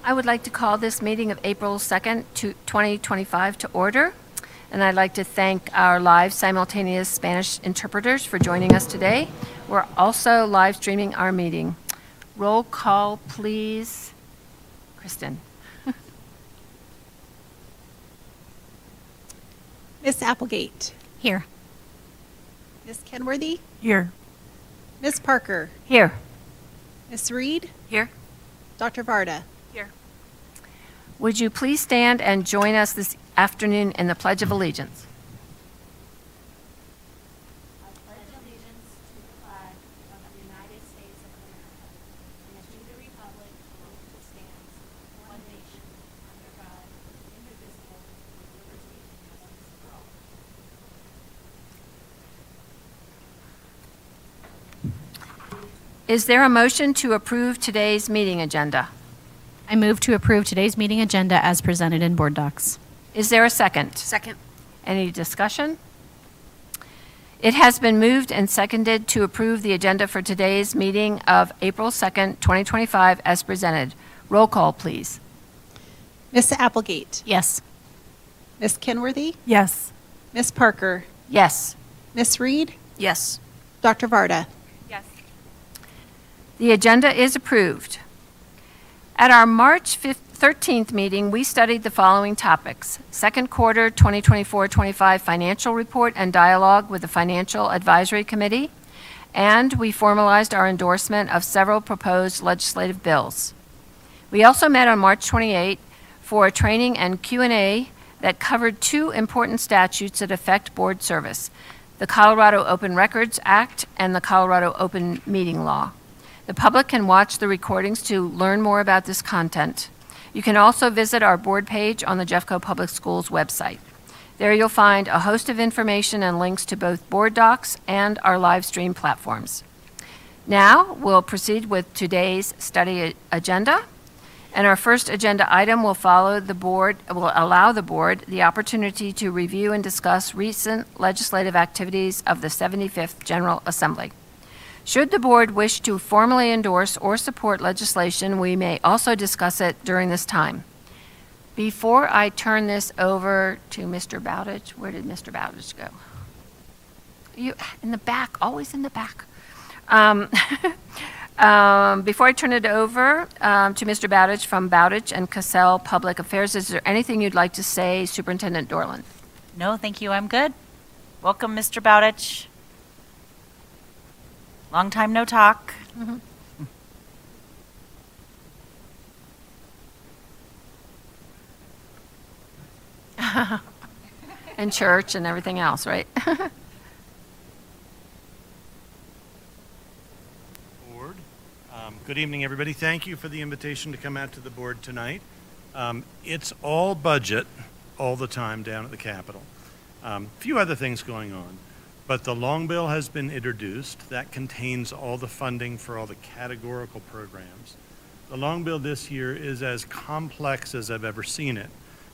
I would like to call this meeting of April 2nd, 2025 to order. And I'd like to thank our live simultaneous Spanish interpreters for joining us today. We're also live streaming our meeting. Roll call, please. Kristen. Miss Applegate. Here. Miss Kenworthy. Here. Miss Parker. Here. Miss Reed. Here. Dr. Varda. Here. Would you please stand and join us this afternoon in the Pledge of Allegiance? I pledge allegiance to the flag of the United States of America and to the republic for which it stands, one nation, under God, indivisible, with liberty and justice for all. Is there a motion to approve today's meeting agenda? I move to approve today's meeting agenda as presented in board docs. Is there a second? Second. Any discussion? It has been moved and seconded to approve the agenda for today's meeting of April 2nd, 2025 as presented. Roll call, please. Miss Applegate. Yes. Miss Kenworthy. Yes. Miss Parker. Yes. Miss Reed. Yes. Dr. Varda. Yes. The agenda is approved. At our March 13th meeting, we studied the following topics: second quarter 2024-25 financial report and dialogue with the Financial Advisory Committee, and we formalized our endorsement of several proposed legislative bills. We also met on March 28 for a training and Q&A that covered two important statutes that affect board service: the Colorado Open Records Act and the Colorado Open Meeting Law. The public can watch the recordings to learn more about this content. You can also visit our board page on the Jeffco Public Schools website. There you'll find a host of information and links to both board docs and our live stream platforms. Now we'll proceed with today's study agenda. And our first agenda item will allow the board the opportunity to review and discuss recent legislative activities of the 75th General Assembly. Should the board wish to formally endorse or support legislation, we may also discuss it during this time. Before I turn this over to Mr. Bowditch, where did Mr. Bowditch go? You in the back, always in the back. Before I turn it over to Mr. Bowditch from Bowditch and Cassell Public Affairs, is there anything you'd like to say, Superintendent Dorland? No, thank you. I'm good. Welcome, Mr. Bowditch. Long time no talk. Mm-hmm. And church and everything else, right? Board. Good evening, everybody. Thank you for the invitation to come out to the board tonight. It's all budget all the time down at the Capitol. A few other things going on. But the long bill has been introduced. That contains all the funding for all the categorical programs. The long bill this year is as complex as I've ever seen it,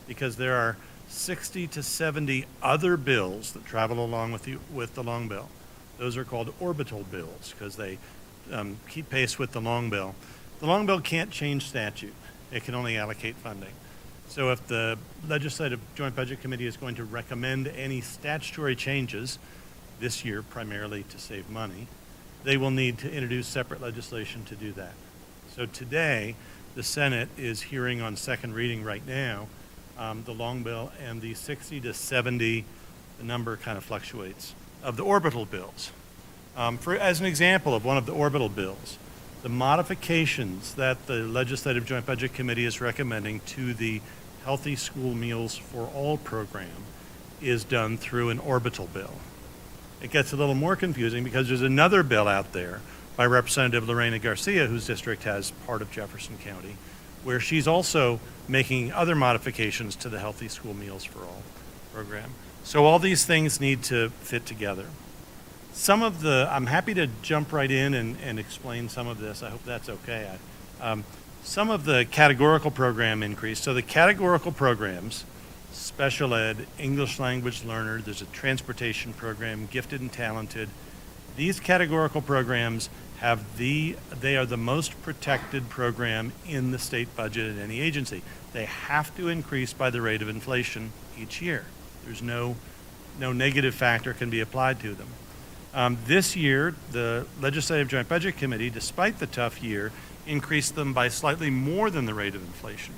because there are 60 to 70 other bills that travel along with the long bill. Those are called orbital bills because they keep pace with the long bill. The long bill can't change statute. It can only allocate funding. So if the Legislative Joint Budget Committee is going to recommend any statutory changes, this year primarily to save money, they will need to introduce separate legislation to do that. So today, the Senate is hearing on second reading right now the long bill and the 60 to 70, the number kind of fluctuates, of the orbital bills. As an example of one of the orbital bills, the modifications that the Legislative Joint Budget Committee is recommending to the Healthy School Meals for All program is done through an orbital bill. It gets a little more confusing because there's another bill out there by Representative Lorena Garcia, whose district has part of Jefferson County, where she's also making other modifications to the Healthy School Meals for All program. So all these things need to fit together. I'm happy to jump right in and explain some of this. I hope that's okay. Some of the categorical program increase. So the categorical programs, special ed, English language learner, there's a transportation program, gifted and talented. These categorical programs they are the most protected program in the state budget at any agency. They have to increase by the rate of inflation each year. There's no negative factor can be applied to them. This year, the Legislative Joint Budget Committee, despite the tough year, increased them by slightly more than the rate of inflation.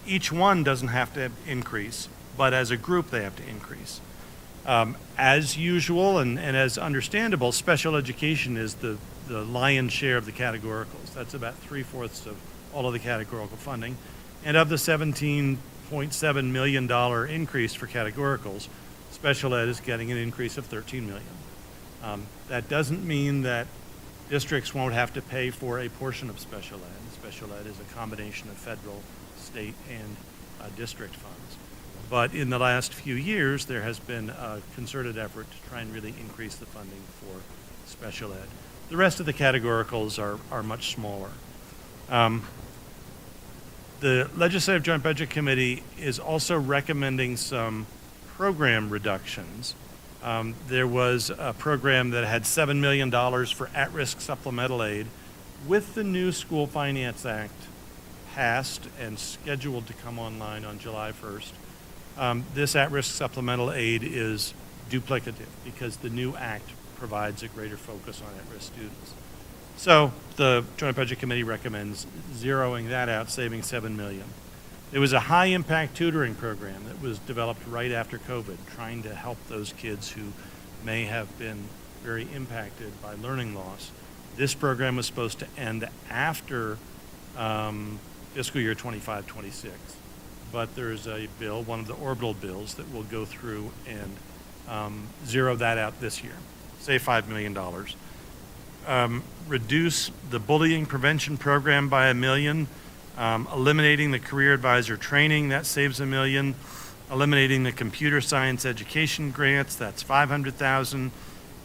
Each one doesn't have to increase, but as a group they have to increase. As usual and as understandable, special education is the lion's share of the categoricals. That's about 3/4 of all of the categorical funding. And of the $17.7 million increase for categoricals, special ed is getting an increase of $13 million. That doesn't mean that districts won't have to pay for a portion of special ed. Special ed is a combination of federal, state, and district funds. But in the last few years, there has been a concerted effort to try and really increase the funding for special ed. The rest of the categoricals are much smaller. The Legislative Joint Budget Committee is also recommending some program reductions. There was a program that had $7 million for at-risk supplemental aid. With the new School Finance Act passed and scheduled to come online on July 1st, this at-risk supplemental aid is duplicative because the new act provides a greater focus on at-risk students. So the Joint Budget Committee recommends zeroing that out, saving $7 million. There was a high-impact tutoring program that was developed right after COVID, trying to help those kids who may have been very impacted by learning loss. This program was supposed to end after fiscal year 25-26. But there's a bill, one of the orbital bills, that will go through and zero that out this year, save $5 million. Reduce the bullying prevention program by $1 million, eliminating the career advisor training, that saves $1 million, eliminating the computer science education grants, that's $500,000,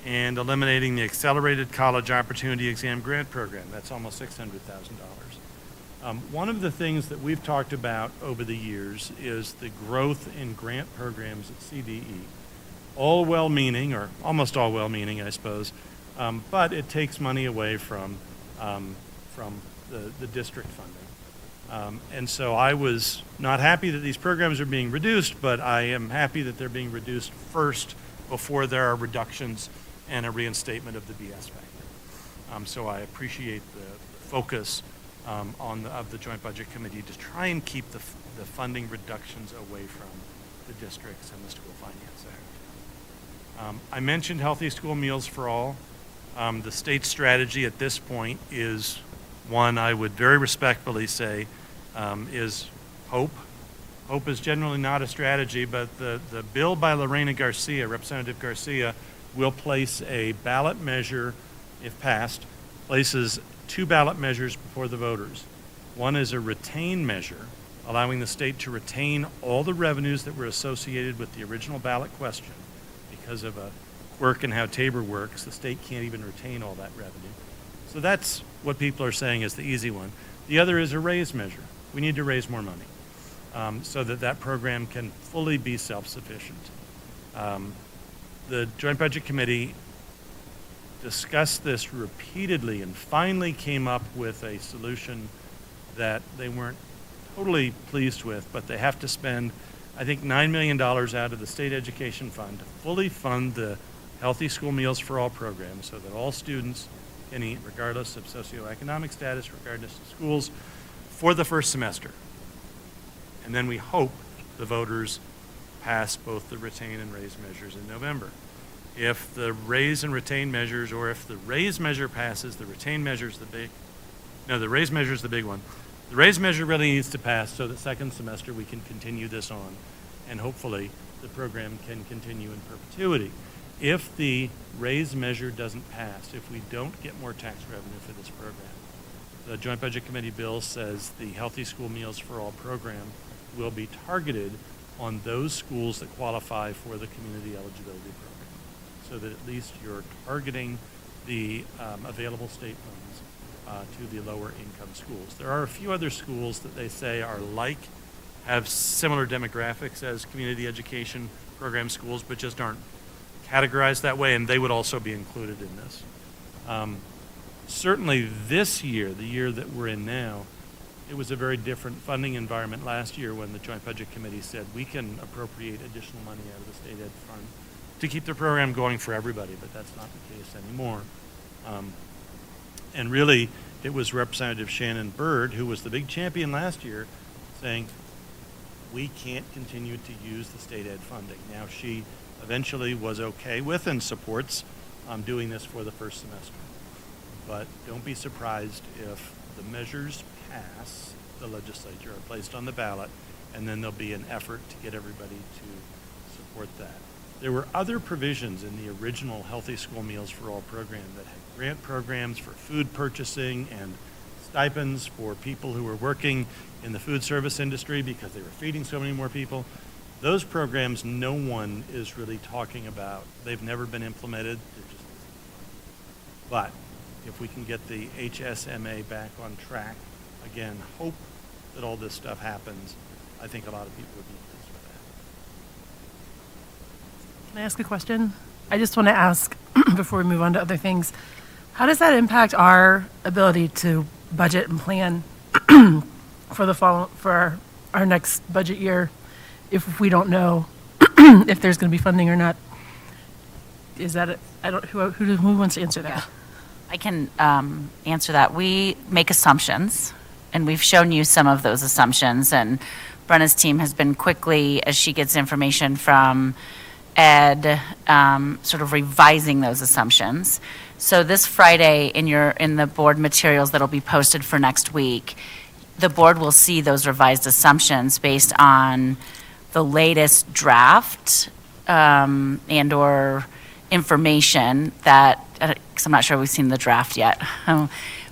and eliminating the accelerated college opportunity exam grant program, that's almost $600,000. One of the things that we've talked about over the years is the growth in grant programs at CDE. All well-meaning, or almost all well-meaning, I suppose, but it takes money away from the district funding. And so I was not happy that these programs are being reduced, but I am happy that they're being reduced first before there are reductions and a reinstatement of the BS factor. So I appreciate the focus of the Joint Budget Committee to try and keep the funding reductions away from the districts and the School Finance Act. I mentioned Healthy School Meals for All. The state strategy at this point is one I would very respectfully say is hope. Hope is generally not a strategy, but the bill by Lorena Garcia, Representative Garcia, will place a ballot measure, if passed, places 2 ballot measures before the voters. One is a retain measure, allowing the state to retain all the revenues that were associated with the original ballot question. Because of a quirk in how Tabor works, the state can't even retain all that revenue. So that's what people are saying is the easy one. The other is a raise measure. We need to raise more money so that that program can fully be self-sufficient. The Joint Budget Committee discussed this repeatedly and finally came up with a solution that they weren't totally pleased with, but they have to spend, I think, $9 million out of the state education fund to fully fund the Healthy School Meals for All program so that all students can eat regardless of socioeconomic status, regardless of schools, for the first semester. And then we hope the voters pass both the retain and raise measures in November. If the raise and retain measures, or if the raise measure passes, the retain measure is the big one. The raise measure really needs to pass so that second semester we can continue this on, and hopefully the program can continue in perpetuity. If the raise measure doesn't pass, if we don't get more tax revenue for this program, the Joint Budget Committee bill says the Healthy School Meals for All program will be targeted on those schools that qualify for the community eligibility program, so that at least you're targeting the available state funds to the lower income schools. There are a few other schools that they say have similar demographics as community education program schools, but just aren't categorized that way, and they would also be included in this. Certainly this year, the year that we're in now, it was a very different funding environment last year when the Joint Budget Committee said we can appropriate additional money out of the state ed fund to keep the program going for everybody, but that's not the case anymore. And really, it was Representative Shannon Byrd, who was the big champion last year, saying, we can't continue to use the state ed funding. Now, she eventually was okay with and supports doing this for the first semester. But don't be surprised if the measures pass the legislature, are placed on the ballot, and then there'll be an effort to get everybody to support that. There were other provisions in the original Healthy School Meals for All program that had grant programs for food purchasing and stipends for people who were working in the food service industry because they were feeding so many more people. Those programs no one is really talking about. They've never been implemented. But if we can get the HSMA back on track, again, hope that all this stuff happens, I think a lot of people would be pleased with that. Can I ask a question? I just want to ask, before we move on to other things, how does that impact our ability to budget and plan for our next budget year if we don't know if there's going to be funding or not? Is that who wants to answer that? I can answer that. We make assumptions, and we've shown you some of those assumptions. And Brenna's team has been quickly, as she gets information from Ed, sort of revising those assumptions. So this Friday, in the board materials that'll be posted for next week, the board will see those revised assumptions based on the latest draft and/or information that, because I'm not sure we've seen the draft yet,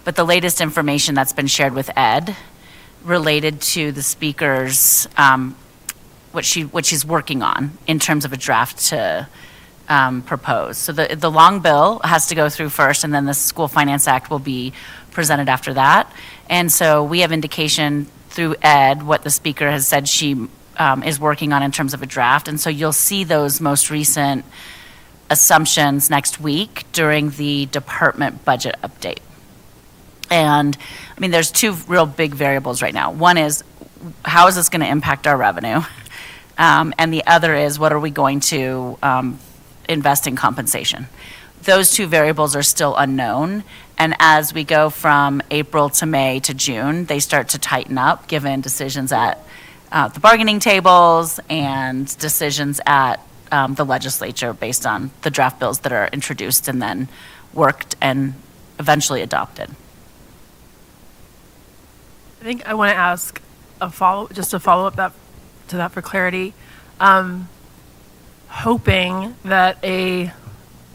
but the latest information that's been shared with Ed related to the speaker's, what she's working on in terms of a draft to propose. So the long bill has to go through first, and then the School Finance Act will be presented after that. And so we have indication through Ed what the speaker has said she is working on in terms of a draft. And so you'll see those most recent assumptions next week during the department budget update. And I mean, there's two real big variables right now. One is, how is this going to impact our revenue? And the other is, what are we going to invest in compensation? Those two variables are still unknown. And as we go from April to May to June, they start to tighten up, given decisions at the bargaining tables and decisions at the legislature based on the draft bills that are introduced and then worked and eventually adopted. I think I want to ask a follow up to that for clarity. Hoping that a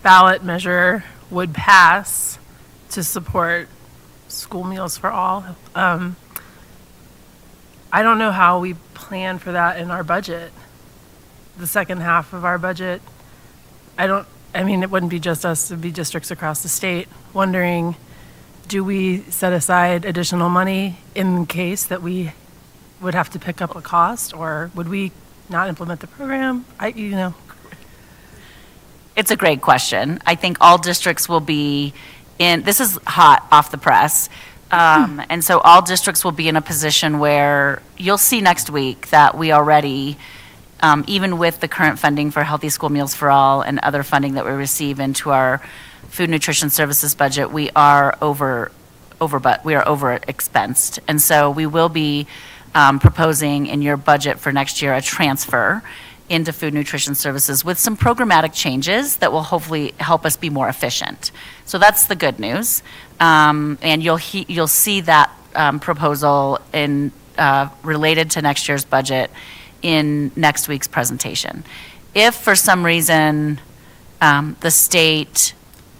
ballot measure would pass to support school meals for all. I don't know how we plan for that in our budget, the second half of our budget. I mean, it wouldn't be just us, it'd be districts across the state wondering, do we set aside additional money in case that we would have to pick up a cost, or would we not implement the program? It's a great question. I think all districts will be this is hot off the press. And so all districts will be in a position where you'll see next week that we already, even with the current funding for Healthy School Meals for All and other funding that we receive into our food nutrition services budget, we are over-expensed. And so we will be proposing in your budget for next year a transfer into food nutrition services with some programmatic changes that will hopefully help us be more efficient. So that's the good news. And you'll see that proposal related to next year's budget in next week's presentation. If for some reason the state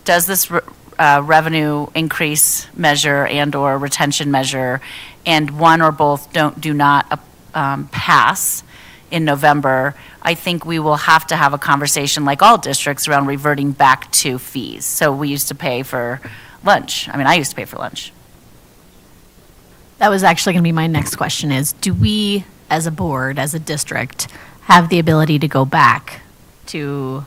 does this revenue increase measure and/or retention measure, and one or both do not pass in November, I think we will have to have a conversation, like all districts, around reverting back to fees. So we used to pay for lunch. I mean, I used to pay for lunch. That was actually going to be my next question is, do we, as a board, as a district, have the ability to go back to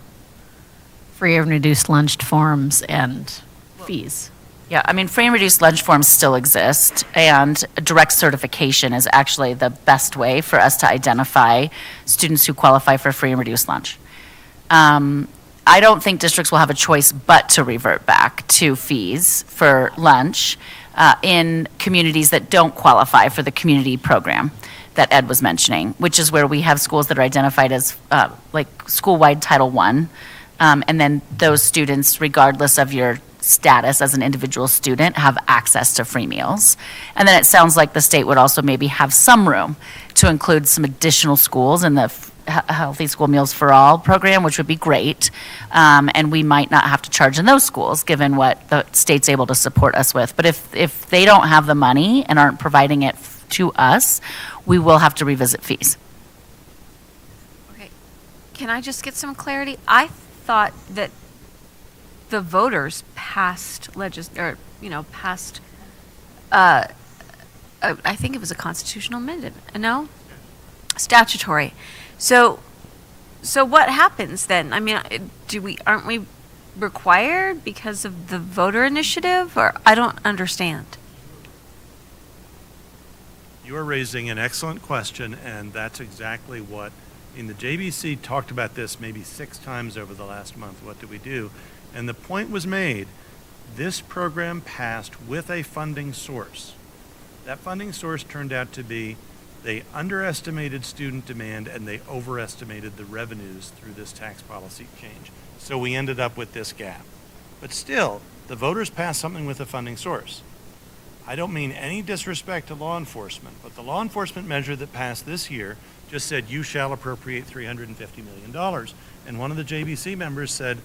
free and reduced lunch forms and fees? Yeah, I mean, free and reduced lunch forms still exist, and direct certification is actually the best way for us to identify students who qualify for free and reduced lunch. I don't think districts will have a choice but to revert back to fees for lunch in communities that don't qualify for the community program that Ed was mentioning, which is where we have schools that are identified as like school-wide Title I. And then those students, regardless of your status as an individual student, have access to free meals. And then it sounds like the state would also maybe have some room to include some additional schools in the Healthy School Meals for All program, which would be great. And we might not have to charge in those schools, given what the state's able to support us with. But if they don't have the money and aren't providing it to us, we will have to revisit fees. Okay. Can I just get some clarity? I thought that the voters passed I think it was a constitutional amendment, no? Statutory. So what happens then? I mean, aren't we required because of the voter initiative, or I don't understand? You are raising an excellent question, and that's exactly what, the JBC talked about this maybe 6 times over the last month. What do we do? And the point was made, this program passed with a funding source. That funding source turned out to be they underestimated student demand and they overestimated the revenues through this tax policy change. So we ended up with this gap. But still, the voters passed something with a funding source. I don't mean any disrespect to law enforcement, but the law enforcement measure that passed this year just said you shall appropriate $350 million. And one of the JBC members said,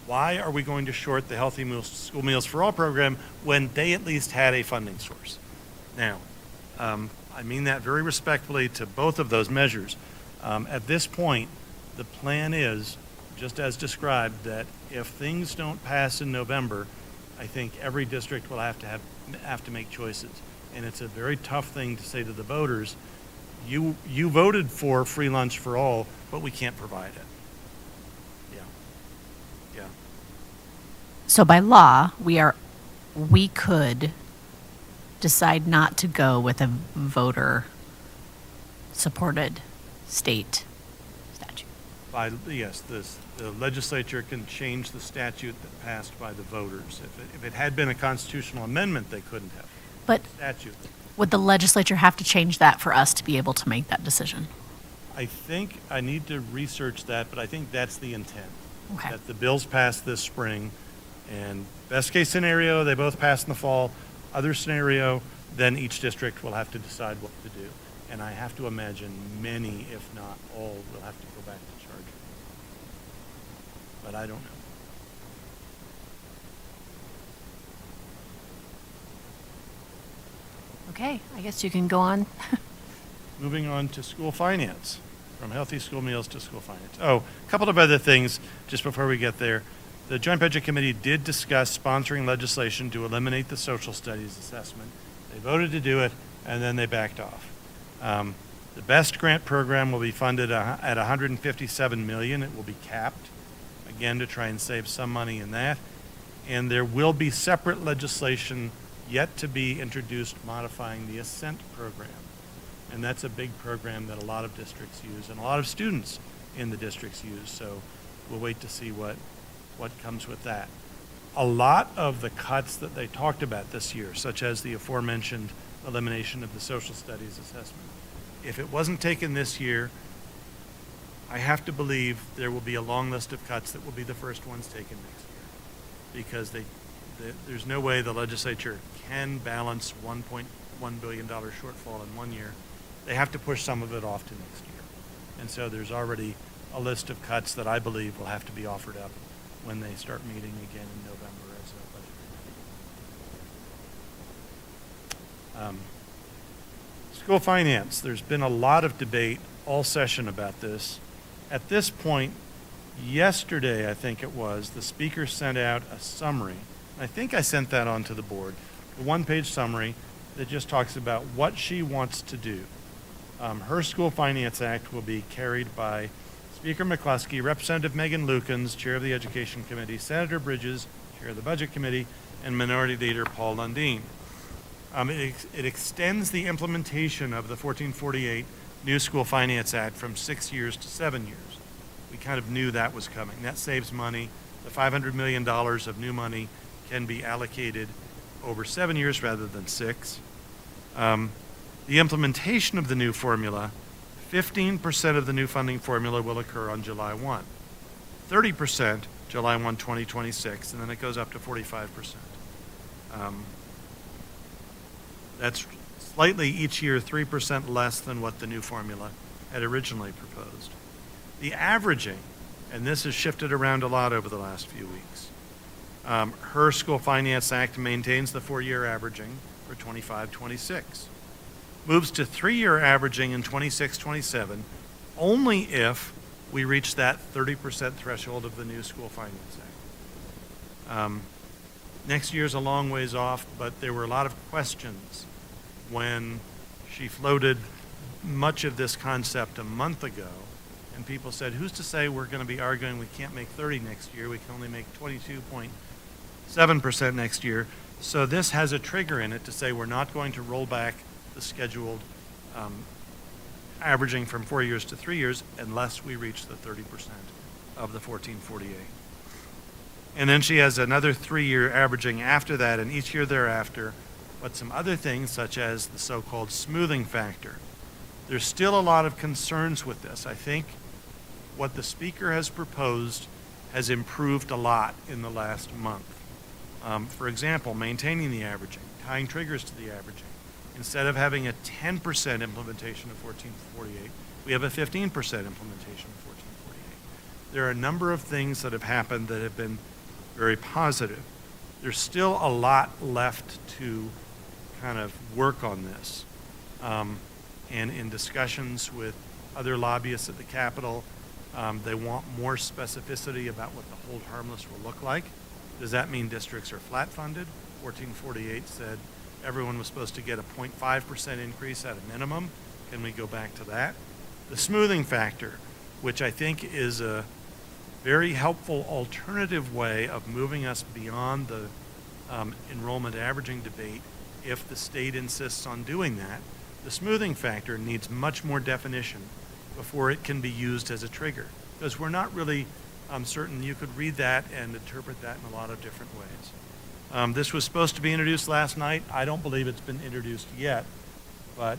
why are we going to short the Healthy School Meals for All program when they at least had a funding source? Now, I mean that very respectfully to both of those measures. At this point, the plan is, just as described, that if things don't pass in November, I think every district will have to make choices. And it's a very tough thing to say to the voters, you voted for free lunch for all, but we can't provide it. Yeah. So by law, we could decide not to go with a voter-supported state statute. Yes, the legislature can change the statute that passed by the voters. If it had been a constitutional amendment, they couldn't have. But Statute. would the legislature have to change that for us to be able to make that decision? I think I need to research that, but I think that's the intent. Okay. That the bills pass this spring, and best case scenario, they both pass in the fall. Other scenario, then each district will have to decide what to do. And I have to imagine many, if not all, will have to go back to charging. But I don't know. Okay, I guess you can go on. Moving on to school finance, from healthy school meals to school finance. Oh, a couple of other things just before we get there. The Joint Budget Committee did discuss sponsoring legislation to eliminate the social studies assessment. They voted to do it, and then they backed off. The BEST grant program will be funded at $157 million. It will be capped, again, to try and save some money in that. And there will be separate legislation yet to be introduced modifying the Ascent program. And that's a big program that a lot of districts use and a lot of students in the districts use. So we'll wait to see what comes with that. A lot of the cuts that they talked about this year, such as the aforementioned elimination of the social studies assessment, if it wasn't taken this year, I have to believe there will be a long list of cuts that will be the first ones taken next year. Because there's no way the legislature can balance $1.1 billion shortfall in 1 year. They have to push some of it off to next year. And so there's already a list of cuts that I believe will have to be offered up when they start meeting again in November as a budget committee. School finance, there's been a lot of debate all session about this. At this point, yesterday, I think it was, the speaker sent out a summary. I think I sent that on to the board, a one-page summary that just talks about what she wants to do. Her School Finance Act will be carried by Speaker McCluskey, Representative Megan Lukens, Chair of the Education Committee, Senator Bridges, Chair of the Budget Committee, and Minority Leader Paul Lundeen. It extends the implementation of the 1448 New School Finance Act from 6 years to 7 years. We kind of knew that was coming. That saves money. The $500 million of new money can be allocated over 7 years rather than 6. The implementation of the new formula, 15% of the new funding formula will occur on July 1. 30% July 1, 2026, and then it goes up to 45%. That's slightly each year 3% less than what the new formula had originally proposed. The averaging, and this has shifted around a lot over the last few weeks. Her School Finance Act maintains the 4-year averaging for 25-26. Moves to 3-year averaging in 26-27 only if we reach that 30% threshold of the new School Finance Act. Next year's a long ways off, but there were a lot of questions when she floated much of this concept a month ago, and people said, who's to say we're going to be arguing we can't make 30 next year, we can only make 22.7% next year. So this has a trigger in it to say we're not going to roll back the scheduled averaging from 4 years to 3 years unless we reach the 30% of the 1448. And then she has another 3-year averaging after that, and each year thereafter, but some other things such as the so-called smoothing factor. There's still a lot of concerns with this. I think what the speaker has proposed has improved a lot in the last month. For example, maintaining the averaging, tying triggers to the averaging. Instead of having a 10% implementation of 1448, we have a 15% implementation of 1448. There are a number of things that have happened that have been very positive. There's still a lot left to kind of work on this. And in discussions with other lobbyists at the Capitol, they want more specificity about what the hold harmless will look like. Does that mean districts are flat funded? 1448 said everyone was supposed to get a 0.5% increase at a minimum. Can we go back to that? The smoothing factor, which I think is a very helpful alternative way of moving us beyond the enrollment averaging debate if the state insists on doing that. The smoothing factor needs much more definition before it can be used as a trigger, because we're not really certain. You could read that and interpret that in a lot of different ways. This was supposed to be introduced last night. I don't believe it's been introduced yet, but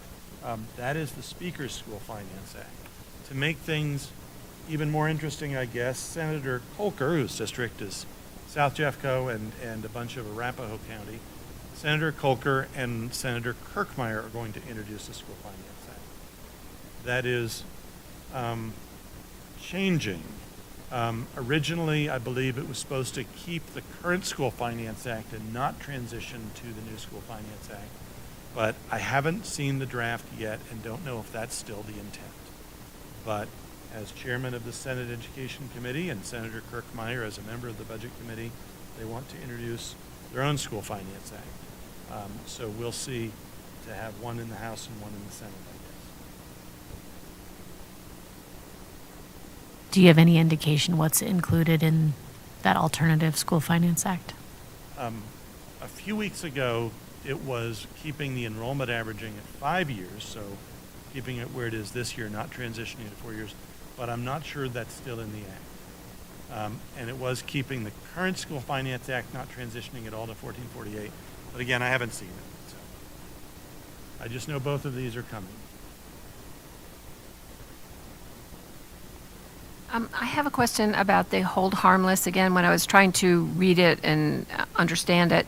that is the Speaker's School Finance Act. To make things even more interesting, I guess, Senator Kolker, whose district is South Jeffco and a bunch of Arapahoe County, Senator Kolker and Senator Kirkmeyer are going to introduce the School Finance Act. That is changing. Originally, I believe it was supposed to keep the current School Finance Act and not transition to the new School Finance Act. But I haven't seen the draft yet and don't know if that's still the intent. But as chairman of the Senate Education Committee and Senator Kirkmeyer as a member of the Budget Committee, they want to introduce their own School Finance Act. So we'll see to have one in the House and one in the Senate, I guess. Do you have any indication what's included in that alternative School Finance Act? A few weeks ago, it was keeping the enrollment averaging at 5 years, so keeping it where it is this year, not transitioning to 4 years, but I'm not sure that's still in the act. And it was keeping the current School Finance Act, not transitioning at all to 1448, but again, I haven't seen it. So I just know both of these are coming. I have a question about the hold harmless. Again, when I was trying to read it and understand it,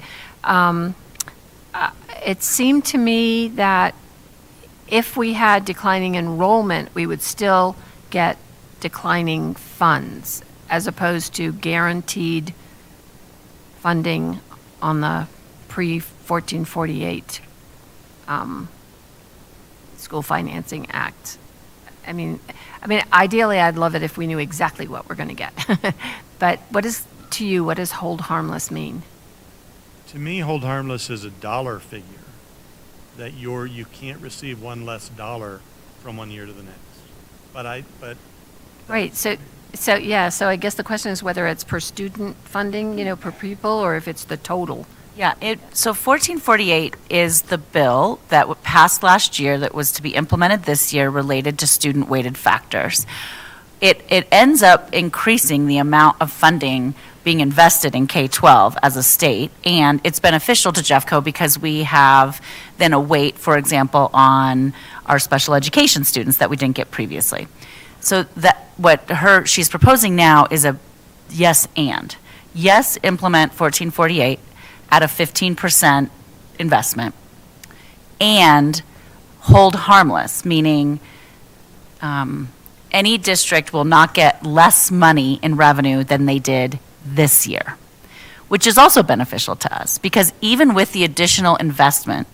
it seemed to me that if we had declining enrollment, we would still get declining funds as opposed to guaranteed funding on the pre-1448 School Financing Act. I mean, ideally, I'd love it if we knew exactly what we're going to get. But what does hold harmless mean? To me, hold harmless is a dollar figure that you can't receive one less dollar from one year to the next. Right. So I guess the question is whether it's per student funding, per pupil, or if it's the total Yeah, so 1448 is the bill that passed last year that was to be implemented this year related to student-weighted factors. It ends up increasing the amount of funding being invested in K-12 as a state, and it's beneficial to Jeffco because we have then a weight, for example, on our special education students that we didn't get previously. So that what she's proposing now is a yes and. Yes, implement 1448 at a 15% investment, and hold harmless, meaning any district will not get less money in revenue than they did this year, which is also beneficial to us, because even with the additional investment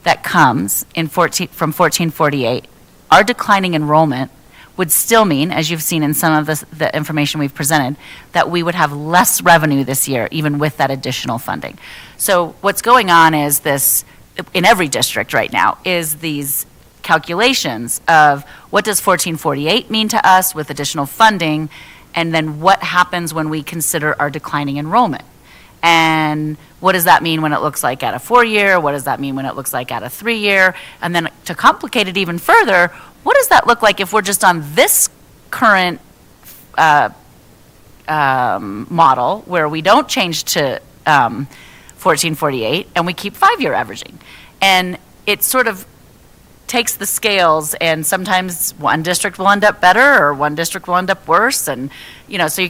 that comes from 1448, our declining enrollment would still mean, as you've seen in some of the information we've presented, that we would have less revenue this year, even with that additional funding. So what's going on is this, in every district right now, is these calculations of what does 1448 mean to us with additional funding, and then what happens when we consider our declining enrollment. And what does that mean when it looks like at a 4-year? What does that mean when it looks like at a 3-year? And then to complicate it even further, what does that look like if we're just on this current model where we don't change to 1448 and we keep 5-year averaging? And it sort of takes the scales, and sometimes one district will end up better or one district will end up worse, and so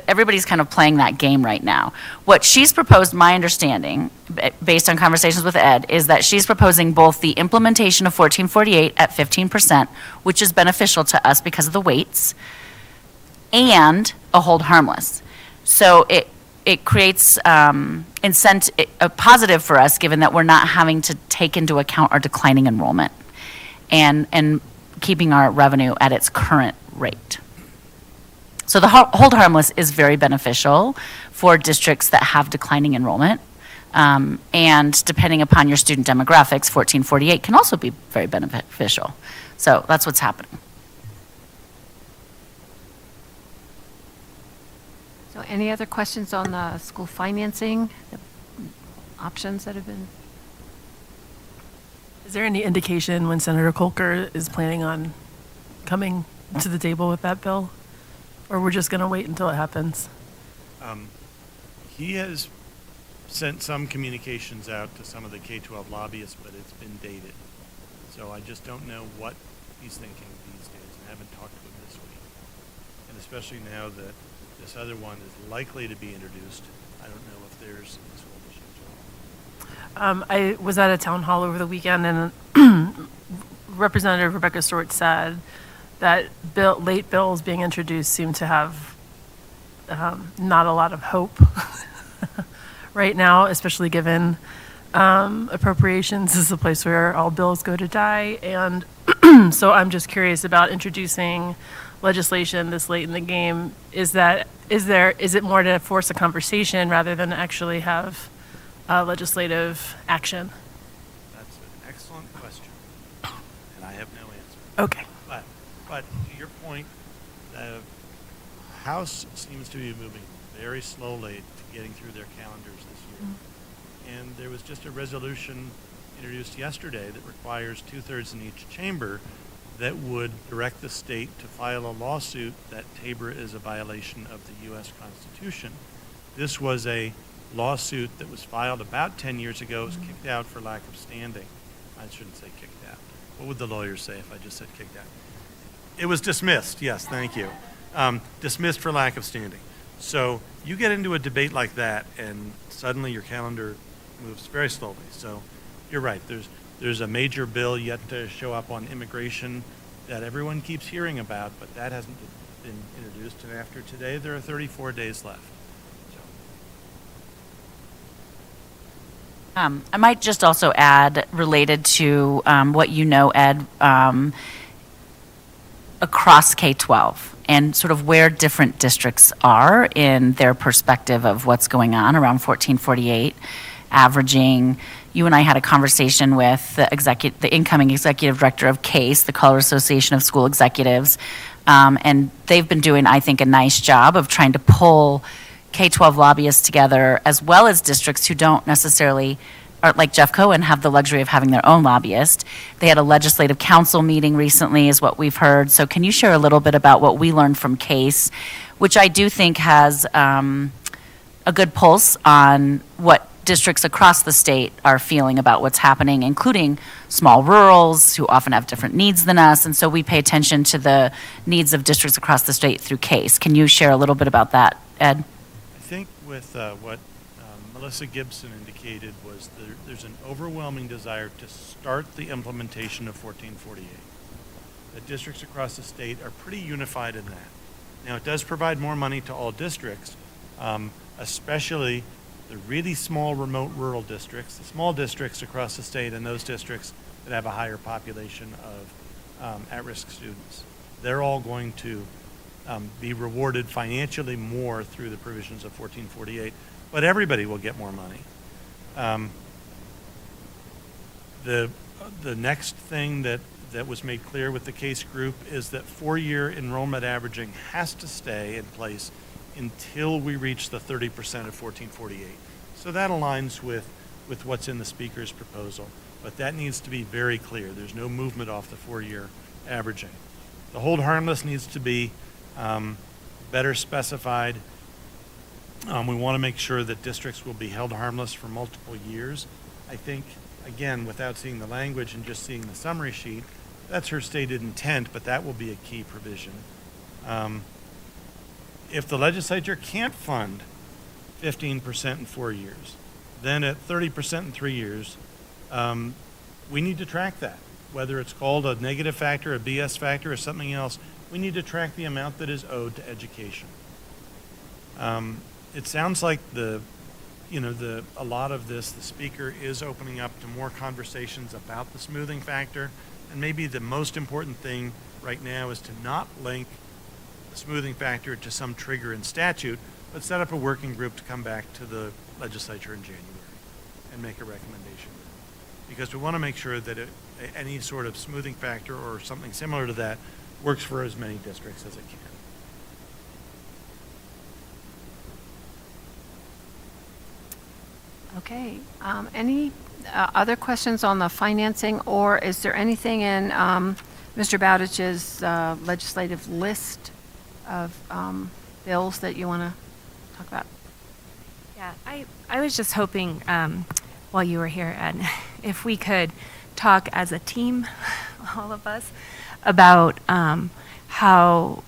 everybody's kind of playing that game right now. What she's proposed, my understanding, based on conversations with Ed, is that she's proposing both the implementation of 1448 at 15%, which is beneficial to us because of the weights, and a hold harmless. So it creates a positive for us, given that we're not having to take into account our declining enrollment and keeping our revenue at its current rate. So the hold harmless is very beneficial for districts that have declining enrollment. And depending upon your student demographics, 1448 can also be very beneficial. So that's what's happening. So any other questions on the school financing, the options that have been? Is there any indication when Senator Kolker is planning on coming to the table with that bill? Or we're just going to wait until it happens? He has sent some communications out to some of the K-12 lobbyists, but it's been dated. So I just don't know what he's thinking these days, and I haven't talked to him this week. And especially now that this other one is likely to be introduced, I don't know if there's this will be changed. I was at a town hall over the weekend, and Representative Rebecca Stewart said that late bills being introduced seem to have not a lot of hope right now, especially given appropriations is the place where all bills go to die. And so I'm just curious about introducing legislation this late in the game. Is it more to force a conversation rather than actually have legislative action? That's an excellent question, and I have no answer. Okay. But to your point, the House seems to be moving very slowly to getting through their calendars this year. And there was just a resolution introduced yesterday that requires 2/3 in each chamber that would direct the state to file a lawsuit that Tabor is a violation of the U.S. Constitution. This was a lawsuit that was filed about 10 years ago. It was kicked out for lack of standing. I shouldn't say kicked out. What would the lawyers say if I just said kicked out? It was dismissed. Yes, thank you. Dismissed for lack of standing. So you get into a debate like that, and suddenly your calendar moves very slowly. So you're right. There's a major bill yet to show up on immigration that everyone keeps hearing about, but that hasn't been introduced. And after today, there are 34 days left. So. I might just also add, related to what you know, Ed, across K-12 and sort of where different districts are in their perspective of what's going on around 1448, averaging. You and I had a conversation with the incoming executive director of CASE, the Colorado Association of School Executives, and they've been doing, I think, a nice job of trying to pull K-12 lobbyists together, as well as districts who don't necessarily, or like Jeff Cohen, have the luxury of having their own lobbyist. They had a legislative council meeting recently, is what we've heard. So can you share a little bit about what we learned from CASE, which I do think has a good pulse on what districts across the state are feeling about what's happening, including small rurals who often have different needs than us. And so we pay attention to the needs of districts across the state through CASE. Can you share a little bit about that, Ed? I think with what Melissa Gibson indicated was there's an overwhelming desire to start the implementation of 1448. The districts across the state are pretty unified in that. Now, it does provide more money to all districts, especially the really small remote rural districts, the small districts across the state, and those districts that have a higher population of at-risk students. They're all going to be rewarded financially more through the provisions of 1448, but everybody will get more money. The next thing that was made clear with the CASE group is that 4-year enrollment averaging has to stay in place until we reach the 30% of 1448. So that aligns with what's in the speaker's proposal, but that needs to be very clear. There's no movement off the 4-year averaging. The hold harmless needs to be better specified. We want to make sure that districts will be held harmless for multiple years. I think, again, without seeing the language and just seeing the summary sheet, that's her stated intent, but that will be a key provision. If the legislature can't fund 15% in 4 years, then at 30% in 3 years, we need to track that. Whether it's called a negative factor, a BS factor, or something else, we need to track the amount that is owed to education. It sounds like a lot of this, the speaker is opening up to more conversations about the smoothing factor, and maybe the most important thing right now is to not link the smoothing factor to some trigger in statute, but set up a working group to come back to the legislature in January and make a recommendation. Because we want to make sure that any sort of smoothing factor or something similar to that works for as many districts as it can. Okay. Any other questions on the financing, or is there anything in Mr. Bowditch's legislative list of bills that you want to talk about? Yeah, I was just hoping, while you were here, Ed, if we could talk as a team, all of us, about how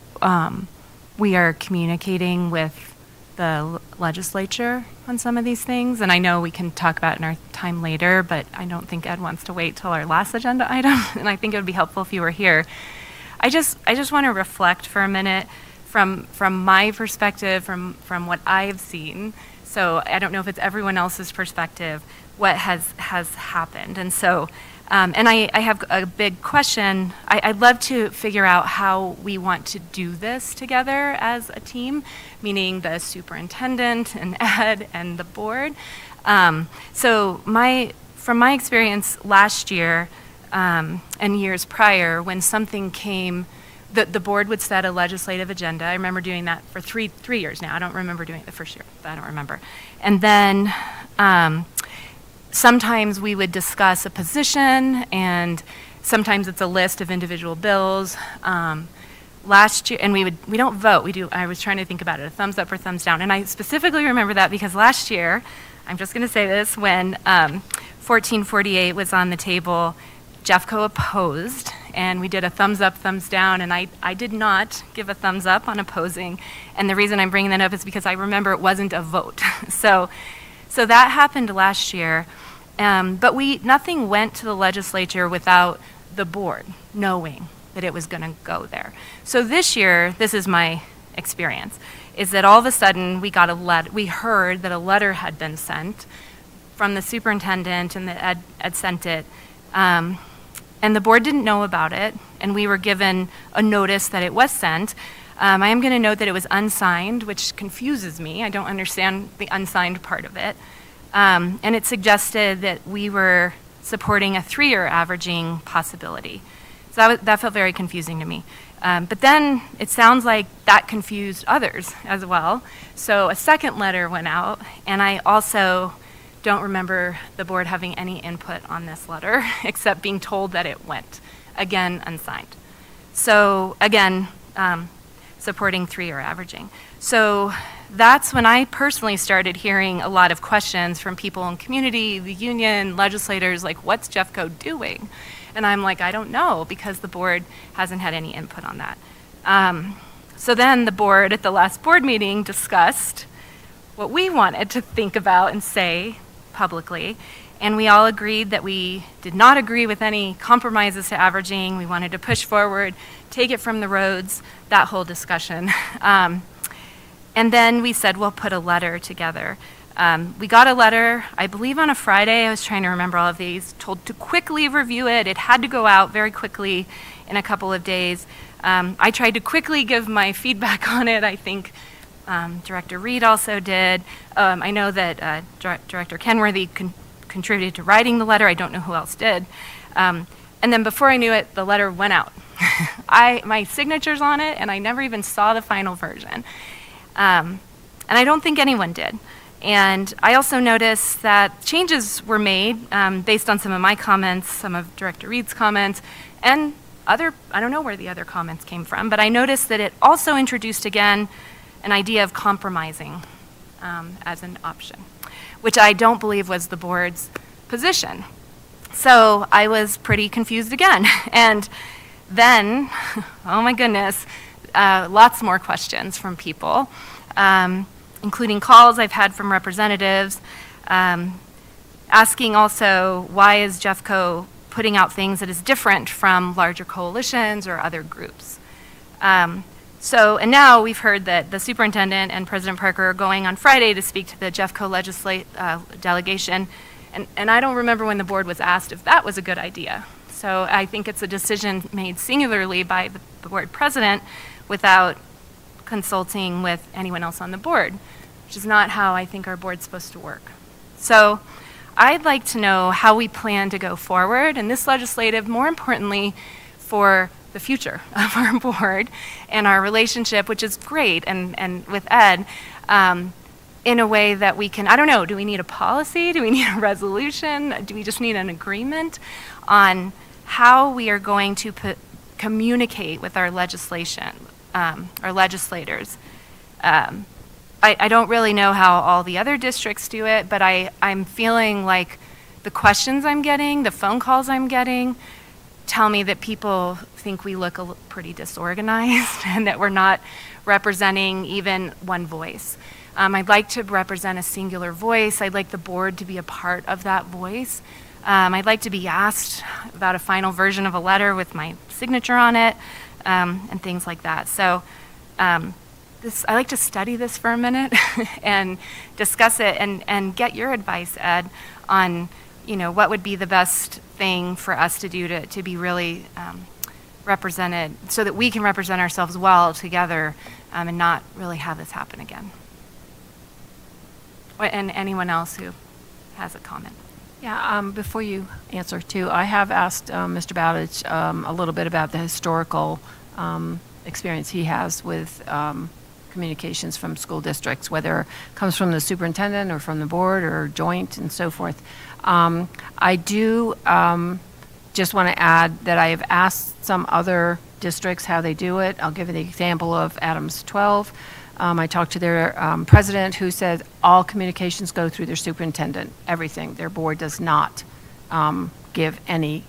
we are communicating with the legislature on some of these things. And I know we can talk about it in our time later, but I don't think Ed wants to wait till our last agenda item. And I think it would be helpful if you were here. I just want to reflect for a minute from my perspective, from what I've seen. So I don't know if it's everyone else's perspective, what has happened. And so, and I have a big question. I'd love to figure out how we want to do this together as a team, meaning the superintendent and Ed and the board. So from my experience last year and years prior, when something came, the board would set a legislative agenda. I remember doing that for three years now. I don't remember doing it the first year. I don't remember. And then sometimes we would discuss a position, and sometimes it's a list of individual bills. Last year, and we don't vote. I was trying to think about it, a thumbs up or thumbs down. And I specifically remember that because last year, I'm just going to say this, when 1448 was on the table, Jeffco opposed, and we did a thumbs up, thumbs down, and I did not give a thumbs up on opposing. And the reason I'm bringing that up is because I remember it wasn't a vote. So that happened last year, but nothing went to the legislature without the board knowing that it was going to go there. So this year, this is my experience, is that all of a sudden we heard that a letter had been sent from the superintendent, and that Ed sent it, and the board didn't know about it, and we were given a notice that it was sent. I am going to note that it was unsigned, which confuses me. I don't understand the unsigned part of it. And it suggested that we were supporting a 3-year averaging possibility. So that felt very confusing to me. But then it sounds like that confused others as well. So a second letter went out, and I also don't remember the board having any input on this letter, except being told that it went, again, unsigned. So again, supporting 3 or averaging. So that's when I personally started hearing a lot of questions from people in community, the union, legislators, like, what's Jeffco doing? And I'm like, I don't know, because the board hasn't had any input on that. So then the board at the last board meeting discussed what we wanted to think about and say publicly. And we all agreed that we did not agree with any compromises to averaging. We wanted to push forward, take it from the roads, that whole discussion. And then we said, we'll put a letter together. We got a letter, I believe on a Friday. I was trying to remember all of these, told to quickly review it. It had to go out very quickly in a couple of days. I tried to quickly give my feedback on it. I think Director Reed also did. I know that Director Kenworthy contributed to writing the letter. I don't know who else did. And then before I knew it, the letter went out. My signature's on it, and I never even saw the final version. And I don't think anyone did. And I also noticed that changes were made based on some of my comments, some of Director Reed's comments, and I don't know where the other comments came from, but I noticed that it also introduced again an idea of compromising as an option, which I don't believe was the board's position. So I was pretty confused again. And then, oh my goodness, lots more questions from people, including calls I've had from representatives, asking also, why is Jeffco putting out things that is different from larger coalitions or other groups? And now we've heard that the superintendent and President Parker are going on Friday to speak to the Jeffco delegation, and I don't remember when the board was asked if that was a good idea. So I think it's a decision made singularly by the board president without consulting with anyone else on the board, which is not how I think our board's supposed to work. So I'd like to know how we plan to go forward in this legislative, more importantly, for the future of our board and our relationship, which is great, and with Ed, in a way that we can, I don't know, do we need a policy? Do we need a resolution? Do we just need an agreement on how we are going to communicate with our legislation, our legislators? I don't really know how all the other districts do it, but I'm feeling like the questions I'm getting, the phone calls I'm getting, tell me that people think we look pretty disorganized and that we're not representing even one voice. I'd like to represent a singular voice. I'd like the board to be a part of that voice. I'd like to be asked about a final version of a letter with my signature on it, and things like that. So I like to study this for a minute and discuss it and get your advice, Ed, on what would be the best thing for us to do to be really represented so that we can represent ourselves well together and not really have this happen again. And anyone else who has a comment. Yeah, before you answer too, I have asked Mr. Bowditch a little bit about the historical experience he has with communications from school districts, whether it comes from the superintendent or from the board or joint and so forth. I do just want to add that I have asked some other districts how they do it. I'll give you the example of Adams 12. I talked to their president, who said all communications go through their superintendent, everything. Their board does not give any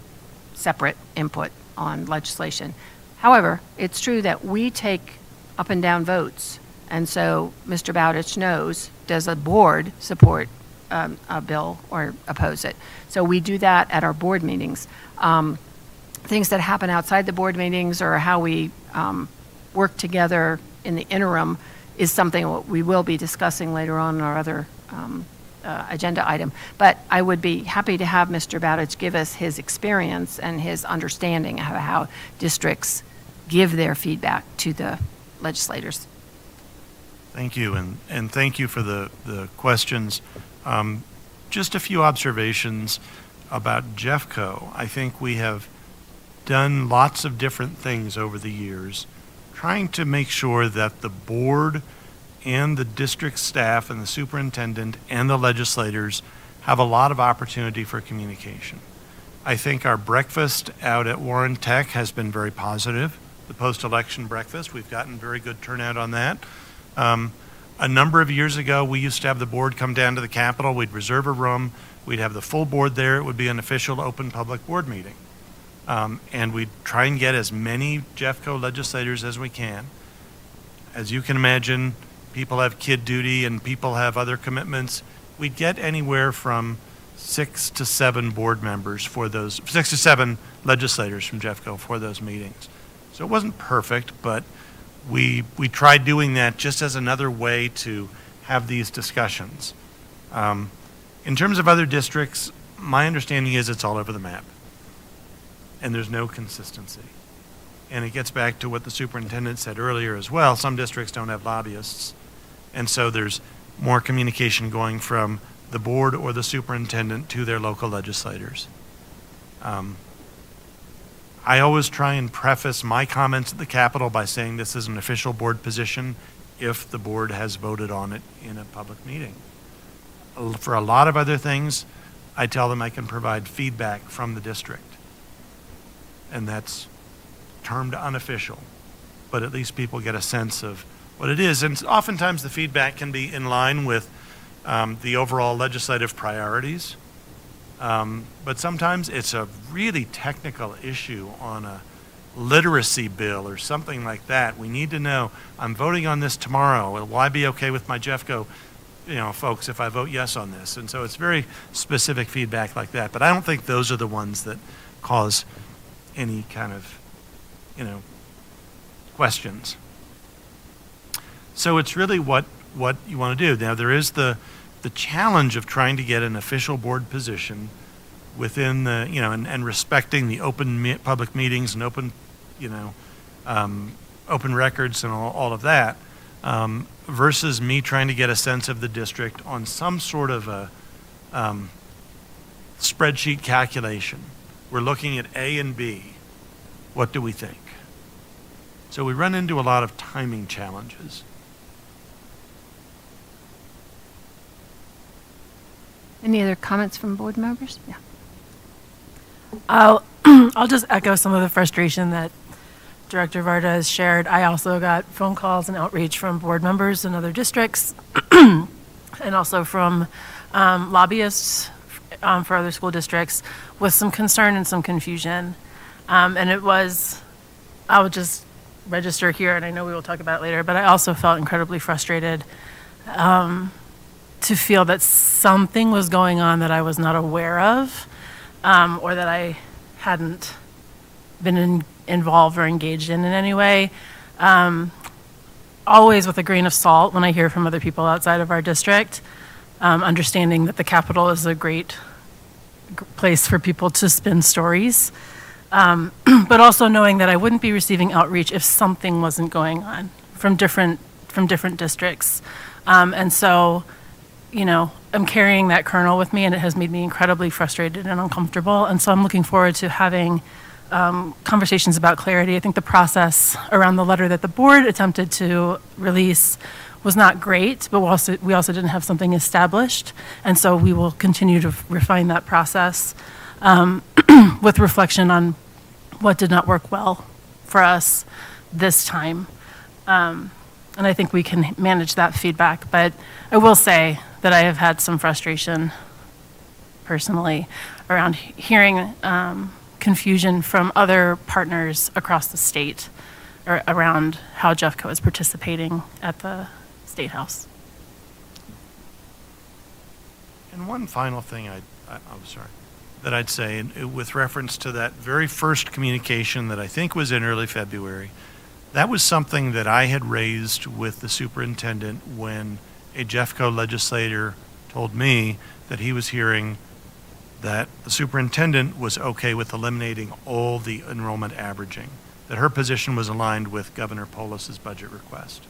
separate input on legislation. However, it's true that we take up and down votes. And so Mr. Bowditch knows, does a board support a bill or oppose it? So we do that at our board meetings. Things that happen outside the board meetings or how we work together in the interim is something we will be discussing later on in our other agenda item. But I would be happy to have Mr. Bowditch give us his experience and his understanding of how districts give their feedback to the legislators. Thank you, and thank you for the questions. Just a few observations about Jeffco. I think we have done lots of different things over the years, trying to make sure that the board and the district staff and the superintendent and the legislators have a lot of opportunity for communication. I think our breakfast out at Warren Tech has been very positive. The post-election breakfast, we've gotten very good turnout on that. A number of years ago, we used to have the board come down to the Capitol. We'd reserve a room. We'd have the full board there. It would be an official open public board meeting. And we'd try and get as many Jeffco legislators as we can. As you can imagine, people have kid duty and people have other commitments. We'd get anywhere from 6 to 7 board members for those, 6 to 7 legislators from Jeffco for those meetings. So it wasn't perfect, but we tried doing that just as another way to have these discussions. In terms of other districts, my understanding is it's all over the map. And there's no consistency. And it gets back to what the superintendent said earlier as well. Some districts don't have lobbyists. And so there's more communication going from the board or the superintendent to their local legislators. I always try and preface my comments at the Capitol by saying this is an official board position if the board has voted on it in a public meeting. For a lot of other things, I tell them I can provide feedback from the district. And that's termed unofficial, but at least people get a sense of what it is. And oftentimes the feedback can be in line with the overall legislative priorities. But sometimes it's a really technical issue on a literacy bill or something like that. We need to know, I'm voting on this tomorrow. Will I be okay with my Jeffco, folks, if I vote yes on this? And so it's very specific feedback like that. But I don't think those are the ones that cause any kind of, questions. So it's really what you want to do. Now, there is the challenge of trying to get an official board position within the, and respecting the open public meetings and open, open records and all of that, versus me trying to get a sense of the district on some sort of a spreadsheet calculation. We're looking at A and B. What do we think? So we run into a lot of timing challenges. Any other comments from board members? Yeah. I'll just echo some of the frustration that Director Varda has shared. I also got phone calls and outreach from board members in other districts and also from lobbyists for other school districts with some concern and some confusion. And I would just register here, and I know we will talk about it later, but I also felt incredibly frustrated to feel that something was going on that I was not aware of, or that I hadn't been involved or engaged in any way. Always with a grain of salt when I hear from other people outside of our district, understanding that the Capitol is a great place for people to spin stories, but also knowing that I wouldn't be receiving outreach if something wasn't going on from different districts. And so, I'm carrying that kernel with me, and it has made me incredibly frustrated and uncomfortable. And so I'm looking forward to having conversations about clarity. I think the process around the letter that the board attempted to release was not great, but we also didn't have something established. And so we will continue to refine that process with reflection on what did not work well for us this time. And I think we can manage that feedback. But I will say that I have had some frustration personally around hearing confusion from other partners across the state around how Jeffco is participating at the State House. And one final thing that I'd say, and with reference to that very first communication that I think was in early February, that was something that I had raised with the superintendent when a Jeffco legislator told me that he was hearing that the superintendent was okay with eliminating all the enrollment averaging, that her position was aligned with Governor Polis's budget request.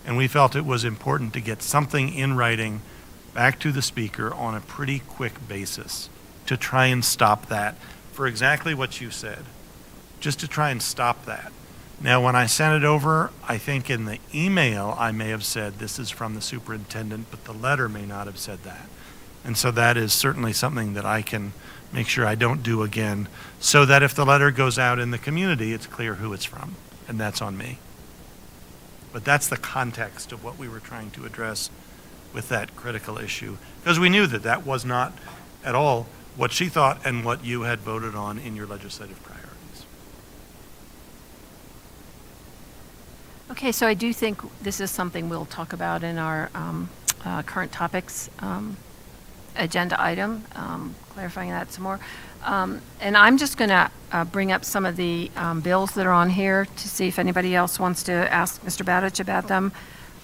And we felt it was important to get something in writing back to the speaker on a pretty quick basis to try and stop that for exactly what you said. just to try and stop that. Now, when I sent it over, I think in the email, I may have said this is from the superintendent, but the letter may not have said that. And so that is certainly something that I can make sure I don't do again, so that if the letter goes out in the community, it's clear who it's from, and that's on me. But that's the context of what we were trying to address with that critical issue, because we knew that that was not at all what she thought and what you had voted on in your legislative priorities. Okay, so I do think this is something we'll talk about in our current topics agenda item, clarifying that some more. And I'm just going to bring up some of the bills that are on here to see if anybody else wants to ask Mr. Bowditch about them.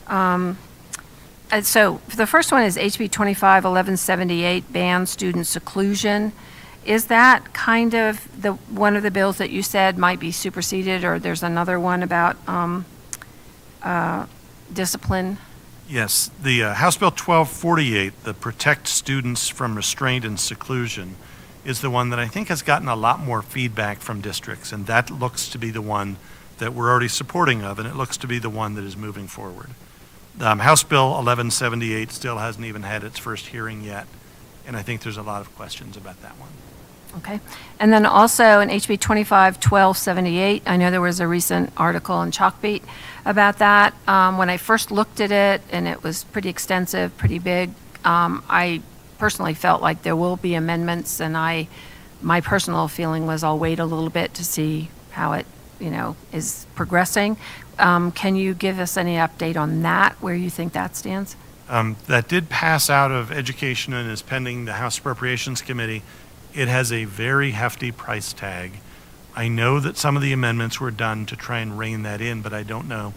And so the first one is HB 251178, ban student seclusion. Is that kind of one of the bills that you said might be superseded, or there's another one about discipline? Yes, the House Bill 1248, the Protect Students from Restraint and Seclusion, is the one that I think has gotten a lot more feedback from districts, and that looks to be the one that we're already supporting of, and it looks to be the one that is moving forward. House Bill 1178 still hasn't even had its first hearing yet, and I think there's a lot of questions about that one. Okay. And then also in HB 251278, I know there was a recent article in Chalkbeat about that. When I first looked at it, and it was pretty extensive, pretty big, I personally felt like there will be amendments, and my personal feeling was I'll wait a little bit to see how it, is progressing. Can you give us any update on that, where you think that stands? That did pass out of Education and is pending the House Appropriations Committee. It has a very hefty price tag. I know that some of the amendments were done to try and rein that in, but I don't know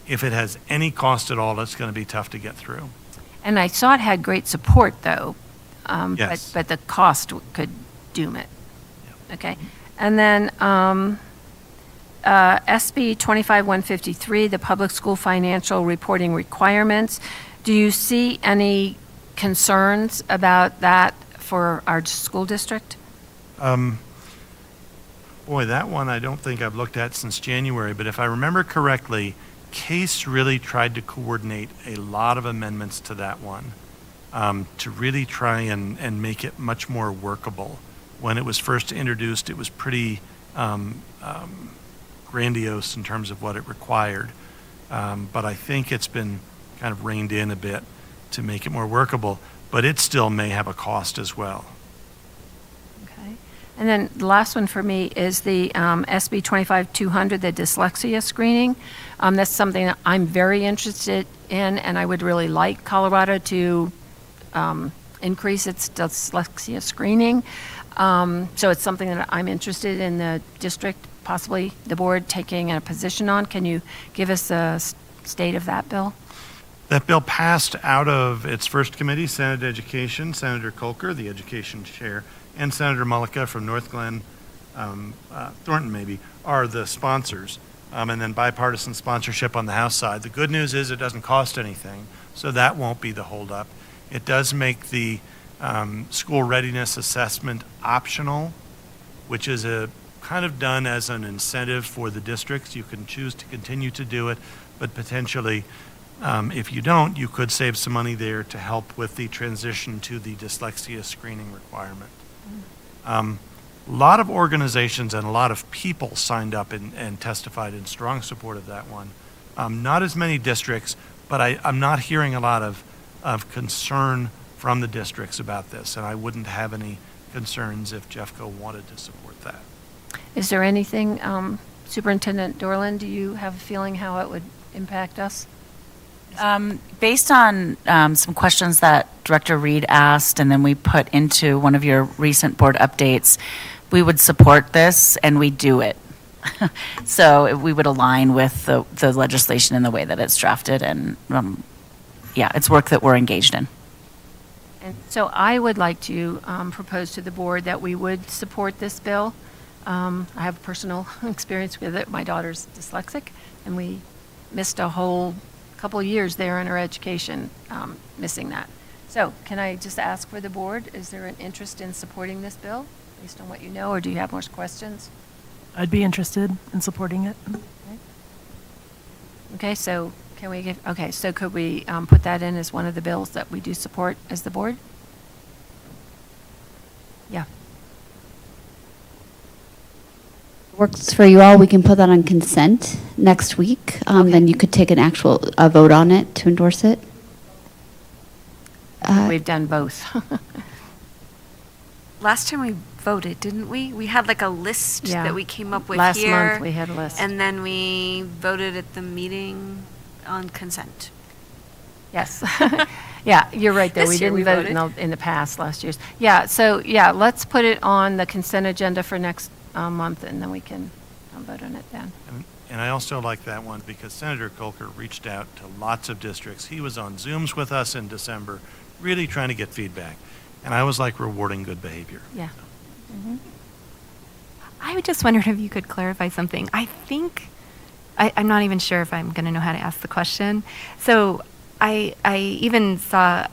if it has any cost at all. It's going to be tough to get through. And I saw it had great support, though. Yes. But the cost could doom it. Okay. And then SB 25153, the public school financial reporting requirements. Do you see any concerns about that for our school district? Boy, that one I don't think I've looked at since January, but if I remember correctly, Case really tried to coordinate a lot of amendments to that one to really try and make it much more workable. When it was first introduced, it was pretty grandiose in terms of what it required, but I think it's been kind of reined in a bit to make it more workable, but it still may have a cost as well. Okay. And then the last one for me is the SB 25200, the dyslexia screening. That's something that I'm very interested in, and I would really like Colorado to increase its dyslexia screening. So it's something that I'm interested in the district, possibly the board taking a position on. Can you give us a state of that bill? That bill passed out of its first committee, Senate Education, Senator Kolker, the education chair, and Senator Mullica from North Glen, Thornton maybe, are the sponsors, and then bipartisan sponsorship on the House side. The good news is it doesn't cost anything, so that won't be the holdup. It does make the school readiness assessment optional, which is a kind of done as an incentive for the districts. You can choose to continue to do it, but potentially, if you don't, you could save some money there to help with the transition to the dyslexia screening requirement. A lot of organizations and a lot of people signed up and testified in strong support of that one. Not as many districts, but I'm not hearing a lot of concern from the districts about this, and I wouldn't have any concerns if Jeffco wanted to support that. Is there anything, Superintendent Dorland, do you have a feeling how it would impact us? Based on some questions that Director Reed asked, and then we put into one of your recent board updates, we would support this, and we do it. So we would align with the legislation in the way that it's drafted, and it's work that we're engaged in. And so I would like to propose to the board that we would support this bill. I have personal experience with it. My daughter's dyslexic, and we missed a whole couple of years there in her education, missing that. So can I just ask for the board, is there an interest in supporting this bill based on what you know, or do you have more questions? I'd be interested in supporting it. Okay, so can we give, okay, so could we put that in as one of the bills that we do support as the board? Yeah. Works for you all, we can put that on consent next week. Then you could take an actual vote on it to endorse it. We've done both. Last time we voted, didn't we? We had like a list Yeah. that we came up with Last here. month, we had a list. And then we voted at the meeting on consent. Yes. Yeah, you're right, though. This We year didn't we vote voted. in the past, last year's. Yeah, so, yeah, let's put it on the consent agenda for next month, and then we can vote on it then. And I also like that one because Senator Kolker reached out to lots of districts. He was on Zooms with us in December, really trying to get feedback. And I was like rewarding good behavior. Yeah. I just wondered if you could clarify something. I think, I'm not even sure if I'm going to know how to ask the question. So I even saw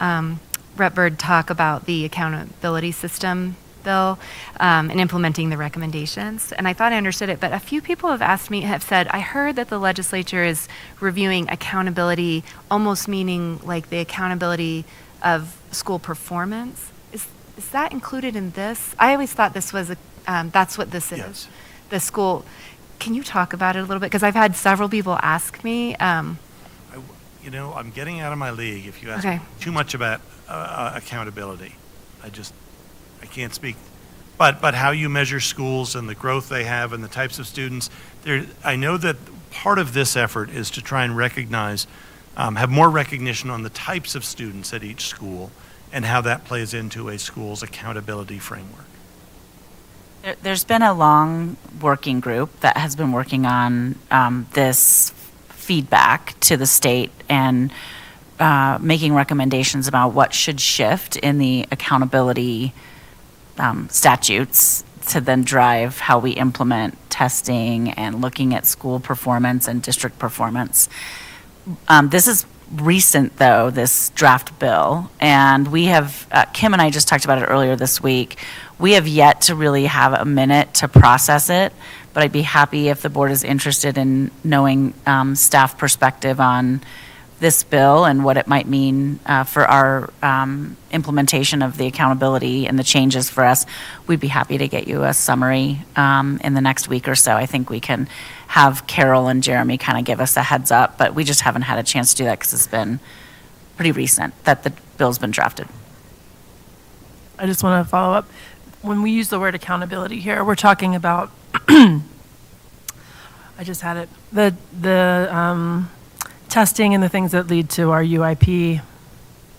Rep. Byrd talk about the accountability system bill and implementing the recommendations. And I thought I understood it, but a few people have said, I heard that the legislature is reviewing accountability, almost meaning like the accountability of school performance. Is that included in this? I always thought this was that's what this is. Yes. The school. Can you talk about it a little bit? Because I've had several people ask me. I'm getting out of my league if you ask Okay. me too much about accountability. I can't speak. But how you measure schools and the growth they have and the types of students, I know that part of this effort is to try and recognize, have more recognition on the types of students at each school and how that plays into a school's accountability framework. There's been a long working group that has been working on this feedback to the state and making recommendations about what should shift in the accountability statutes to then drive how we implement testing and looking at school performance and district performance. This is recent, though, this draft bill, and we have, Kim and I just talked about it earlier this week. We have yet to really have a minute to process it, but I'd be happy if the board is interested in knowing staff perspective on this bill and what it might mean for our implementation of the accountability and the changes for us. We'd be happy to get you a summary in the next week or so. I think we can have Carol and Jeremy kind of give us a heads up, but we just haven't had a chance to do that because it's been pretty recent that the bill's been drafted. I just want to follow up. When we use the word accountability here, we're talking about, I just had it, the testing and the things that lead to our UIP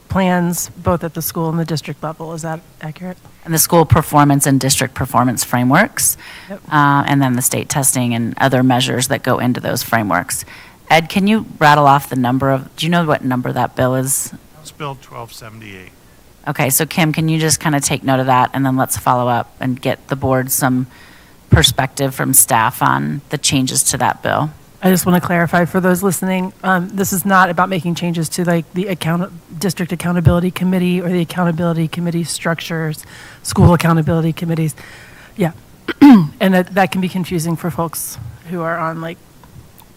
plans, both at the school and the district level. Is that accurate? And the school performance and district performance frameworks, Yep. and then the state testing and other measures that go into those frameworks. Ed, can you rattle off the number of, do you know what number that bill is? House Bill 1278. Okay, so Kim, can you just kind of take note of that, and then let's follow up and get the board some perspective from staff on the changes to that bill? I just want to clarify for those listening, this is not about making changes to like the district accountability committee or the accountability committee structures, school accountability committees. Yeah, and that can be confusing for folks who are on like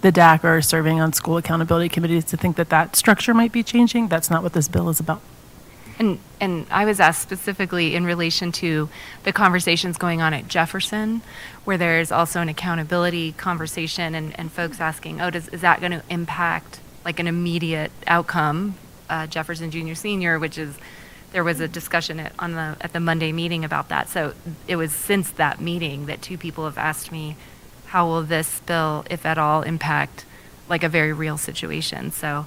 the DAC or serving on school accountability committees to think that that structure might be changing. That's not what this bill is about. And I was asked specifically in relation to the conversations going on at Jefferson, where there's also an accountability conversation and folks asking, is that going to impact like an immediate outcome, Jefferson Junior Senior, which is, there was a discussion at the Monday meeting about that. So it was since that meeting that two people have asked me, how will this bill, if at all, impact like a very real situation? So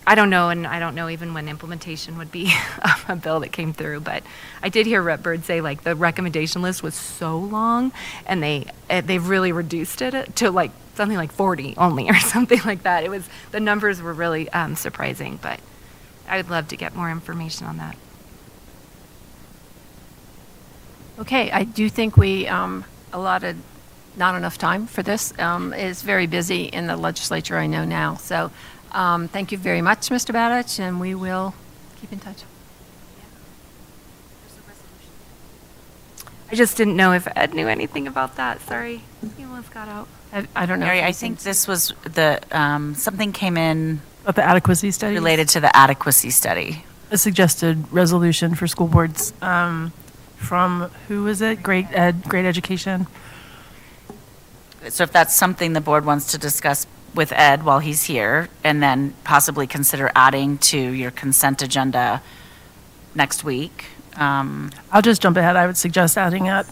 I don't know, and I don't know even when implementation would be of a bill that came through, but I did hear Rep. Byrd say like the recommendation list was so long, and they've really reduced it to like something like 40 only or something like that. The numbers were really surprising, but I would love to get more information on that. Okay, I do think we allotted not enough time for this. It's very busy in the legislature, I know now. So thank you very much, Mr. Badich, and we will keep in touch. I just didn't know if Ed knew anything about that. Sorry. He almost got out. I don't know. Mary, if I you think this was the, something came in But the adequacy study. related to the adequacy study. A suggested resolution for school boards from, who was it? Great Education. So if that's something the board wants to discuss with Ed while he's here, and then possibly consider adding to your consent agenda next week. I'll just jump ahead. I would suggest adding that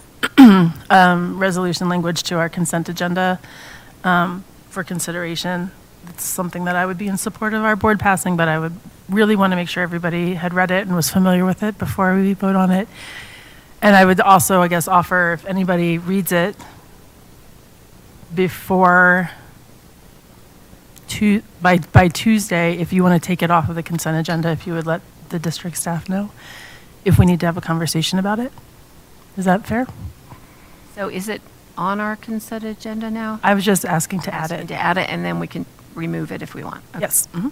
resolution language to our consent agenda for consideration. It's something that I would be in support of our board passing, but I would really want to make sure everybody had read it and was familiar with it before we vote on it. And I would also, I guess, offer if anybody reads it before by Tuesday, if you want to take it off of the consent agenda, if you would let the district staff know if we need to have a conversation about it. Is that fair? So is it on our consent agenda now? I was just asking to add Asking it. to add it, and then we can remove it if we want. Okay. Yes. Mhm.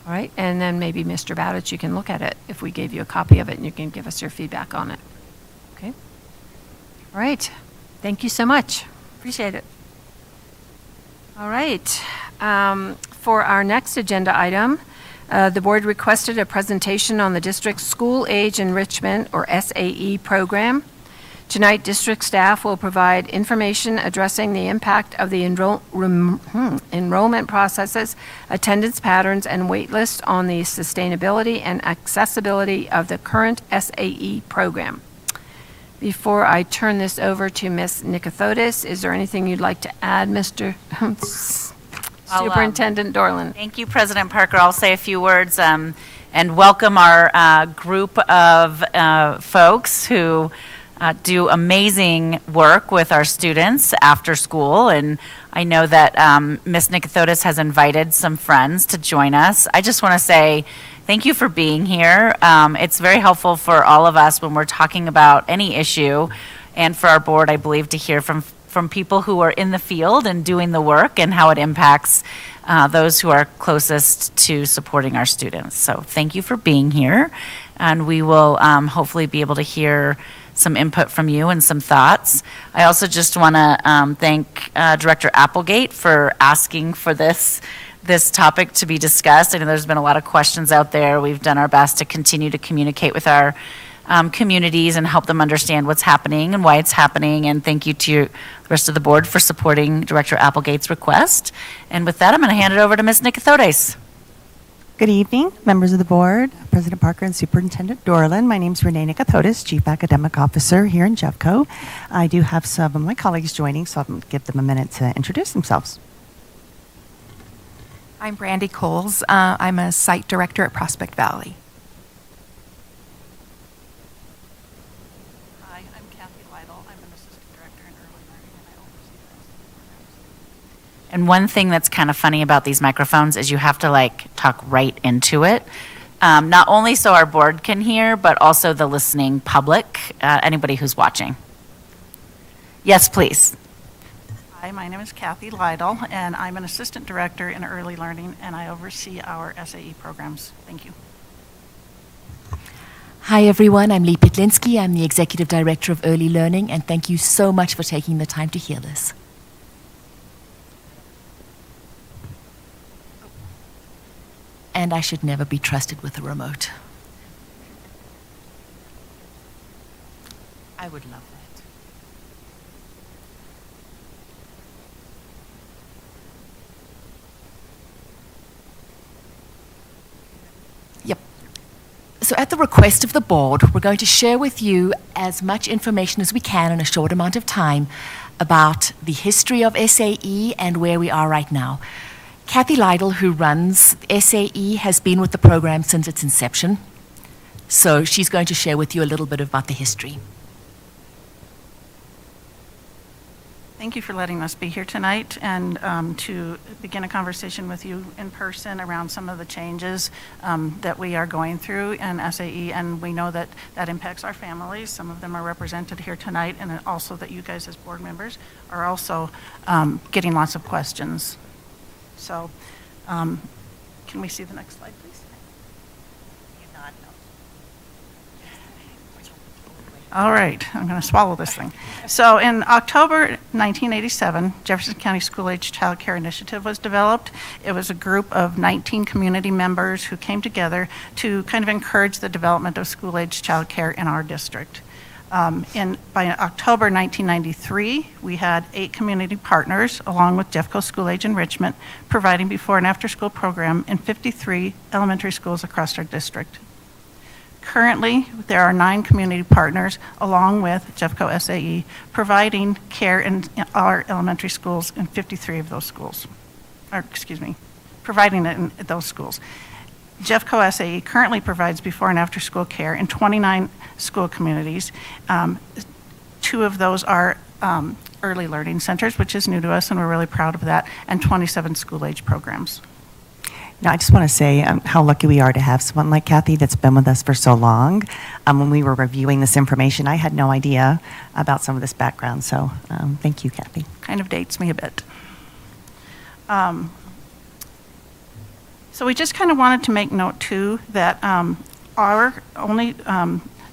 All right, and then maybe Mr. Bowditch, you can look at it if we gave you a copy of it, and you can give us your feedback on it. Okay? All right, thank you so much. Appreciate it. All right, for our next agenda item, the board requested a presentation on the district's school age enrichment, or SAE, program. Tonight, district staff will provide information addressing the impact of the enrollment processes, attendance patterns, and wait list on the sustainability and accessibility of the current SAE program. Before I turn this over to Ms. Nikothodis, is there anything you'd like to add, Mr. Superintendent Dorland? Thank you, President Parker. I'll say a few words and welcome our group of folks who do amazing work with our students after school. And I know that Ms. Nikothodis has invited some friends to join us. I just want to say thank you for being here. It's very helpful for all of us when we're talking about any issue, and for our board, I believe, to hear from people who are in the field and doing the work and how it impacts those who are closest to supporting our students. So thank you for being here, and we will hopefully be able to hear some input from you and some thoughts. I also just want to thank Director Applegate for asking for this topic to be discussed. I know there's been a lot of questions out there. We've done our best to continue to communicate with our communities and help them understand what's happening and why it's happening. And thank you to the rest of the board for supporting Director Applegate's request. And with that, I'm going to hand it over to Ms. Nikothodis. Good evening, members of the board, President Parker and Superintendent Dorland. My name is Renee Nikothodis, Chief Academic Officer here in Jeffco. I do have some of my colleagues joining, so I'm going to give them a minute to introduce themselves. I'm Brandy Coles. I'm a site director at Prospect Valley. Hi, I'm Kathy Lytle. I'm an assistant director in early learning, and I oversee the rest of the programs. And one thing that's kind of funny about these microphones is you have to talk right into it. Not only so our board can hear, but also the listening public, anybody who's watching. Yes, please. Hi, my name is Kathy Lytle, and I'm an assistant director in early learning, and I oversee our SAE programs. Thank you. Hi everyone, I'm Lee Petlinski. I'm the Executive Director of Early Learning, and thank you so much for taking the time to hear this. And I should never be trusted with a remote. I would love that. Yep. So at the request of the board, we're going to share with you as much information as we can in a short amount of time about the history of SAE and where we are right now. Kathy Lytle, who runs SAE, has been with the program since its inception. So she's going to share with you a little bit about the history. Thank you for letting us be here tonight and to begin a conversation with you in person around some of the changes that we are going through in SAE, and we know that that impacts our families. Some of them are represented here tonight, and also that you guys as board members are also getting lots of questions. So can we see the next slide, please? All right, I'm going to swallow this thing. So in October 1987, Jefferson County School Age Child Care Initiative was developed. It was a group of 19 community members who came together to kind of encourage the development of school age child care in our district. By October 1993, we had 8 community partners, along with Jeffco School Age Enrichment, providing before and after school program in 53 elementary schools across our district. Currently, there are 9 community partners, along with Jeffco SAE, providing care in our elementary schools in 53 of those schools. Providing it in those schools. Jeffco SAE currently provides before and after school care in 29 school communities. 2 of those are early learning centers, which is new to us, and we're really proud of that, and 27 school age programs. Now, I just want to say how lucky we are to have someone like Kathy that's been with us for so long. When we were reviewing this information, I had no idea about some of this background, so thank you, Kathy. Kind of dates me a bit. So we just kind of wanted to make note, too, that our only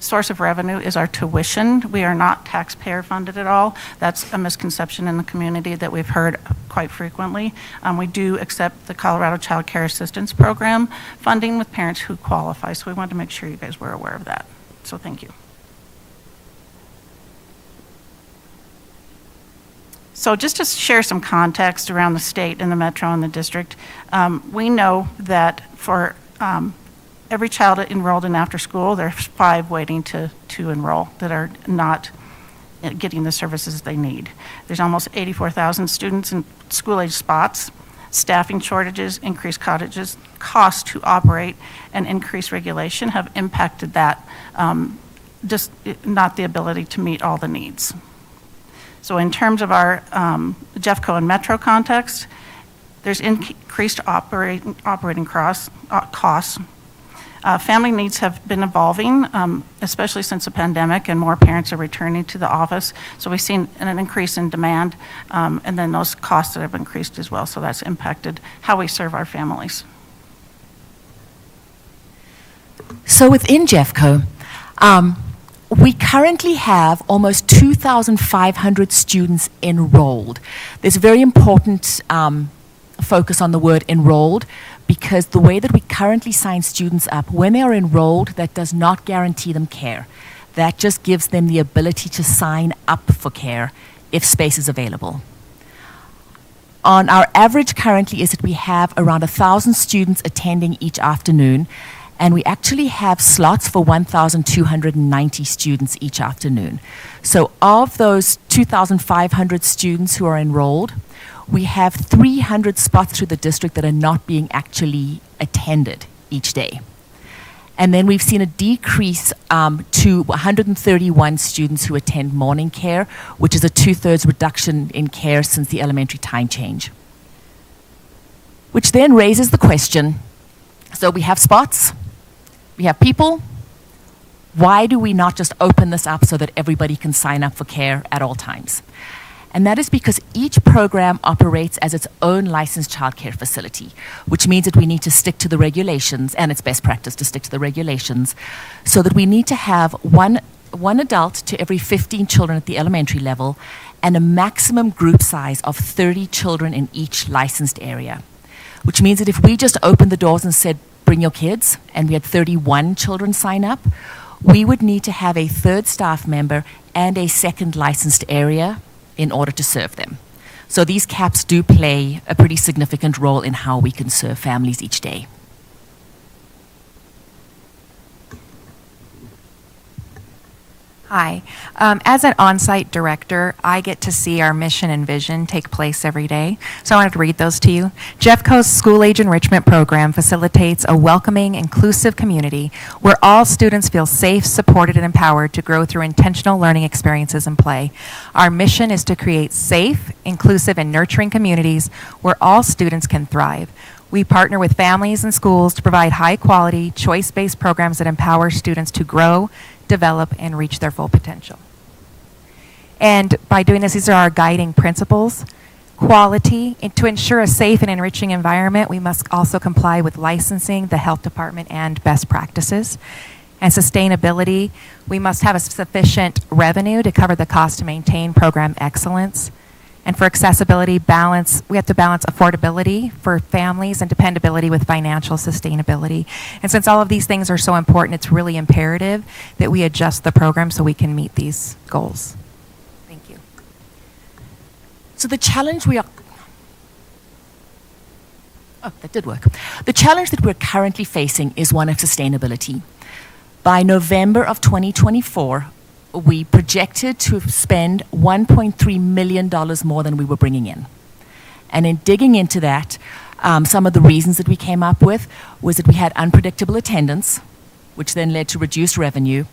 source of revenue is our tuition. We are not taxpayer funded at all. That's a misconception in the community that we've heard quite frequently. We do accept the Colorado Child Care Assistance Program funding with parents who qualify, so we wanted to make sure you guys were aware of that. So thank you. So just to share some context around the state and the metro and the district, we know that for every child enrolled in after school, there's 5 waiting to enroll that are not getting the services they need. There's almost 84,000 students in school-age spots. Staffing shortages, increased costs to operate, and increased regulation have impacted that, just not the ability to meet all the needs. So in terms of our Jeffco and Metro context, there's increased operating costs. Family needs have been evolving, especially since the pandemic, and more parents are returning to the office. So we've seen an increase in demand, and then those costs that have increased as well. So that's impacted how we serve our families. So within Jeffco, we currently have almost 2,500 students enrolled. There's a very important focus on the word enrolled, because the way that we currently sign students up, when they are enrolled, that does not guarantee them care. That just gives them the ability to sign up for care if space is available. On our average currently is that we have around 1,000 students attending each afternoon, and we actually have slots for 1,290 students each afternoon. So of those 2,500 students who are enrolled, we have 300 spots through the district that are not being actually attended each day. And then we've seen a decrease to 131 students who attend morning care, which is a 2/3 reduction in care since the elementary time change. Which then raises the question, so we have spots, we have people, why do we not just open this up so that everybody can sign up for care at all times? And that is because each program operates as its own licensed childcare facility, which means that we need to stick to the regulations, and it's best practice to stick to the regulations, so that we need to have one adult to every 15 children at the elementary level, and a maximum group size of 30 children in each licensed area. Which means that if we just opened the doors and said, bring your kids, and we had 31 children sign up, we would need to have a 3rd staff member and a 2nd licensed area in order to serve them. So these caps do play a pretty significant role in how we can serve families each day. Hi. As an on-site director, I get to see our mission and vision take place every day. So I wanted to read those to you. Jeffco's School Age Enrichment Program facilitates a welcoming, inclusive community where all students feel safe, supported, and empowered to grow through intentional learning experiences and play. Our mission is to create safe, inclusive, and nurturing communities where all students can thrive. We partner with families and schools to provide high-quality, choice-based programs that empower students to grow, develop, and reach their full potential. And by doing this, these are our guiding principles. Quality, and to ensure a safe and enriching environment, we must also comply with licensing, the health department, and best practices. and sustainability, we must have a sufficient revenue to cover the cost to maintain program excellence. And for accessibility balance, we have to balance affordability for families and dependability with financial sustainability. And since all of these things are so important, it's really imperative that we adjust the program so we can meet these goals. Thank you. So the challenge we are... Oh, that did work. The challenge that we're currently facing is one of sustainability. By November of 2024, we projected to spend $1.3 million more than we were bringing in. And in digging into that, some of the reasons that we came up with was that we had unpredictable attendance, which then led to reduced revenue.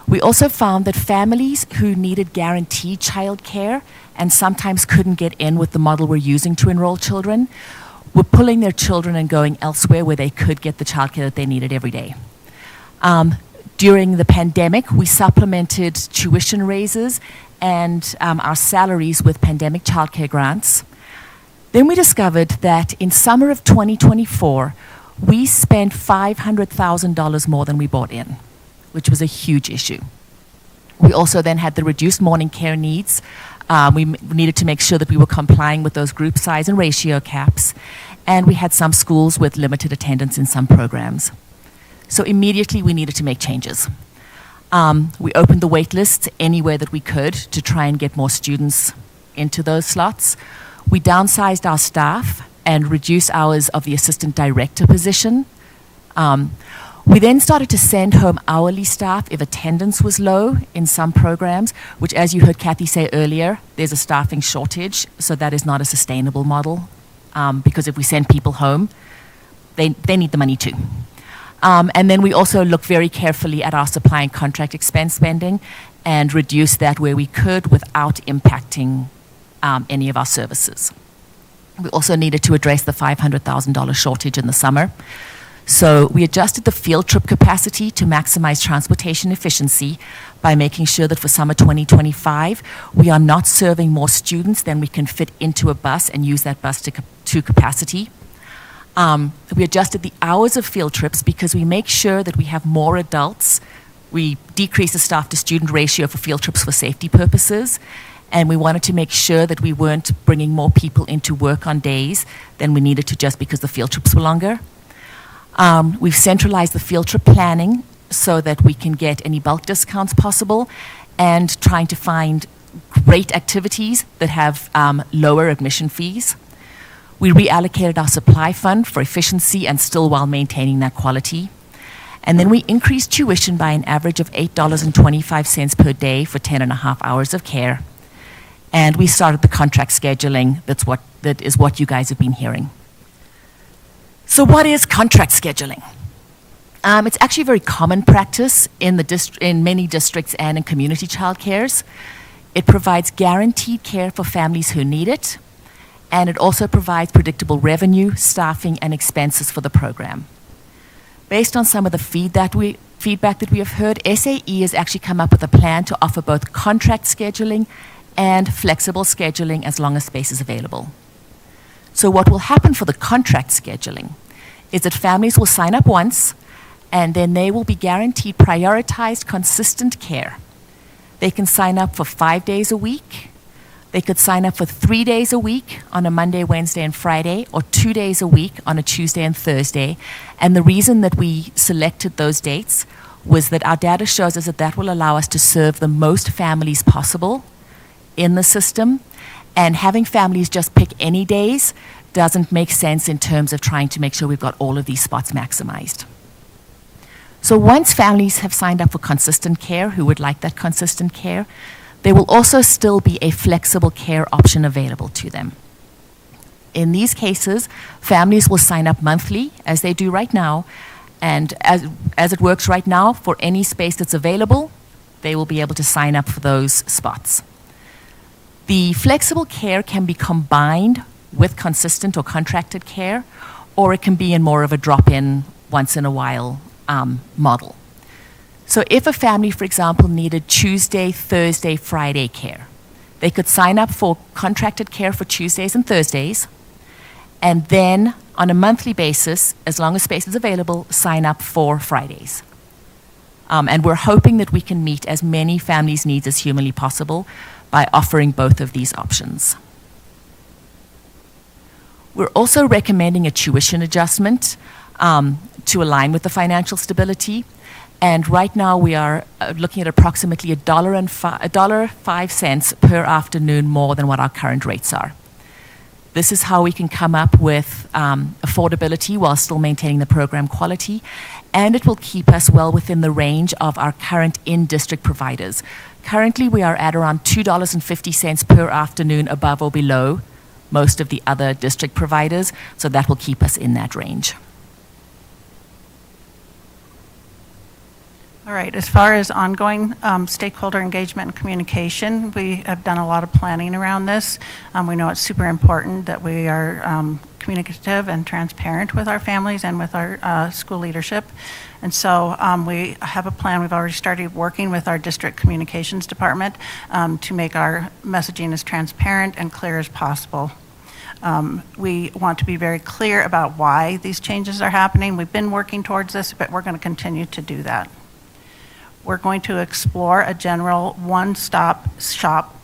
We also found that families who needed guaranteed childcare and sometimes couldn't get in with the model we're using to enroll children were pulling their children and going elsewhere where they could get the childcare that they needed every day. During the pandemic, we supplemented tuition raises and our salaries with pandemic childcare grants. Then we discovered that in summer of 2024, we spent $500,000 more than we brought in, which was a huge issue. We also then had the reduced morning care needs. We needed to make sure that we were complying with those group size and ratio caps. And we had some schools with limited attendance in some programs. So immediately we needed to make changes. We opened the wait lists anywhere that we could to try and get more students into those slots. We downsized our staff and reduced hours of the assistant director position. We then started to send home hourly staff if attendance was low in some programs, which, as you heard Kathy say earlier, there's a staffing shortage, so that is not a sustainable model, because if we send people home, they need the money too. And then we also looked very carefully at our supply and contract expense spending and reduced that where we could without impacting any of our services. We also needed to address the $500,000 shortage in the summer. So we adjusted the field trip capacity to maximize transportation efficiency by making sure that for summer 2025, we are not serving more students than we can fit into a bus and use that bus to capacity. We adjusted the hours of field trips because we make sure that we have more adults. We decrease the staff to student ratio for field trips for safety purposes. And we wanted to make sure that we weren't bringing more people into work on days than we needed to just because the field trips were longer. We've centralized the field trip planning so that we can get any bulk discounts possible and trying to find great activities that have lower admission fees. We reallocated our supply fund for efficiency and still while maintaining that quality. And then we increased tuition by an average of $8.25 per day for 10.5 hours of care. And we started the contract scheduling. That is what you guys have been hearing. So what is contract scheduling? It's actually a very common practice in many districts and in community childcares. It provides guaranteed care for families who need it, and it also provides predictable revenue, staffing, and expenses for the program. Based on some of the feedback that we have heard, SAE has actually come up with a plan to offer both contract scheduling and flexible scheduling as long as space is available. So what will happen for the contract scheduling is that families will sign up once, and then they will be guaranteed prioritized, consistent care. They can sign up for 5 days a week. They could sign up for 3 days a week on a Monday, Wednesday, and Friday, or 2 days a week on a Tuesday and Thursday. And the reason that we selected those dates was that our data shows us that that will allow us to serve the most families possible in the system. And having families just pick any days doesn't make sense in terms of trying to make sure we've got all of these spots maximized. So once families have signed up for consistent care, who would like that consistent care, there will also still be a flexible care option available to them. In these cases, families will sign up monthly, as they do right now, and as it works right now, for any space that's available, they will be able to sign up for those spots. The flexible care can be combined with consistent or contracted care, or it can be in more of a drop-in, once-in-a-while model. So if a family, for example, needed Tuesday, Thursday, Friday care, they could sign up for contracted care for Tuesdays and Thursdays, and then on a monthly basis, as long as space is available, sign up for Fridays. And we're hoping that we can meet as many families' needs as humanly possible by offering both of these options. We're also recommending a tuition adjustment to align with the financial stability. And right now we are looking at approximately $1.05 per afternoon more than what our current rates are. This is how we can come up with affordability while still maintaining the program quality, and it will keep us well within the range of our current in-district providers. Currently, we are at around $2.50 per afternoon above or below most of the other district providers, so that will keep us in that range. All right, as far as ongoing stakeholder engagement and communication, we have done a lot of planning around this. We know it's super important that we are communicative and transparent with our families and with our school leadership. And so we have a plan. We've already started working with our district communications department to make our messaging as transparent and clear as possible. We want to be very clear about why these changes are happening. We've been working towards this, but we're going to continue to do that. We're going to explore a general one-stop shop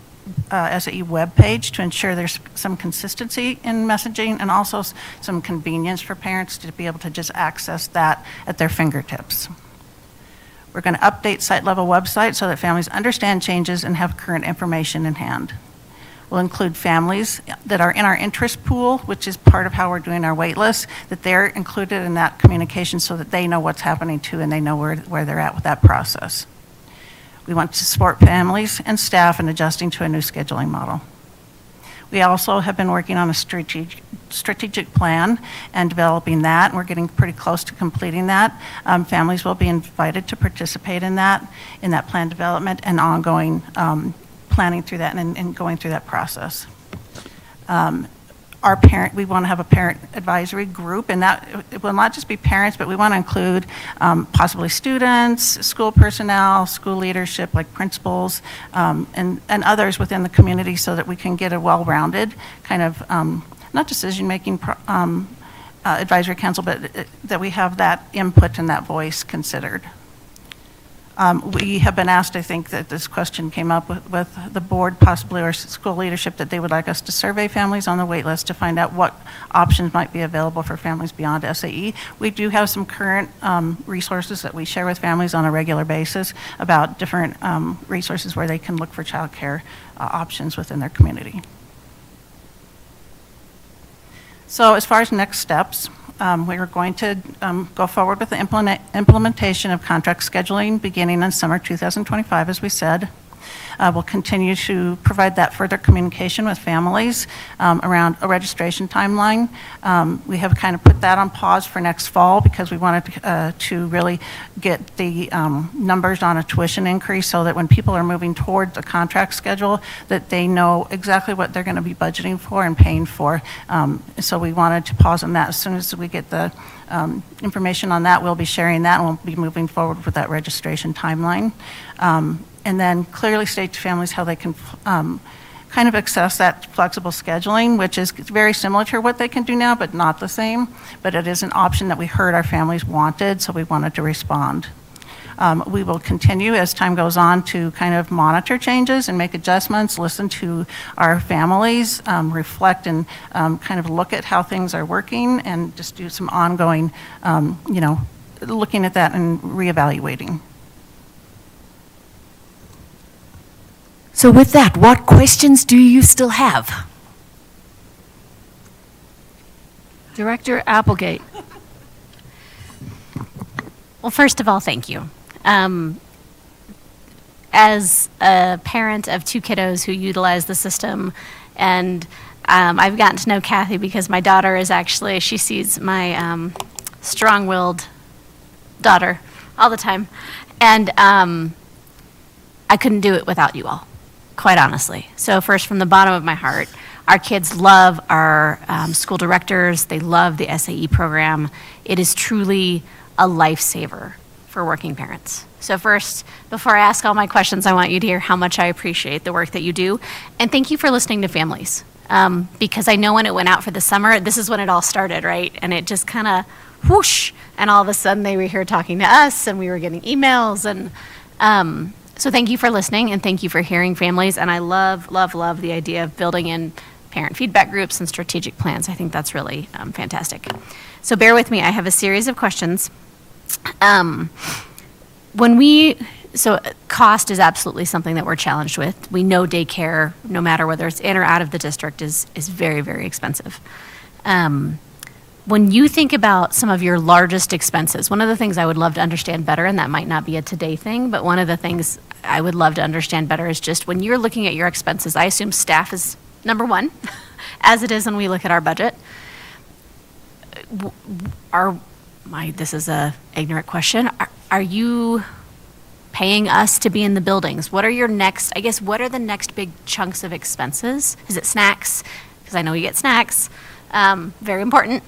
SAE webpage to ensure there's some consistency in messaging and also some convenience for parents to be able to just access that at their fingertips. We're going to update site-level websites so that families understand changes and have current information in hand. We'll include families that are in our interest pool, which is part of how we're doing our wait list, that they're included in that communication so that they know what's happening too and they know where they're at with that process. We want to support families and staff in adjusting to a new scheduling model. We also have been working on a strategic plan and developing that, and we're getting pretty close to completing that. Families will be invited to participate in that plan development and ongoing planning through that and going through that process. We want to have a parent advisory group, and that it will not just be parents, but we want to include possibly students, school personnel, school leadership like principals, and others within the community so that we can get a well-rounded kind of, not decision-making advisory council, but that we have that input and that voice considered. We have been asked, I think that this question came up with the board possibly or school leadership, that they would like us to survey families on the wait list to find out what options might be available for families beyond SAE. We do have some current resources that we share with families on a regular basis about different resources where they can look for childcare options within their community. So as far as next steps, we are going to go forward with the implementation of contract scheduling beginning in summer 2025, as we said. We'll continue to provide that further communication with families around a registration timeline. We have kind of put that on pause for next fall because we wanted to really get the numbers on a tuition increase so that when people are moving towards a contract schedule, that they know exactly what they're going to be budgeting for and paying for. So we wanted to pause on that. As soon as we get the information on that, we'll be sharing that and we'll be moving forward with that registration timeline. And then clearly state to families how they can kind of access that flexible scheduling, which is very similar to what they can do now, but not the same. But it is an option that we heard our families wanted, so we wanted to respond. We will continue as time goes on to kind of monitor changes and make adjustments, listen to our families, reflect and kind of look at how things are working and just do some ongoing, looking at that and reevaluating. So with that, what questions do you still have? Director Applegate. Well, first of all, thank you. As a parent of two kiddos who utilize the system, and I've gotten to know Kathy because my daughter is actually, she sees my strong-willed daughter all the time. And I couldn't do it without you all, quite honestly. So first, from the bottom of my heart, our kids love our school directors. They love the SAE program. It is truly a lifesaver for working parents. So first, before I ask all my questions, I want you to hear how much I appreciate the work that you do. And thank you for listening to families. Because I know when it went out for the summer, this is when it all started, right? And it just kind of whoosh, and all of a sudden they were here talking to us, and we were getting emails. And so thank you for listening, and thank you for hearing families. And I love, love, love the idea of building in parent feedback groups and strategic plans. I think that's really fantastic. So bear with me. I have a series of questions. So cost is absolutely something that we're challenged with. We know daycare, no matter whether it's in or out of the district, is very, very expensive. When you think about some of your largest expenses, one of the things I would love to understand better, and that might not be a today thing, but one of the things I would love to understand better is just when you're looking at your expenses, I assume staff is number one, as it is when we look at our budget. This is a ignorant question. Are you paying us to be in the buildings? What are what are the next big chunks of expenses? Is it snacks? Because I know you get snacks. Very important.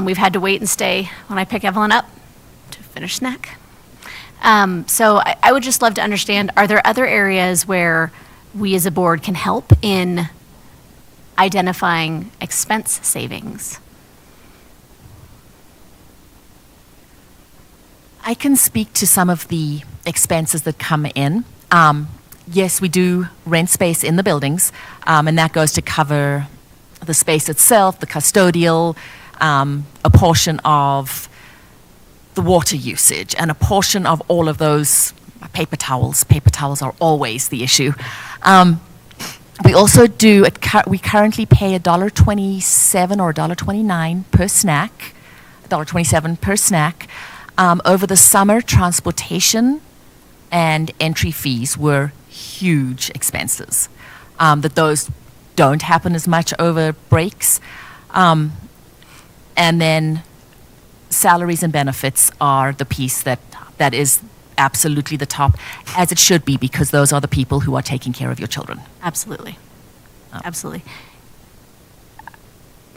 We've had to wait and stay when I pick Evelyn up to finish snack. So I would just love to understand, are there other areas where we as a board can help in identifying expense savings? I can speak to some of the expenses that come in. Yes, we do rent space in the buildings, and that goes to cover the space itself, the custodial, a portion of the water usage, and a portion of all of those paper towels. Paper towels are always the issue. We also do, we currently pay $1.27 or $1.29 per snack, $1.27 per snack. Over the summer, transportation and entry fees were huge expenses. That those don't happen as much over breaks. And then salaries and benefits are the piece that is absolutely the top, as it should be, because those are the people who are taking care of your children. Absolutely. Absolutely.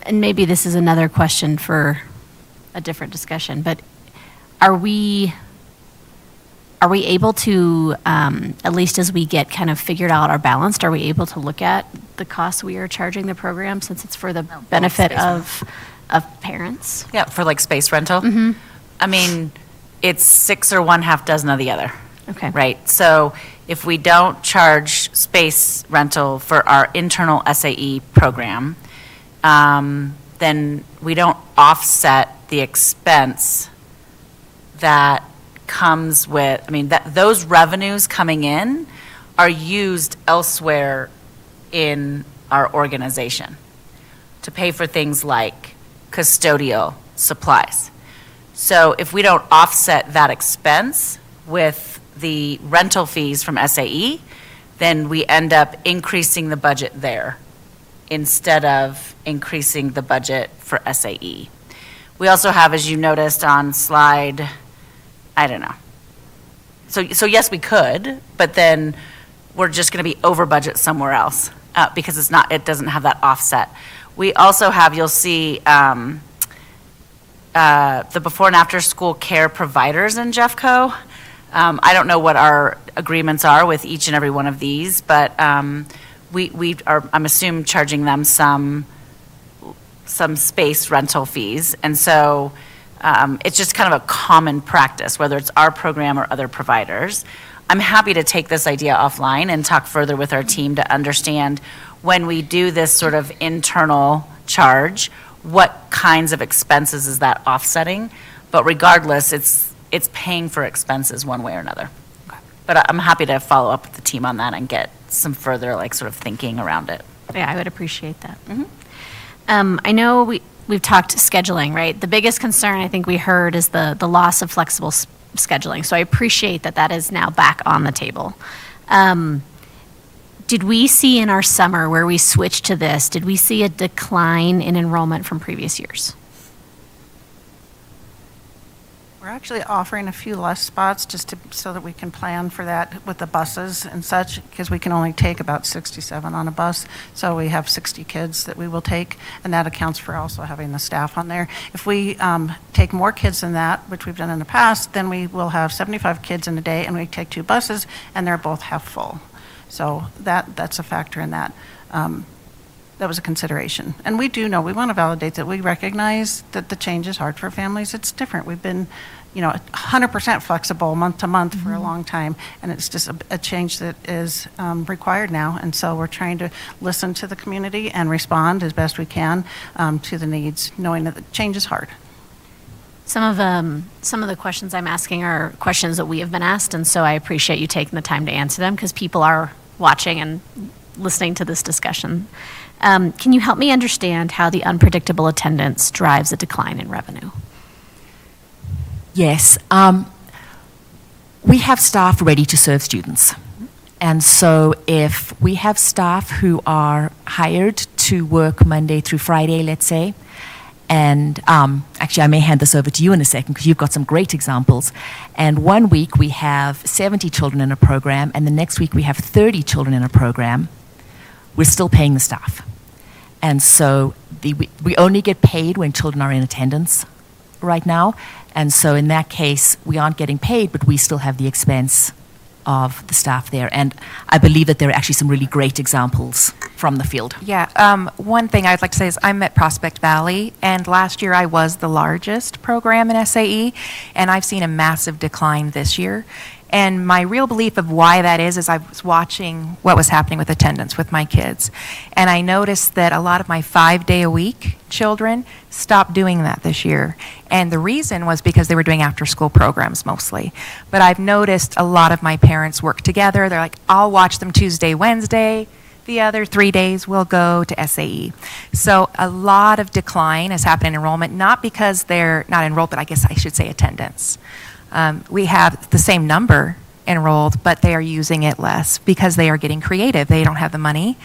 And maybe this is another question for a different discussion, but are we able to, at least as we get kind of figured out our balanced, are we able to look at the costs we are charging the program, since it's for the benefit of parents? Yeah, for like space rental. I mean, it's 6 or 1/2 dozen of the other. Okay. Right? So if we don't charge space rental for our internal SAE program, then we don't offset the expense that comes with, those revenues coming in are used elsewhere in our organization to pay for things like custodial supplies. So if we don't offset that expense with the rental fees from SAE, then we end up increasing the budget there instead of increasing the budget for SAE. We also have, as you noticed on slide, I don't know. So yes, we could, but then we're just going to be over budget somewhere else because it doesn't have that offset. We also have, you'll see, the before and after school care providers in Jeffco. I don't know what our agreements are with each and every one of these, but we are, I'm assuming, charging them some space rental fees. And so it's just kind of a common practice, whether it's our program or other providers. I'm happy to take this idea offline and talk further with our team to understand when we do this sort of internal charge, what kinds of expenses is that offsetting? But regardless, it's paying for expenses one way or another. But I'm happy to follow up with the team on that and get some further sort of thinking around it. Yeah, I would appreciate that. I know we've talked scheduling, right? The biggest concern I think we heard is the loss of flexible scheduling. So I appreciate that is now back on the table. Did we see in our summer where we switched to this, did we see a decline in enrollment from previous years? We're actually offering a few less spots so that we can plan for that with the buses and such, because we can only take about 67 on a bus. So we have 60 kids that we will take, and that accounts for also having the staff on there. If we take more kids than that, which we've done in the past, then we will have 75 kids in a day, and we take 2 buses, and they're both half full. So that's a factor in that. that was a consideration. And we do know, we want to validate that we recognize that the change is hard for families. It's different. We've been, 100% flexible month to month for a long time, and it's just a change that is required now. And so we're trying to listen to the community and respond as best we can to the needs, knowing that the change is hard. Some of the questions I'm asking are questions that we have been asked, and so I appreciate you taking the time to answer them because people are watching and listening to this discussion. Can you help me understand how the unpredictable attendance drives a decline in revenue? Yes. We have staff ready to serve students. And so if we have staff who are hired to work Monday through Friday, let's say, and actually I may hand this over to you in a second because you've got some great examples. And one week we have 70 children in a program, and the next week we have 30 children in a program. We're still paying the staff. And so we only get paid when children are in attendance right now. And so in that case, we aren't getting paid, but we still have the expense of the staff there. And I believe that there are actually some really great examples from the field. Yeah, one thing I'd like to say is I'm at Prospect Valley, and last year I was the largest program in SAE, and I've seen a massive decline this year. And my real belief of why that is I was watching what was happening with attendance with my kids. And I noticed that a lot of my 5-day-a-week children stopped doing that this year. And the reason was because they were doing after-school programs mostly. But I've noticed a lot of my parents work together. They're like, I'll watch them Tuesday, Wednesday. The other 3 days will go to SAE. So a lot of decline has happened in enrollment, not because they're not enrolled, but I guess I should say attendance. We have the same number enrolled, but they are using it less because they are getting creative. They don't have the money.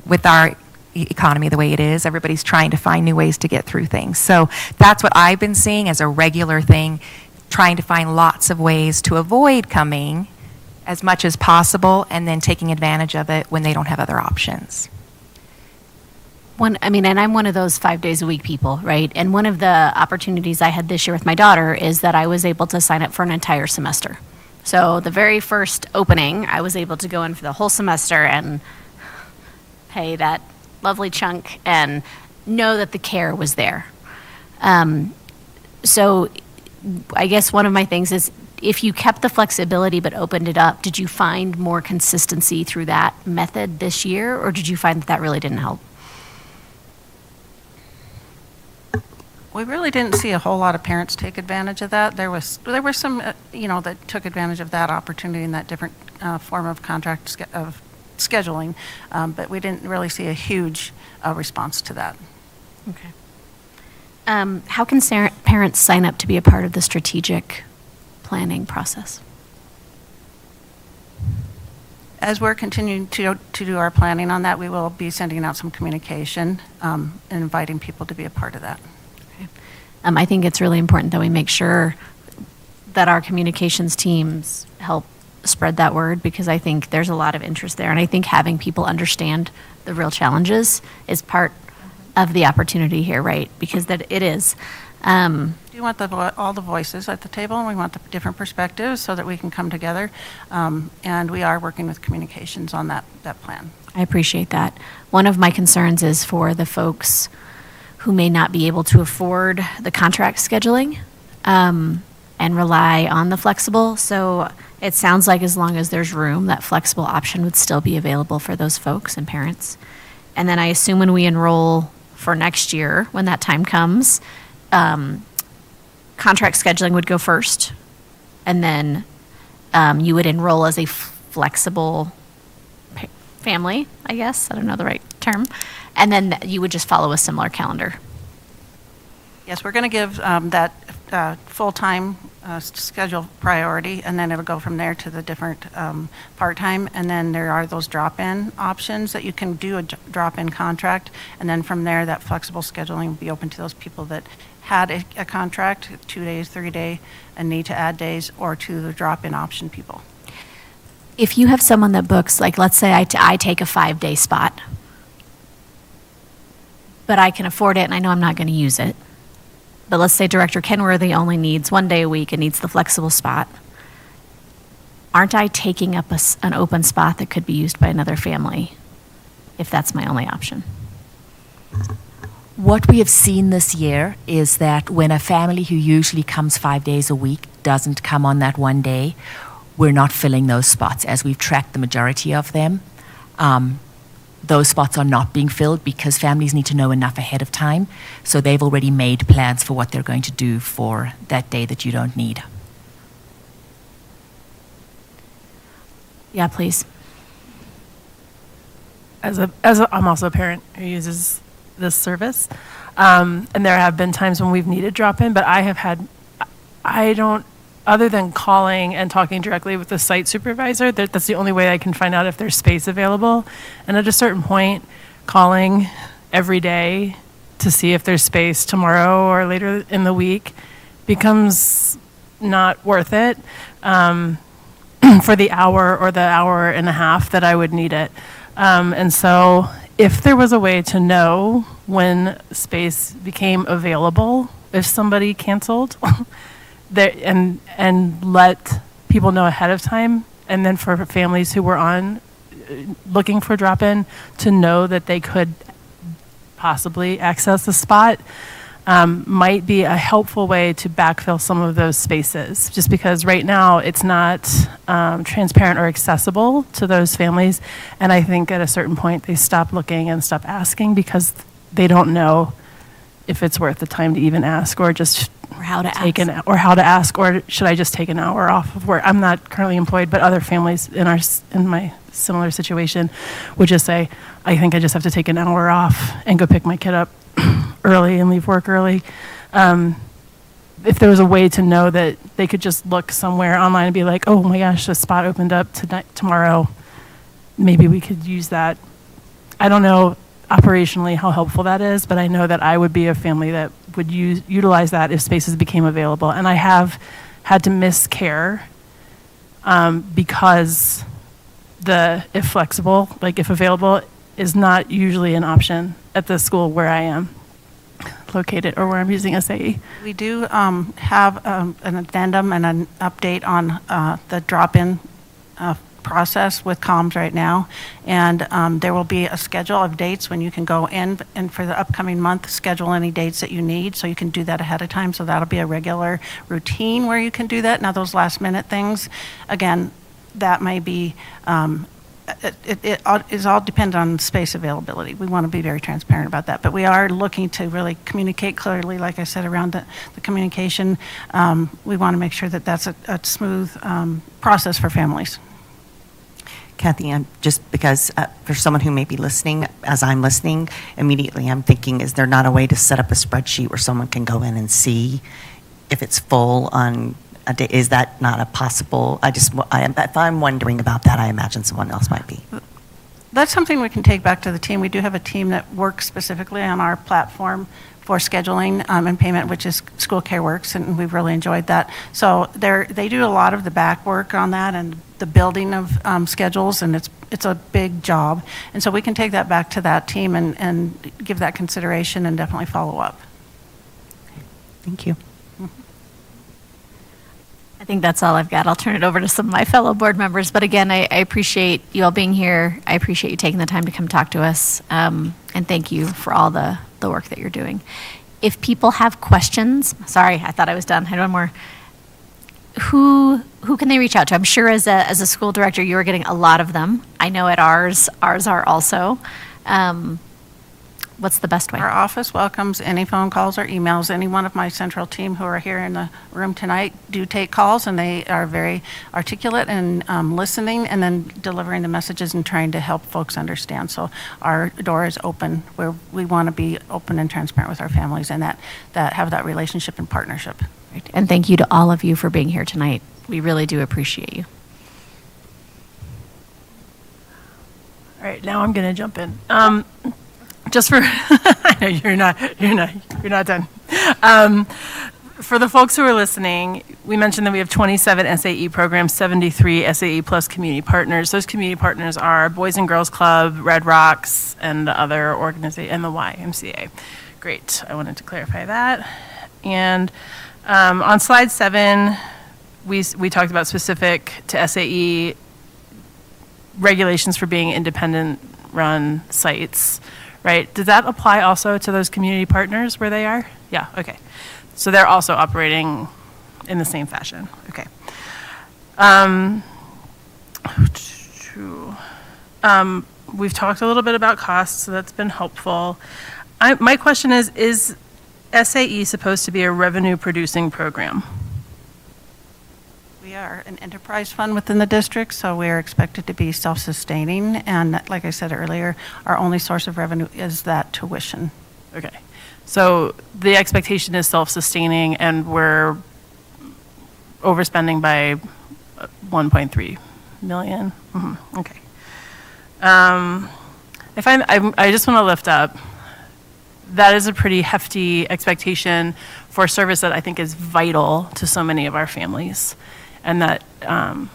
With our economy the way it is, everybody's trying to find new ways to get through things. So that's what I've been seeing as a regular thing, trying to find lots of ways to avoid coming as much as possible and then taking advantage of it when they don't have other options. And I'm one of those 5 days a week people, right? And one of the opportunities I had this year with my daughter is that I was able to sign up for an entire semester. So the very first opening, I was able to go in for the whole semester and pay that lovely chunk and know that the care was there. So I guess one of my things is if you kept the flexibility but opened it up, did you find more consistency through that method this year, or did you find that that really didn't help? We really didn't see a whole lot of parents take advantage of that. There were some, that took advantage of that opportunity in that different form of contract of scheduling, but we didn't really see a huge response to that. Okay. How can parents sign up to be a part of the strategic planning process? As we're continuing to do our planning on that, we will be sending out some communication and inviting people to be a part of that. I think it's really important that we make sure that our communications teams help spread that word because I think there's a lot of interest there. And I think having people understand the real challenges is part of the opportunity here, right? Because that it is. We want all the voices at the table, and we want the different perspectives so that we can come together. And we are working with communications on that plan. I appreciate that. One of my concerns is for the folks who may not be able to afford the contract scheduling and rely on the flexible. So it sounds like as long as there's room, that flexible option would still be available for those folks and parents. And then I assume when we enroll for next year, when that time comes, contract scheduling would go first, and then you would enroll as a flexible family, I guess. I don't know the right term. And then you would just follow a similar calendar. Yes, we're going to give that full-time schedule priority, and then it'll go from there to the different part-time. And then there are those drop-in options that you can do a drop-in contract. And then from there, that flexible scheduling will be open to those people that had a contract, 2 days, 3 day, and need to add days, or to the drop-in option people. If you have someone that books, like let's say I take a 5-day spot, but I can afford it and I know I'm not going to use it. But let's say Director Kenworthy only needs 1 day a week and needs the flexible spot. Aren't I taking up an open spot that could be used by another family? if that's my only option. What we have seen this year is that when a family who usually comes 5 days a week doesn't come on that one day, we're not filling those spots. As we've tracked the majority of them, those spots are not being filled because families need to know enough ahead of time. So they've already made plans for what they're going to do for that day that you don't need. Yeah, please. I'm also a parent who uses this service, and there have been times when we've needed drop-in, but other than calling and talking directly with the site supervisor, that's the only way I can find out if there's space available. And at a certain point, calling every day to see if there's space tomorrow or later in the week becomes not worth it for the hour or the hour and a half that I would need it. And so if there was a way to know when space became available, if somebody canceled, and let people know ahead of time, and then for families who were looking for drop-in to know that they could possibly access the spot, might be a helpful way to backfill some of those spaces, just because right now it's not transparent or accessible to those families. And I think at a certain point they stop looking and stop asking because they don't know if it's worth the time to even ask, or just Or how to take ask. or how to ask, or should I just take an hour off of work? I'm not currently employed, but other families in my similar situation would just say, I think I just have to take an hour off and go pick my kid up early and leave work early. If there was a way to know that they could just look somewhere online and be like, oh my gosh, the spot opened up tomorrow, maybe we could use that. I don't know operationally how helpful that is, but I know that I would be a family that would utilize that if spaces became available. And I have had to miss care because if flexible, like if available, is not usually an option at the school where I am located or where I'm using SAE. We do have an addendum and an update on the drop-in process with COMS right now, and there will be a schedule of dates when you can go in, and for the upcoming month, schedule any dates that you need, so you can do that ahead of time. So that'll be a regular routine where you can do that. Now, those last-minute things, again, that may be, it is all dependent on space availability. We want to be very transparent about that, but we are looking to really communicate clearly, like I said, around the communication. We want to make sure that that's a smooth process for families. Kathy, just because for someone who may be listening, as I'm listening, immediately I'm thinking, is there not a way to set up a spreadsheet where someone can go in and see if it's full on a day? Is that not a possible? If I'm wondering about that, I imagine someone else might be. That's something we can take back to the team. We do have a team that works specifically on our platform for scheduling and payment, which is School Care Works, and we've really enjoyed that. So they do a lot of the back work on that and the building of schedules, and it's a big job. And so we can take that back to that team and give that consideration and definitely follow up. Thank you. I think that's all I've got. I'll turn it over to some of my fellow board members. But again, I appreciate you all being here. I appreciate you taking the time to come talk to us. And thank you for all the work that you're doing. If people have questions, sorry, I thought I was done. I had one more. Who can they reach out to? I'm sure as a school director, you are getting a lot of them. I know at ours are also. What's the best way? Our office welcomes any phone calls or emails. Any one of my central team who are here in the room tonight do take calls, and they are very articulate and listening and then delivering the messages and trying to help folks understand. So our door is open, where we want to be open and transparent with our families and that have that relationship and partnership. Right. And thank you to all of you for being here tonight. We really do appreciate you. All right, now I'm going to jump in. Just for, I know you're not done. For the folks who are listening, we mentioned that we have 27 SAE programs, 73 SAE plus community partners. Those community partners are Boys and Girls Club, Red Rocks, and the other organization, and the YMCA. Great, I wanted to clarify that. And on slide 7, we talked about specific to SAE regulations for being independent run sites, right? Does that apply also to those community partners where they are? Yeah, okay. So they're also operating in the same fashion, okay. We've talked a little bit about costs, so that's been helpful. My question is SAE supposed to be a revenue-producing program? We are an enterprise fund within the district, so we are expected to be self-sustaining. And like I said earlier, our only source of revenue is that tuition. Okay. So the expectation is self-sustaining, and we're overspending by 1.3 million? Okay. I just want to lift up, that is a pretty hefty expectation for a service that I think is vital to so many of our families. And that, I'm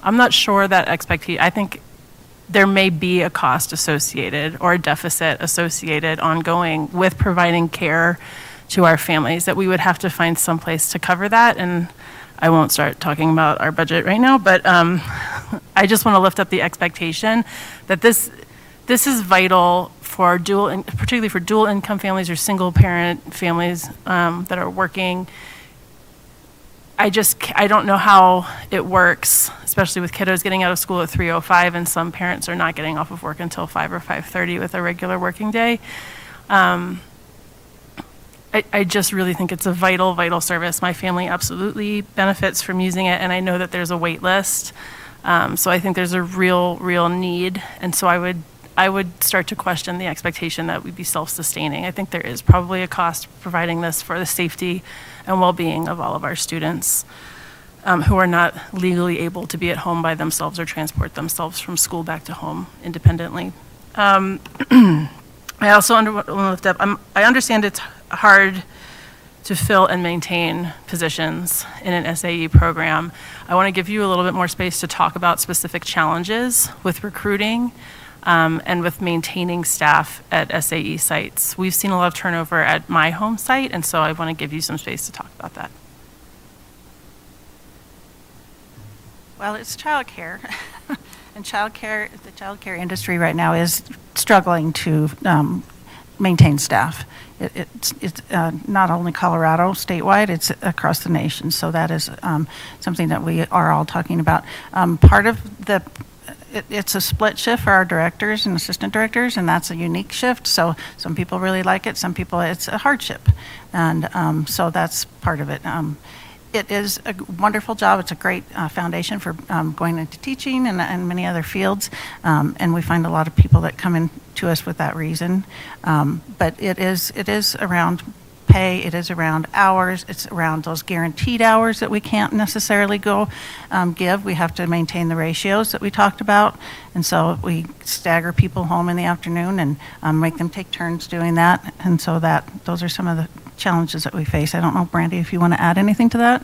not sure that expectation, I think there may be a cost associated or a deficit associated ongoing with providing care to our families, that we would have to find some place to cover that. And I won't start talking about our budget right now, but I just want to lift up the expectation that this is vital for particularly for dual income families or single parent families that are working. I don't know how it works, especially with kiddos getting out of school at 3:05, and some parents are not getting off of work until 5 or 5:30 with a regular working day. I just really think it's a vital, vital service. My family absolutely benefits from using it, and I know that there's a wait list. So I think there's a real, real need, and so I would start to question the expectation that we'd be self-sustaining. I think there is probably a cost providing this for the safety and well-being of all of our students who are not legally able to be at home by themselves or transport themselves from school back to home independently. I also want to lift up, I understand it's hard to fill and maintain positions in an SAE program. I want to give you a little bit more space to talk about specific challenges with recruiting and with maintaining staff at SAE sites. We've seen a lot of turnover at my home site, and so I want to give you some space to talk about that. Well, it's childcare. And childcare, the childcare industry right now is struggling to maintain staff. It's not only Colorado statewide, it's across the nation. So that is something that we are all talking about. Part of it's a split shift for our directors and assistant directors, and that's a unique shift. So some people really like it, some people it's a hardship. And so that's part of it. It is a wonderful job. It's a great foundation for going into teaching and many other fields. And we find a lot of people that come in to us with that reason. But it is around pay, it is around hours, it's around those guaranteed hours that we can't necessarily go give. We have to maintain the ratios that we talked about. And so we stagger people home in the afternoon and make them take turns doing that. And so those are some of the challenges that we face. I don't know, Brandy, if you want to add anything to that?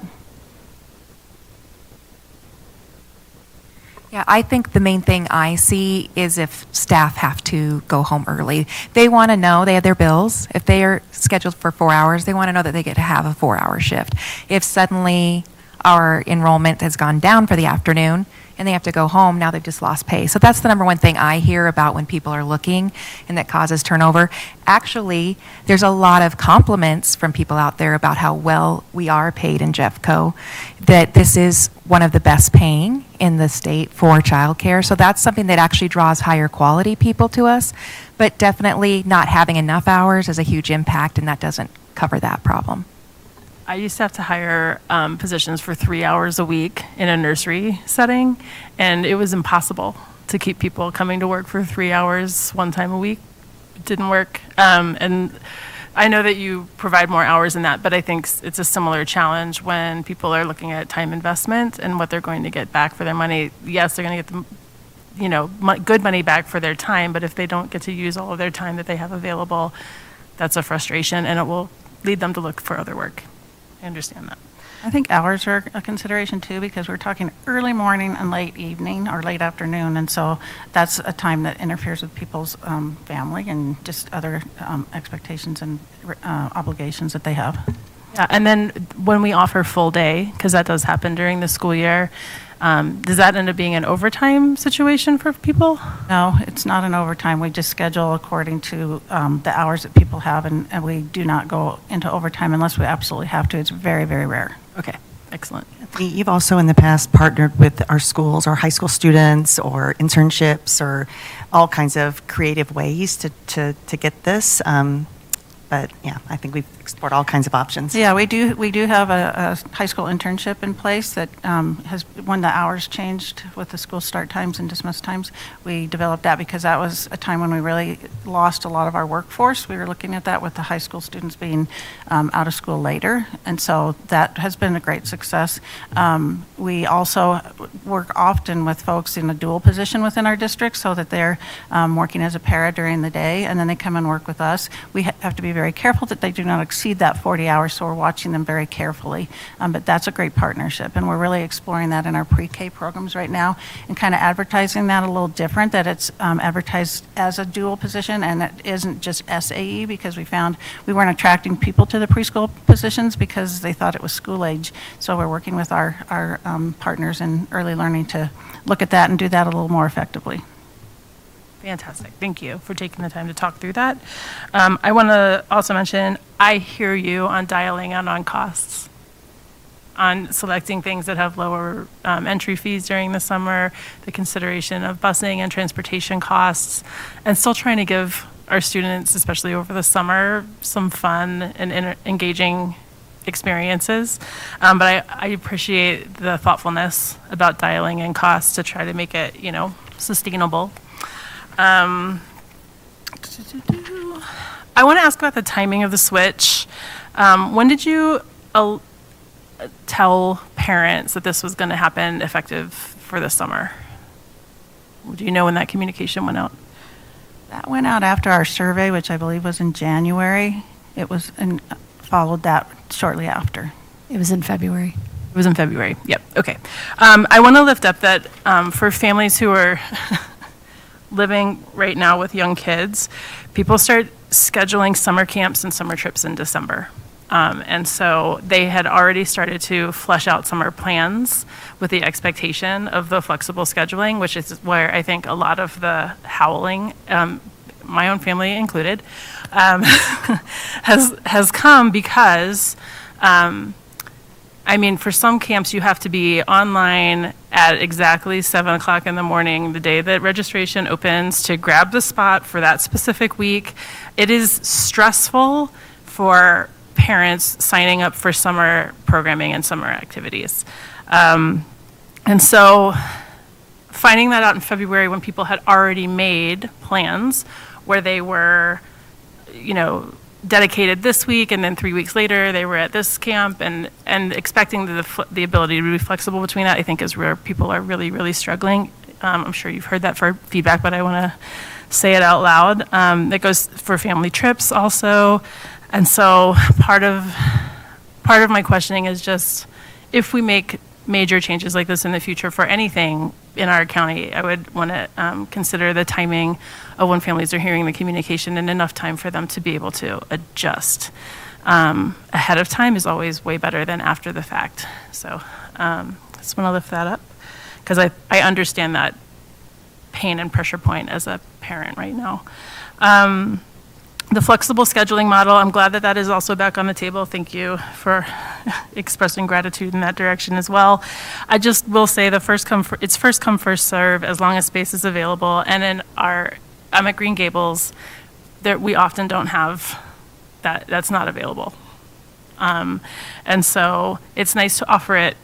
Yeah, I think the main thing I see is if staff have to go home early. They want to know they have their bills. If they are scheduled for 4 hours, they want to know that they get to have a 4-hour shift. If suddenly our enrollment has gone down for the afternoon and they have to go home, now they've just lost pay. So that's the number one thing I hear about when people are looking and that causes turnover. Actually, there's a lot of compliments from people out there about how well we are paid in Jeffco, that this is one of the best paying in the state for childcare. So that's something that actually draws higher quality people to us. But definitely not having enough hours is a huge impact, and that doesn't cover that problem. I used to have to hire positions for 3 hours a week in a nursery setting, and it was impossible to keep people coming to work for 3 hours one time a week. It didn't work. And I know that you provide more hours in that, but I think it's a similar challenge when people are looking at time investment and what they're going to get back for their money. Yes, they're going to get the good money back for their time, but if they don't get to use all of their time that they have available, that's a frustration, and it will lead them to look for other work. I understand that. I think hours are a consideration too, because we're talking early morning and late evening or late afternoon, and so that's a time that interferes with people's family and just other expectations and obligations that they have. Yeah, and then when we offer full day, because that does happen during the school year, Does that end up being an overtime situation for people? No, it's not an overtime. We just schedule according to the hours that people have, and we do not go into overtime unless we absolutely have to. It's very, very rare. Okay, excellent. You've also in the past partnered with our schools, our high school students, or internships, or all kinds of creative ways to get this. But yeah, I think we've explored all kinds of options. Yeah, we do have a high school internship in place that has, when the hours changed with the school start times and dismiss times, we developed that because that was a time when we really lost a lot of our workforce. We were looking at that with the high school students being out of school later, and so that has been a great success. We also work often with folks in a dual position within our district so that they're working as a para during the day, and then they come and work with us. We have to be very careful that they do not exceed that 40 hours, so we're watching them very carefully. But that's a great partnership, and we're really exploring that in our pre-K programs right now and kind of advertising that a little different, that it's advertised as a dual position and it isn't just SAE, because we found we weren't attracting people to the preschool positions because they thought it was school age. So we're working with our partners in early learning to look at that and do that a little more effectively. Fantastic. Thank you for taking the time to talk through that. I want to also mention, I hear you on dialing in on costs, on selecting things that have lower entry fees during the summer, the consideration of busing and transportation costs, and still trying to give our students, especially over the summer, some fun and engaging experiences. But I appreciate the thoughtfulness about dialing in costs to try to make it, sustainable. I want to ask about the timing of the switch. When did you tell parents that this was going to happen effective for the summer? Do you know when that communication went out? That went out after our survey, which I believe was in January. It was, and followed that shortly after. It was in February. It was in February. Yep. Okay. I want to lift up that for families who are living right now with young kids, people start scheduling summer camps and summer trips in December. And so they had already started to flesh out summer plans with the expectation of the flexible scheduling, which is where I think a lot of the howling, my own family included, has come because, for some camps, you have to be online at exactly 7 o'clock in the morning, the day that registration opens, to grab the spot for that specific week. It is stressful for parents signing up for summer programming and summer activities. And so finding that out in February when people had already made plans where they were, dedicated this week, and then 3 weeks later they were at this camp, and expecting the ability to be flexible between that, I think is where people are really, really struggling. I'm sure you've heard that for feedback, but I want to say it out loud. That goes for family trips also. And so part of my questioning is just, if we make major changes like this in the future for anything in our county, I would want to consider the timing of when families are hearing the communication, and enough time for them to be able to adjust. Ahead of time is always way better than after the fact. So I just want to lift that up, because I understand that pain and pressure point as a parent right now. The flexible scheduling model, I'm glad that is also back on the table. Thank you for expressing gratitude in that direction as well. I just will say it's first come, first serve, as long as space is available. And I'm at Green Gables, we often don't have that, that's not available. And so it's nice to offer it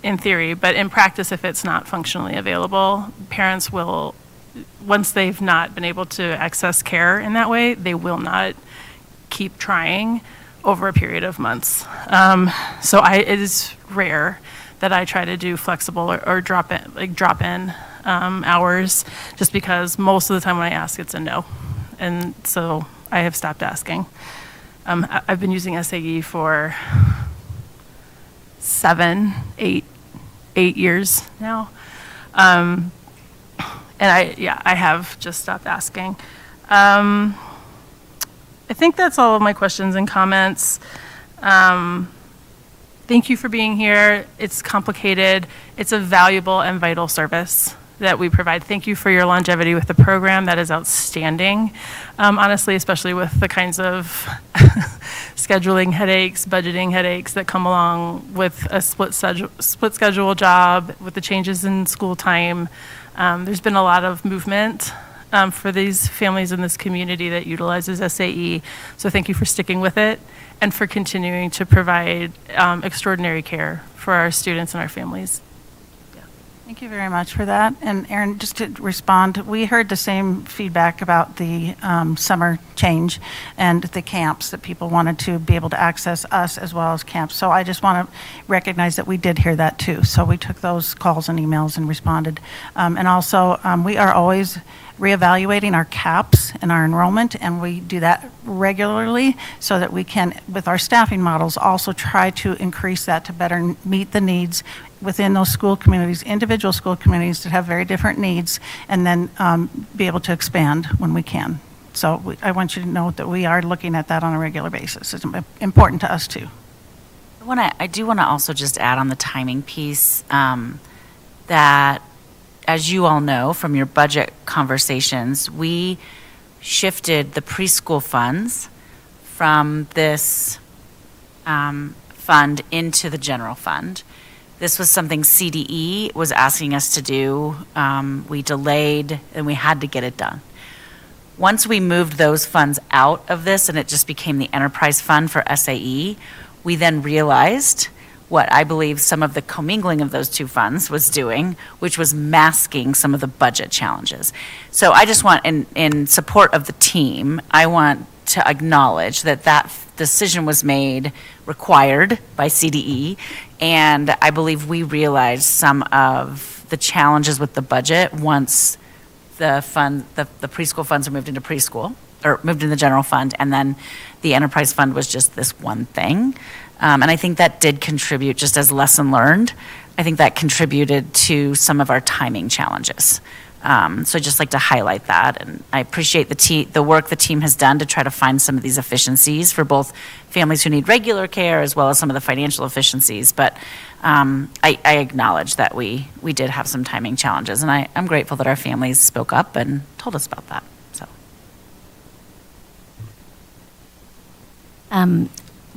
in theory, but in practice, if it's not functionally available, parents will, once they've not been able to access care in that way, they will not keep trying over a period of months. So it is rare that I try to do flexible or drop in hours, just because most of the time when I ask, it's a no. And so I have stopped asking. I've been using SAE for 8 years now. And I have just stopped asking. I think that's all of my questions and comments. thank you for being here. It's complicated. It's a valuable and vital service that we provide. Thank you for your longevity with the program. That is outstanding. Honestly, especially with the kinds of scheduling headaches, budgeting headaches that come along with a split schedule job, with the changes in school time. There's been a lot of movement for these families in this community that utilizes SAE. So thank you for sticking with it and for continuing to provide extraordinary care for our students and our families. Thank you very much for that. And Erin, just to respond, we heard the same feedback about the summer change and the camps, that people wanted to be able to access us as well as camps. So I just want to recognize that we did hear that too. So we took those calls and emails and responded. And also, we are always reevaluating our caps and our enrollment, and we do that regularly so that we can, with our staffing models, also try to increase that to better meet the needs within those school communities, individual school communities that have very different needs, and then be able to expand when we can. So I want you to know that we are looking at that on a regular basis. It's important to us too. I do want to also just add on the timing piece that, as you all know from your budget conversations, we shifted the preschool funds from this fund into the general fund. This was something CDE was asking us to do. We delayed, and we had to get it done. Once we moved those funds out of this and it just became the enterprise fund for SAE, we then realized what I believe some of the commingling of those two funds was doing, which was masking some of the budget challenges. So I just want, in support of the team, I want to acknowledge that that decision was made, required by CDE, and I believe we realized some of the challenges with the budget once the preschool funds are moved into preschool, or moved in the general fund, and then the enterprise fund was just this one thing. And I think that did contribute, just as lesson learned, I think that contributed to some of our timing challenges. So I'd just like to highlight that, and I appreciate the work the team has done to try to find some of these efficiencies for both families who need regular care as well as some of the financial efficiencies. But I acknowledge that we did have some timing challenges, and I'm grateful that our families spoke up and told us about that. So.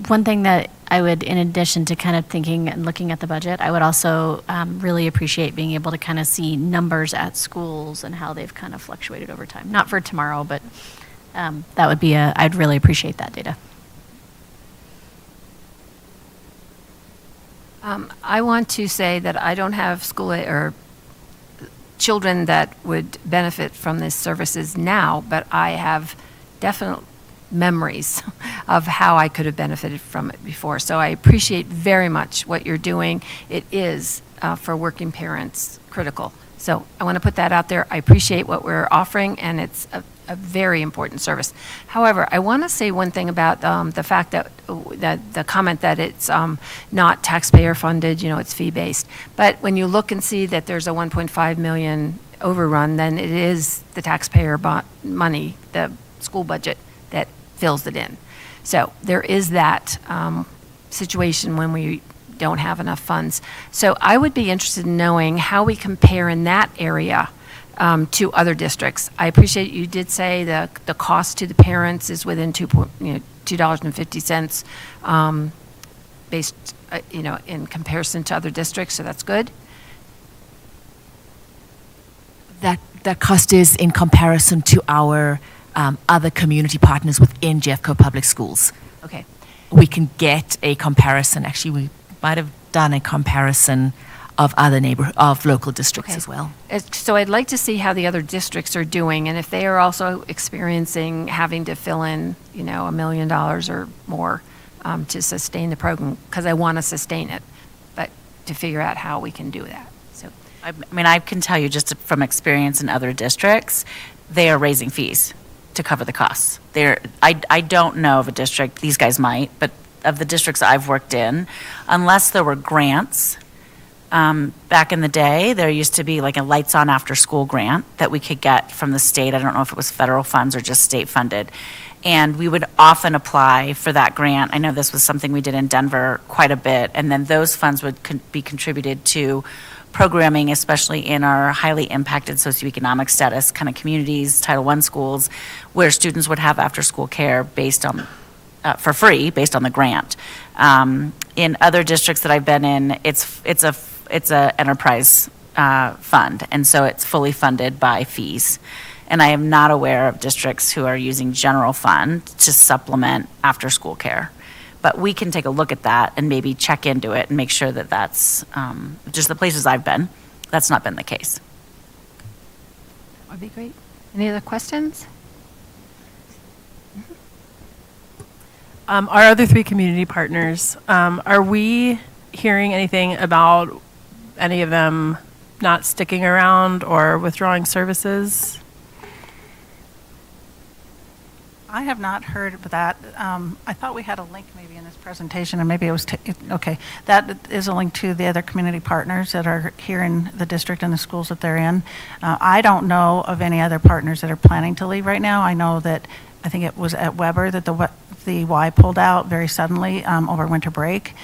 One thing that I would, in addition to kind of thinking and looking at the budget, I would also really appreciate being able to kind of see numbers at schools and how they've kind of fluctuated over time. Not for tomorrow, but that would be I'd really appreciate that data. I want to say that I don't have or children that would benefit from these services now, but I have definite memories of how I could have benefited from it before. So I appreciate very much what you're doing. It is, for working parents, critical. So I want to put that out there. I appreciate what we're offering, and it's a very important service. However, I want to say one thing about the fact that the comment that it's not taxpayer funded, it's fee-based. But when you look and see that there's a 1.5 million overrun, then it is the taxpayer money, the school budget, that fills it in. So there is that situation when we don't have enough funds. So I would be interested in knowing how we compare in that area to other districts. I appreciate you did say the cost to the parents is within $2.50 based, in comparison to other districts, so that's good. That cost is in comparison to our other community partners within Jeffco Public Schools. Okay. We can get a comparison. Actually, we might have done a comparison of other of local districts as well. So I'd like to see how the other districts are doing, and if they are also experiencing having to fill in, $1 million or more to sustain the program, because I want to sustain it, but to figure out how we can do that. So, I can tell you just from experience in other districts, they are raising fees to cover the costs. I don't know of a district, these guys might, but of the districts I've worked in, unless there were grants, back in the day, there used to be like a Lights On After School grant that we could get from the state. I don't know if it was federal funds or just state funded. And we would often apply for that grant. I know this was something we did in Denver quite a bit. And then those funds would be contributed to programming, especially in our highly impacted socioeconomic status kind of communities, Title I schools, where students would have after-school care based on, for free, based on the grant. In other districts that I've been in, it's a enterprise fund, and so it's fully funded by fees. And I am not aware of districts who are using general fund to supplement after-school care. But we can take a look at that and maybe check into it and make sure that that's, just the places I've been, that's not been the case. That would be great. Any other questions? Our other three community partners, are we hearing anything about any of them not sticking around or withdrawing services? I have not heard of that. I thought we had a link maybe in this presentation, and maybe it was, okay. That is a link to the other community partners that are here in the district and the schools that they're in. I don't know of any other partners that are planning to leave right now. I know that, I think it was at Weber that the Y pulled out very suddenly over winter break.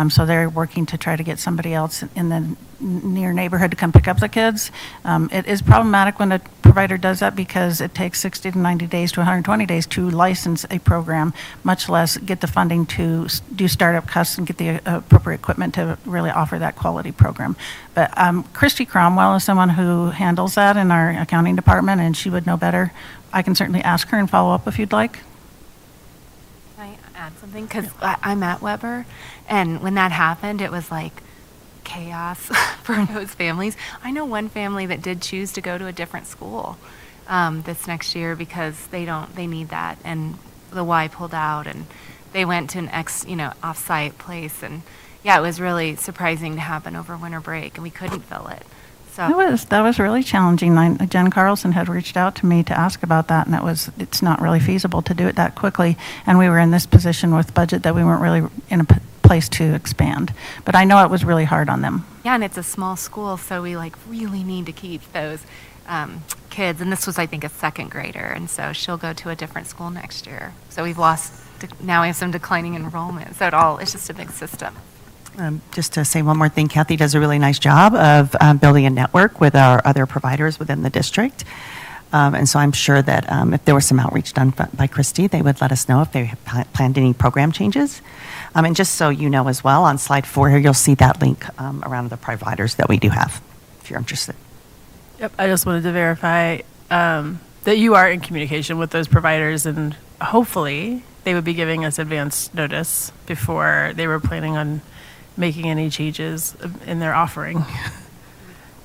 So they're working to try to get somebody else in the near neighborhood to come pick up the kids. It is problematic when a provider does that because it takes 60 to 90 days to 120 days to license a program, much less get the funding to do startup costs and get the appropriate equipment to really offer that quality program. But Christy Cromwell is someone who handles that in our accounting department, and she would know better. I can certainly ask her and follow up if you'd like. Can I add something? Because I'm at Weber, and when that happened, it was like chaos for those families. I know one family that did choose to go to a different school this next year because they need that, and the Y pulled out, and they went to an off-site place, and yeah, it was really surprising to happen over winter break, and we couldn't fill it. So That was really challenging. Jen Carlson had reached out to me to ask about that, and it's not really feasible to do it that quickly. And we were in this position with budget that we weren't really in a place to expand. But I know it was really hard on them. yeah, and it's a small school, so we really need to keep those kids. And this was, I think, a second grader, and so she'll go to a different school next year. So now we have some declining enrollment. So it's just a big system. Just to say one more thing, Kathy does a really nice job of building a network with our other providers within the district. And so I'm sure that if there was some outreach done by Christy, they would let us know if they have planned any program changes. And just so you know as well, on slide 4 here, you'll see that link around the providers that we do have, if you're interested. Yep, I just wanted to verify that you are in communication with those providers, and hopefully they would be giving us advance notice before they were planning on making any changes in their offering.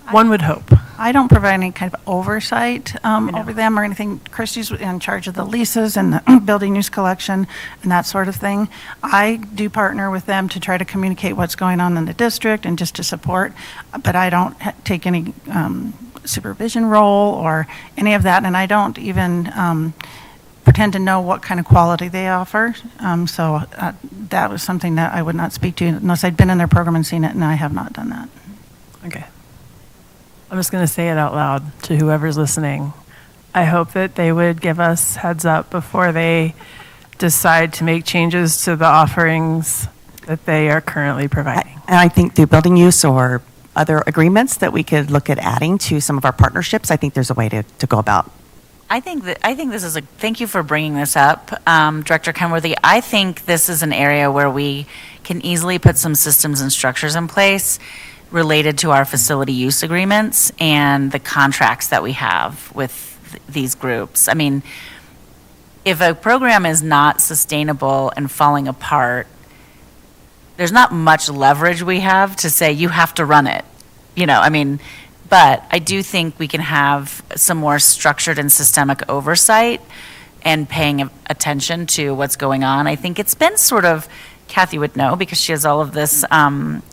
One would hope. I don't provide any kind of oversight over them or anything. Christy's in charge of the leases and the building use collection and that sort of thing. I do partner with them to try to communicate what's going on in the district and just to support, but I don't take any supervision role or any of that, and I don't even pretend to know what kind of quality they offer. So that was something that I would not speak to unless I'd been in their program and seen it, and I have not done that. Okay. I'm just going to say it out loud to whoever's listening. I hope that they would give us heads up before they decide to make changes to the offerings that they are currently providing. And I think through building use or other agreements that we could look at adding to some of our partnerships, I think there's a way to go about. I think this is thank you for bringing this up, Director Kenworthy. I think this is an area where we can easily put some systems and structures in place related to our facility use agreements and the contracts that we have with these groups. I mean, if a program is not sustainable and falling apart, there's not much leverage we have to say you have to run it. But I do think we can have some more structured and systemic oversight and paying attention to what's going on. I think it's been sort of, Kathy would know because she has all of this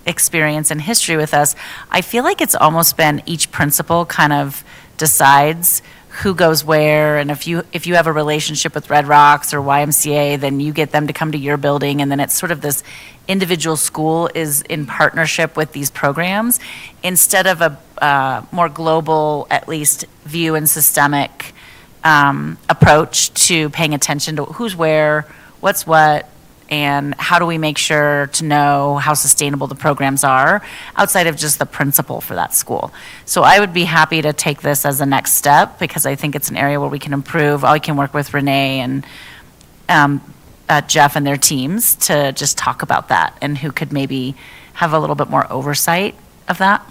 experience and history with us. I feel like it's almost been each principal kind of decides who goes where, and if you have a relationship with Red Rocks or YMCA, then you get them to come to your building, and then it's sort of this individual school is in partnership with these programs instead of a more global, at least, view and systemic approach to paying attention to who's where, what's what, and how do we make sure to know how sustainable the programs are outside of just the principal for that school. So I would be happy to take this as a next step because I think it's an area where we can improve. I can work with Renee and Jeff and their teams to just talk about that and who could maybe have a little bit more oversight of that.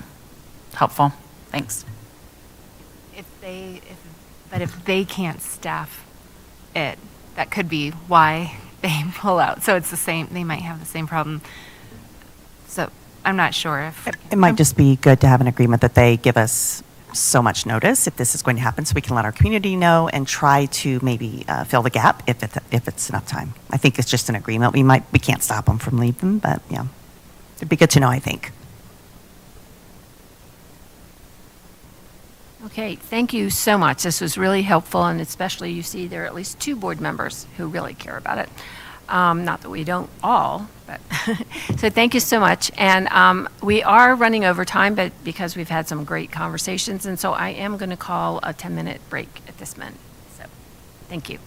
Helpful. Thanks. But if they can't staff it, that could be why they pull out. So it's the same, they might have the same problem. So I'm not sure if. It might just be good to have an agreement that they give us so much notice if this is going to happen, so we can let our community know and try to maybe fill the gap if it's enough time. I think it's just an agreement. We can't stop them from leaving, but yeah, it'd be good to know, I think. Okay, thank you so much. This was really helpful, and especially you see there are at least 2 board members who really care about it. Not that we don't all, but so thank you so much. And we are running over time, but because we've had some great conversations, and so I am going to call a 10-minute break at this minute. So thank you.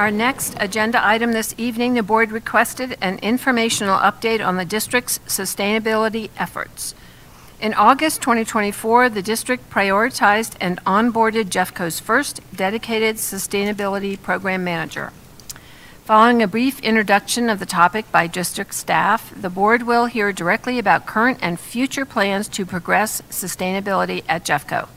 Our next agenda item this evening, the board requested an informational update on the district's sustainability efforts. In August 2024, the district prioritized and onboarded Jeffco's first dedicated sustainability program manager. Following a brief introduction of the topic by district staff, the board will hear directly about current and future plans to progress sustainability at Jeffco.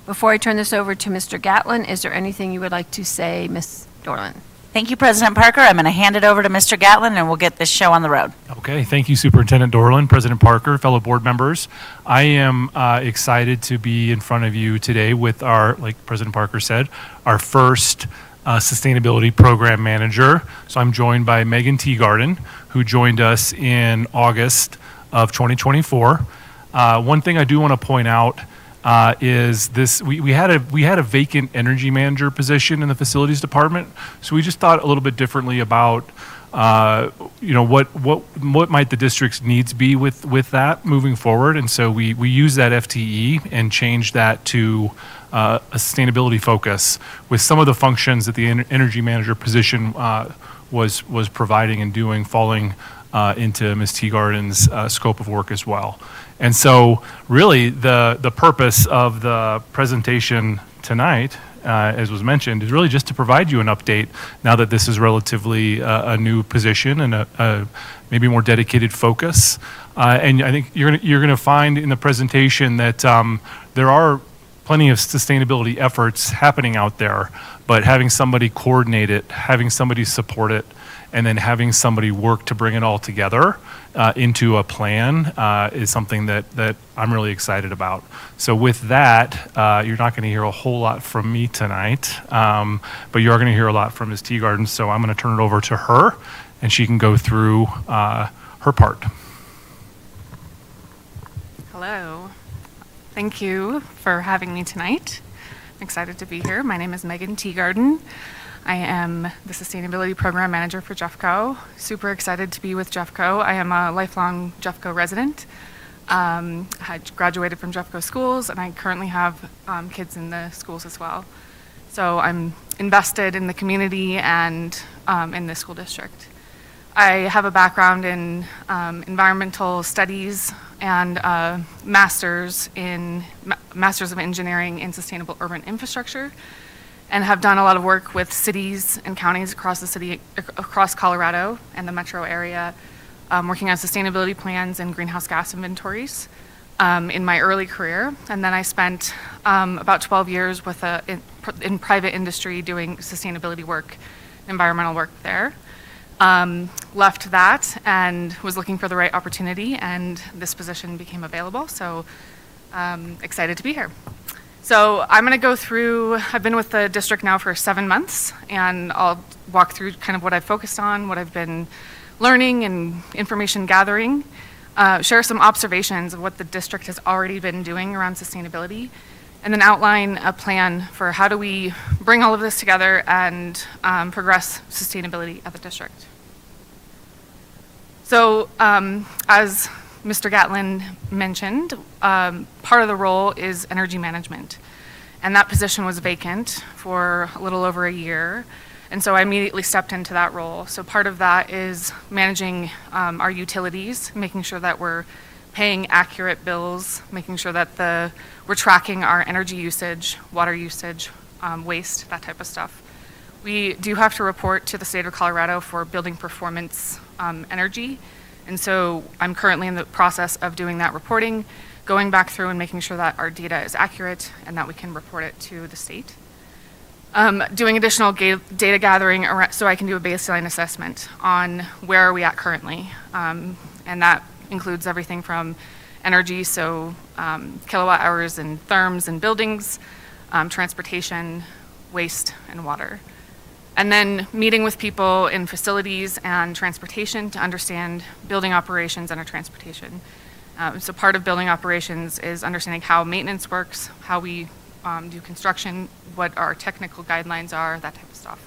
Before I turn this over to Mr. Gatlin, is there anything you would like to say, Ms. Dorland? Thank you, President Parker. I'm going to hand it over to Mr. Gatlin, and we'll get this show on the road. Okay, thank you, Superintendent Dorland, President Parker, fellow board members. I am excited to be in front of you today with our, like President Parker said, our first sustainability program manager. So I'm joined by Megan Teagarden, who joined us in August of 2024. One thing I do want to point out is this: we had a vacant energy manager position in the facilities department. So we just thought a little bit differently about what might the district's needs be with that moving forward. And so we use that FTE and changed that to a sustainability focus with some of the functions that the energy manager position was providing and doing falling into Ms. Teagarden's scope of work as well. And so really the purpose of the presentation tonight, as was mentioned, is really just to provide you an update now that this is relatively a new position and a maybe more dedicated focus. And I think you're going to find in the presentation that there are plenty of sustainability efforts happening out there, but having somebody coordinate it, having somebody support it, and then having somebody work to bring it all together into a plan is something that I'm really excited about. So with that, you're not going to hear a whole lot from me tonight, but you are going to hear a lot from Ms. Teagarden. So I'm going to turn it over to her, and she can go through her part. Hello. Thank you for having me tonight. I'm excited to be here. My name is Megan Teagarden. I am the Sustainability Program Manager for Jeffco. Super excited to be with Jeffco. I am a lifelong Jeffco resident. I graduated from Jeffco schools, and I currently have kids in the schools as well. So I'm invested in the community and in the school district. I have a background in environmental studies and master's of engineering in sustainable urban infrastructure, and have done a lot of work with cities and counties across Colorado and the metro area, working on sustainability plans and greenhouse gas inventories in my early career. And then I spent about 12 years in private industry doing sustainability work, environmental work there. Left that and was looking for the right opportunity, and this position became available, so excited to be here. So I'm going to go through, I've been with the district now for 7 months, and I'll walk through kind of what I've focused on, what I've been learning and information gathering, share some observations of what the district has already been doing around sustainability, and then outline a plan for how do we bring all of this together and progress sustainability at the district. So as Mr. Gatlin mentioned, part of the role is energy management, and that position was vacant for a little over a year, and so I immediately stepped into that role. So part of that is managing our utilities, making sure that we're paying accurate bills, making sure that we're tracking our energy usage, water usage, waste, that type of stuff. We do have to report to the state of Colorado for building performance energy. And so I'm currently in the process of doing that reporting, going back through and making sure that our data is accurate and that we can report it to the state. Doing additional data gathering so I can do a baseline assessment on where are we at currently. And that includes everything from energy, so kilowatt hours and therms and buildings, transportation, waste, and water. And then meeting with people in facilities and transportation to understand building operations and our transportation. So part of building operations is understanding how maintenance works, how we do construction, what our technical guidelines are, that type of stuff.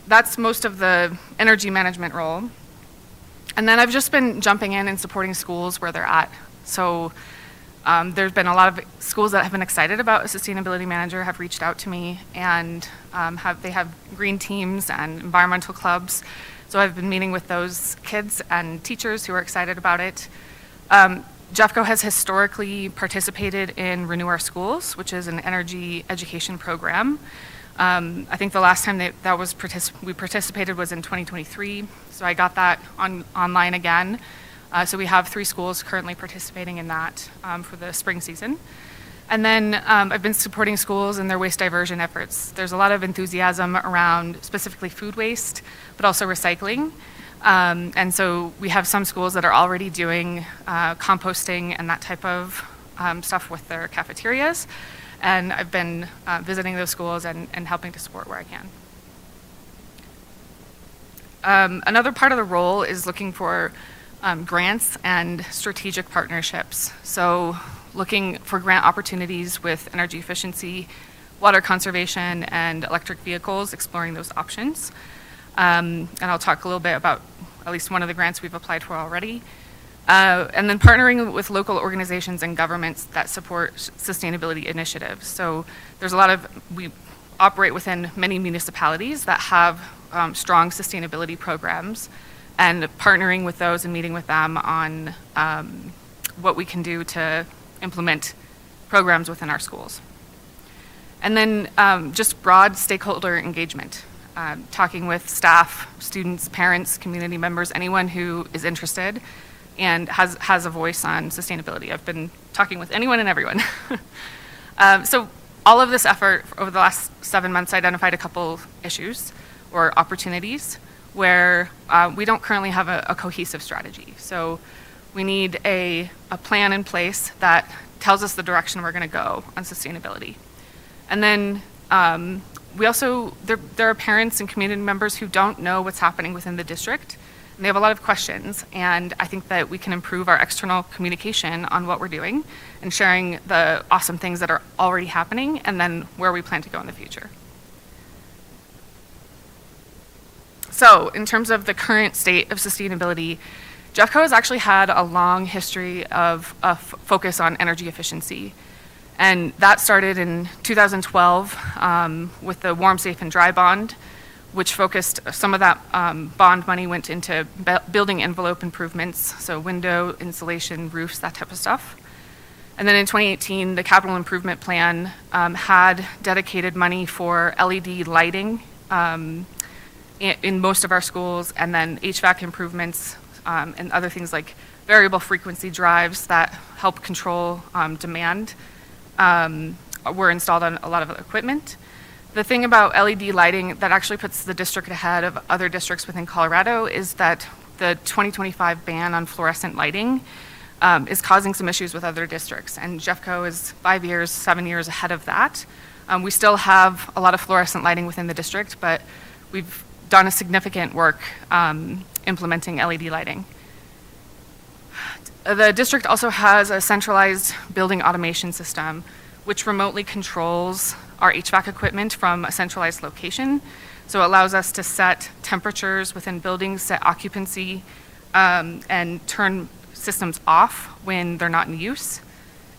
That's most of the energy management role. And then I've just been jumping in and supporting schools where they're at. So There's been a lot of schools that have been excited about a sustainability manager, have reached out to me, and they have green teams and environmental clubs. So I've been meeting with those kids and teachers who are excited about it. Jeffco has historically participated in Renew Our Schools, which is an energy education program. I think the last time we participated was in 2023, so I got that online again. So we have 3 schools currently participating in that for the spring season. And then I've been supporting schools in their waste diversion efforts. There's a lot of enthusiasm around specifically food waste, but also recycling. And so we have some schools that are already doing composting and that type of stuff with their cafeterias. And I've been visiting those schools and helping to support where I can. Another part of the role is looking for grants and strategic partnerships. So looking for grant opportunities with energy efficiency, water conservation, and electric vehicles, exploring those options. And I'll talk a little bit about at least one of the grants we've applied for already. And then partnering with local organizations and governments that support sustainability initiatives. So there's we operate within many municipalities that have strong sustainability programs, and partnering with those and meeting with them on what we can do to implement programs within our schools. And then just broad stakeholder engagement, talking with staff, students, parents, community members, anyone who is interested and has a voice on sustainability. I've been talking with anyone and everyone. So all of this effort over the last 7 months identified a couple issues or opportunities where we don't currently have a cohesive strategy. So we need a plan in place that tells us the direction we're going to go on sustainability. And then we also, there are parents and community members who don't know what's happening within the district, and they have a lot of questions, and I think that we can improve our external communication on what we're doing and sharing the awesome things that are already happening and then where we plan to go in the future. So in terms of the current state of sustainability, Jeffco has actually had a long history of focus on energy efficiency. And that started in 2012 with the Warm, Safe, and Dry bond, which focused some of that bond money went into building envelope improvements, so window, insulation, roofs, that type of stuff. And then in 2018, the capital improvement plan had dedicated money for LED lighting in most of our schools, and then HVAC improvements and other things like variable frequency drives that help control demand were installed on a lot of equipment. The thing about LED lighting that actually puts the district ahead of other districts within Colorado is that the 2025 ban on fluorescent lighting is causing some issues with other districts, and Jeffco is 5 years, 7 years ahead of that. We still have a lot of fluorescent lighting within the district, but we've done a significant work implementing LED lighting. The district also has a centralized building automation system, which remotely controls our HVAC equipment from a centralized location. So it allows us to set temperatures within buildings, set occupancy, and turn systems off when they're not in use,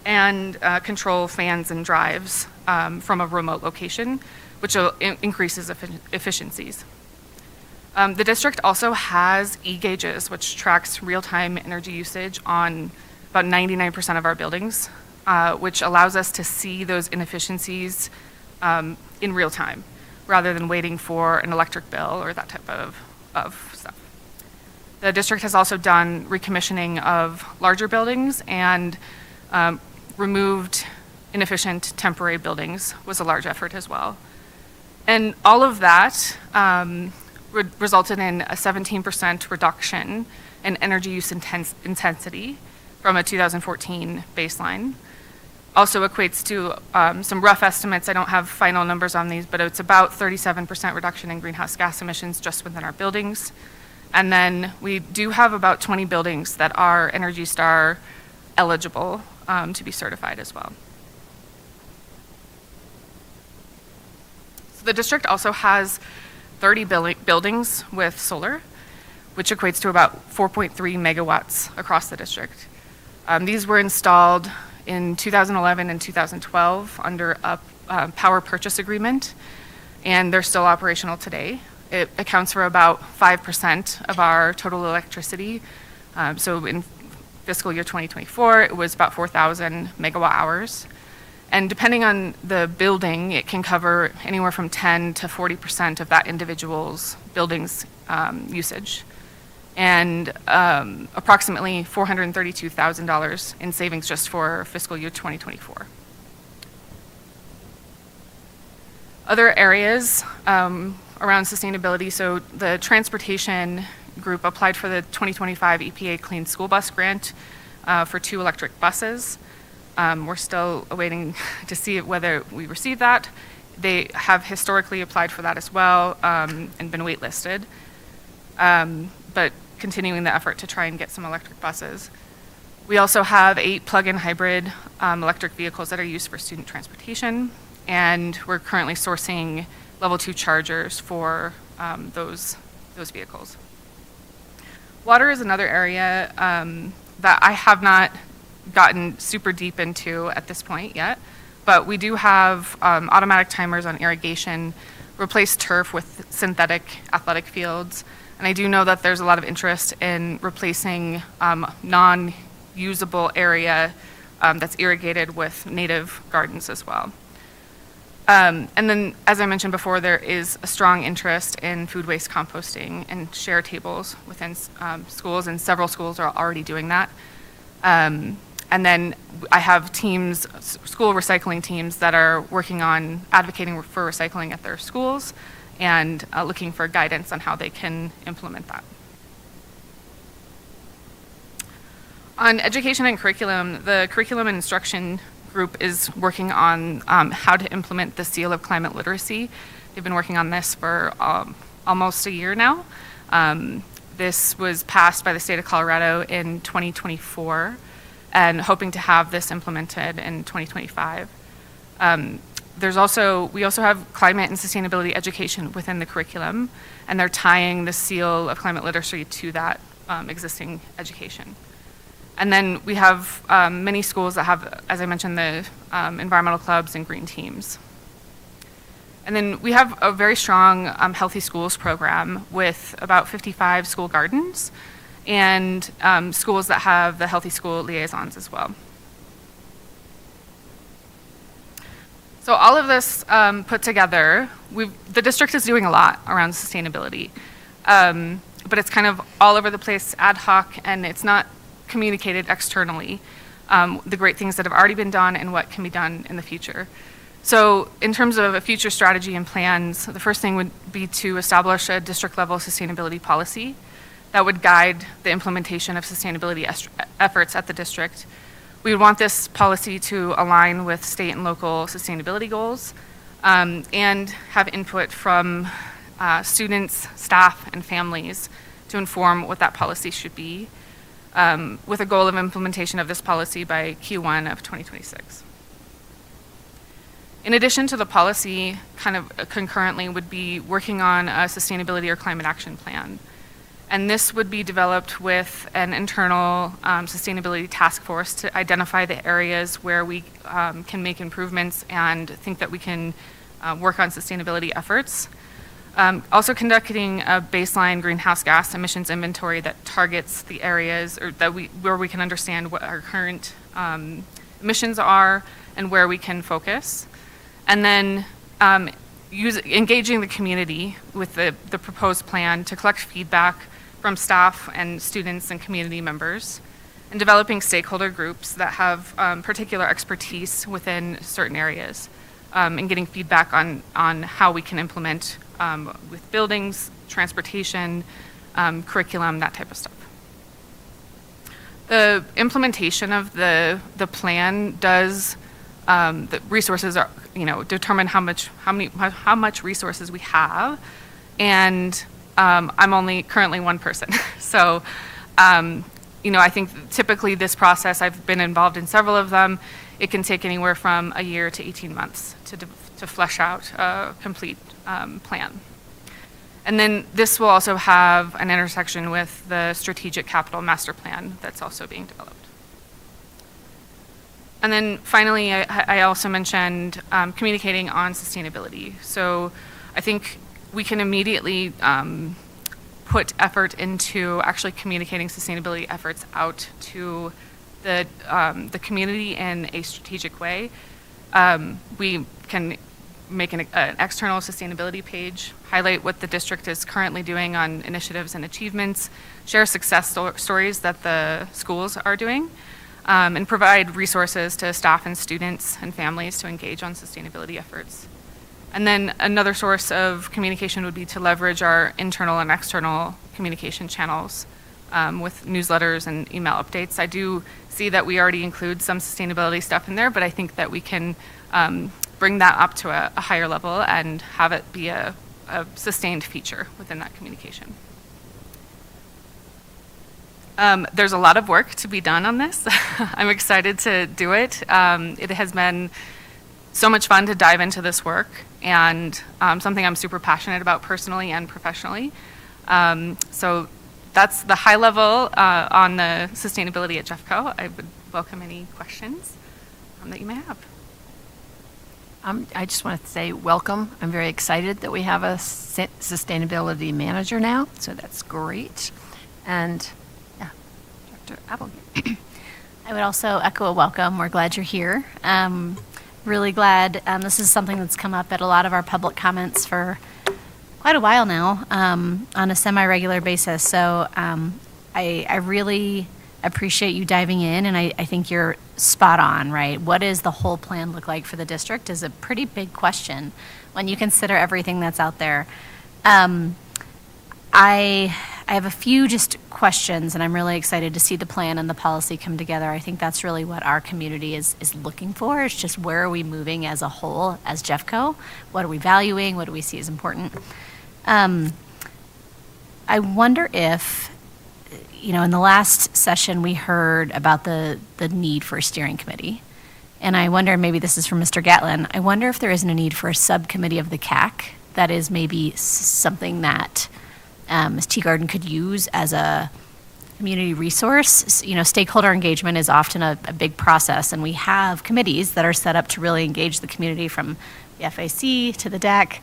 and control fans and drives from a remote location, which increases efficiencies. The district also has e-gauges, which tracks real-time energy usage on about 99% of our buildings, which allows us to see those inefficiencies in real time, rather than waiting for an electric bill or that type of stuff. The district has also done recommissioning of larger buildings and removed inefficient temporary buildings was a large effort as well. And all of that resulted in a 17% reduction in energy use intensity from a 2014 baseline. Also equates to some rough estimates. I don't have final numbers on these, but it's about 37% reduction in greenhouse gas emissions just within our buildings. And then we do have about 20 buildings that are Energy Star eligible to be certified as well. So the district also has 30 buildings with solar, which equates to about 4.3 megawatts across the district. These were installed in 2011 and 2012 under a power purchase agreement, and they're still operational today. It accounts for about 5% of our total electricity. So in fiscal year 2024, it was about 4,000 megawatt hours. And depending on the building, it can cover anywhere from 10 to 40% of that individual's building's usage. And approximately $432,000 in savings just for fiscal year 2024. Other areas around sustainability, so the transportation group applied for the 2025 EPA Clean School Bus Grant for 2 electric buses. We're still awaiting to see whether we receive that. They have historically applied for that as well and been waitlisted, but continuing the effort to try and get some electric buses. We also have 8 plug-in hybrid electric vehicles that are used for student transportation, and we're currently sourcing level 2 chargers for those vehicles. Water is another area that I have not gotten super deep into at this point yet, but we do have automatic timers on irrigation, replace turf with synthetic athletic fields, and I do know that there's a lot of interest in replacing non-usable area that's irrigated with native gardens as well. And then, as I mentioned before, there is a strong interest in food waste composting and share tables within schools, and several schools are already doing that. And then I have teams, school recycling teams, that are working on advocating for recycling at their schools and looking for guidance on how they can implement that. On education and curriculum, the curriculum and instruction group is working on how to implement the Seal of Climate Literacy. They've been working on this for almost a year now. This was passed by the state of Colorado in 2024, and hoping to have this implemented in 2025. We also have climate and sustainability education within the curriculum, and they're tying the Seal of Climate Literacy to that existing education. And then we have many schools that have, as I mentioned, the environmental clubs and green teams. And then we have a very strong Healthy Schools program with about 55 school gardens and schools that have the Healthy School liaisons as well. So all of this put together, the district is doing a lot around sustainability, but it's kind of all over the place, ad hoc, and it's not communicated externally, the great things that have already been done and what can be done in the future. So in terms of a future strategy and plans, the first thing would be to establish a district-level sustainability policy that would guide the implementation of sustainability efforts at the district. We would want this policy to align with state and local sustainability goals and have input from students, staff, and families to inform what that policy should be, with a goal of implementation of this policy by Q1 of 2026. In addition to the policy, kind of concurrently would be working on a sustainability or climate action plan. And this would be developed with an internal sustainability task force to identify the areas where we can make improvements and think that we can work on sustainability efforts. Also conducting a baseline greenhouse gas emissions inventory that targets the areas where we can understand what our current emissions are and where we can focus. And then engaging the community with the proposed plan to collect feedback from staff and students and community members, and developing stakeholder groups that have particular expertise within certain areas, and getting feedback on how we can implement with buildings, transportation, curriculum, that type of stuff. The implementation of the plan does, the resources are, determine how much resources we have, and I'm only currently one person. So, I think typically this process, I've been involved in several of them, it can take anywhere from a year to 18 months to flesh out a complete plan. And then this will also have an intersection with the strategic capital master plan that's also being developed. And then finally, I also mentioned communicating on sustainability. So I think we can immediately put effort into actually communicating sustainability efforts out to the community in a strategic way. We can make an external sustainability page, highlight what the district is currently doing on initiatives and achievements, share success stories that the schools are doing, and provide resources to staff and students and families to engage on sustainability efforts. And then another source of communication would be to leverage our internal and external communication channels with newsletters and email updates. I do see that we already include some sustainability stuff in there, but I think that we can bring that up to a higher level and have it be a sustained feature within that communication. There's a lot of work to be done on this. I'm excited to do it. It has been so much fun to dive into this work, and something I'm super passionate about personally and professionally. So that's the high level on the sustainability at Jeffco. I would welcome any questions that you may have. I just want to say welcome. I'm very excited that we have a sustainability manager now, so that's great. And yeah, Dr. Applegate. I would also echo a welcome. We're glad you're here. Really glad. This is something that's come up at a lot of our public comments for quite a while now on a semi-regular basis. So I really appreciate you diving in, and I think you're spot on, right? What does the whole plan look like for the district is a pretty big question when you consider everything that's out there. I have a few just questions, and I'm really excited to see the plan and the policy come together. I think that's really what our community is looking for. It's just where are we moving as a whole, as Jeffco? What are we valuing? What do we see as important? I wonder if, in the last session, we heard about the need for a steering committee. And I wonder, maybe this is from Mr. Gatlin, I wonder if there isn't a need for a subcommittee of the CAC that is maybe something that Ms. Teagarden could use as a community resource. Stakeholder engagement is often a big process, and we have committees that are set up to really engage the community, from the FAC to the DEC.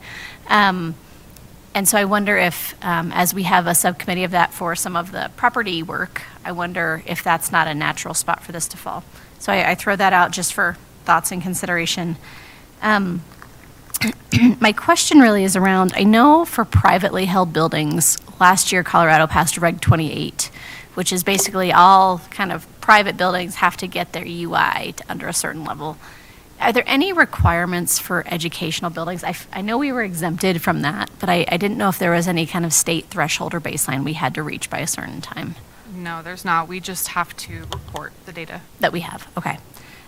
And so I wonder if, as we have a subcommittee of that for some of the property work, I wonder if that's not a natural spot for this to fall. So I throw that out just for thoughts and consideration. My question really is around, I know for privately held buildings, last year Colorado passed Reg 28, which is basically all kind of private buildings have to get their UI to under a certain level. Are there any requirements for educational buildings? I know we were exempted from that, but I didn't know if there was any kind of state threshold or baseline we had to reach by a certain time. No, there's not. We just have to report the data that we have. Okay,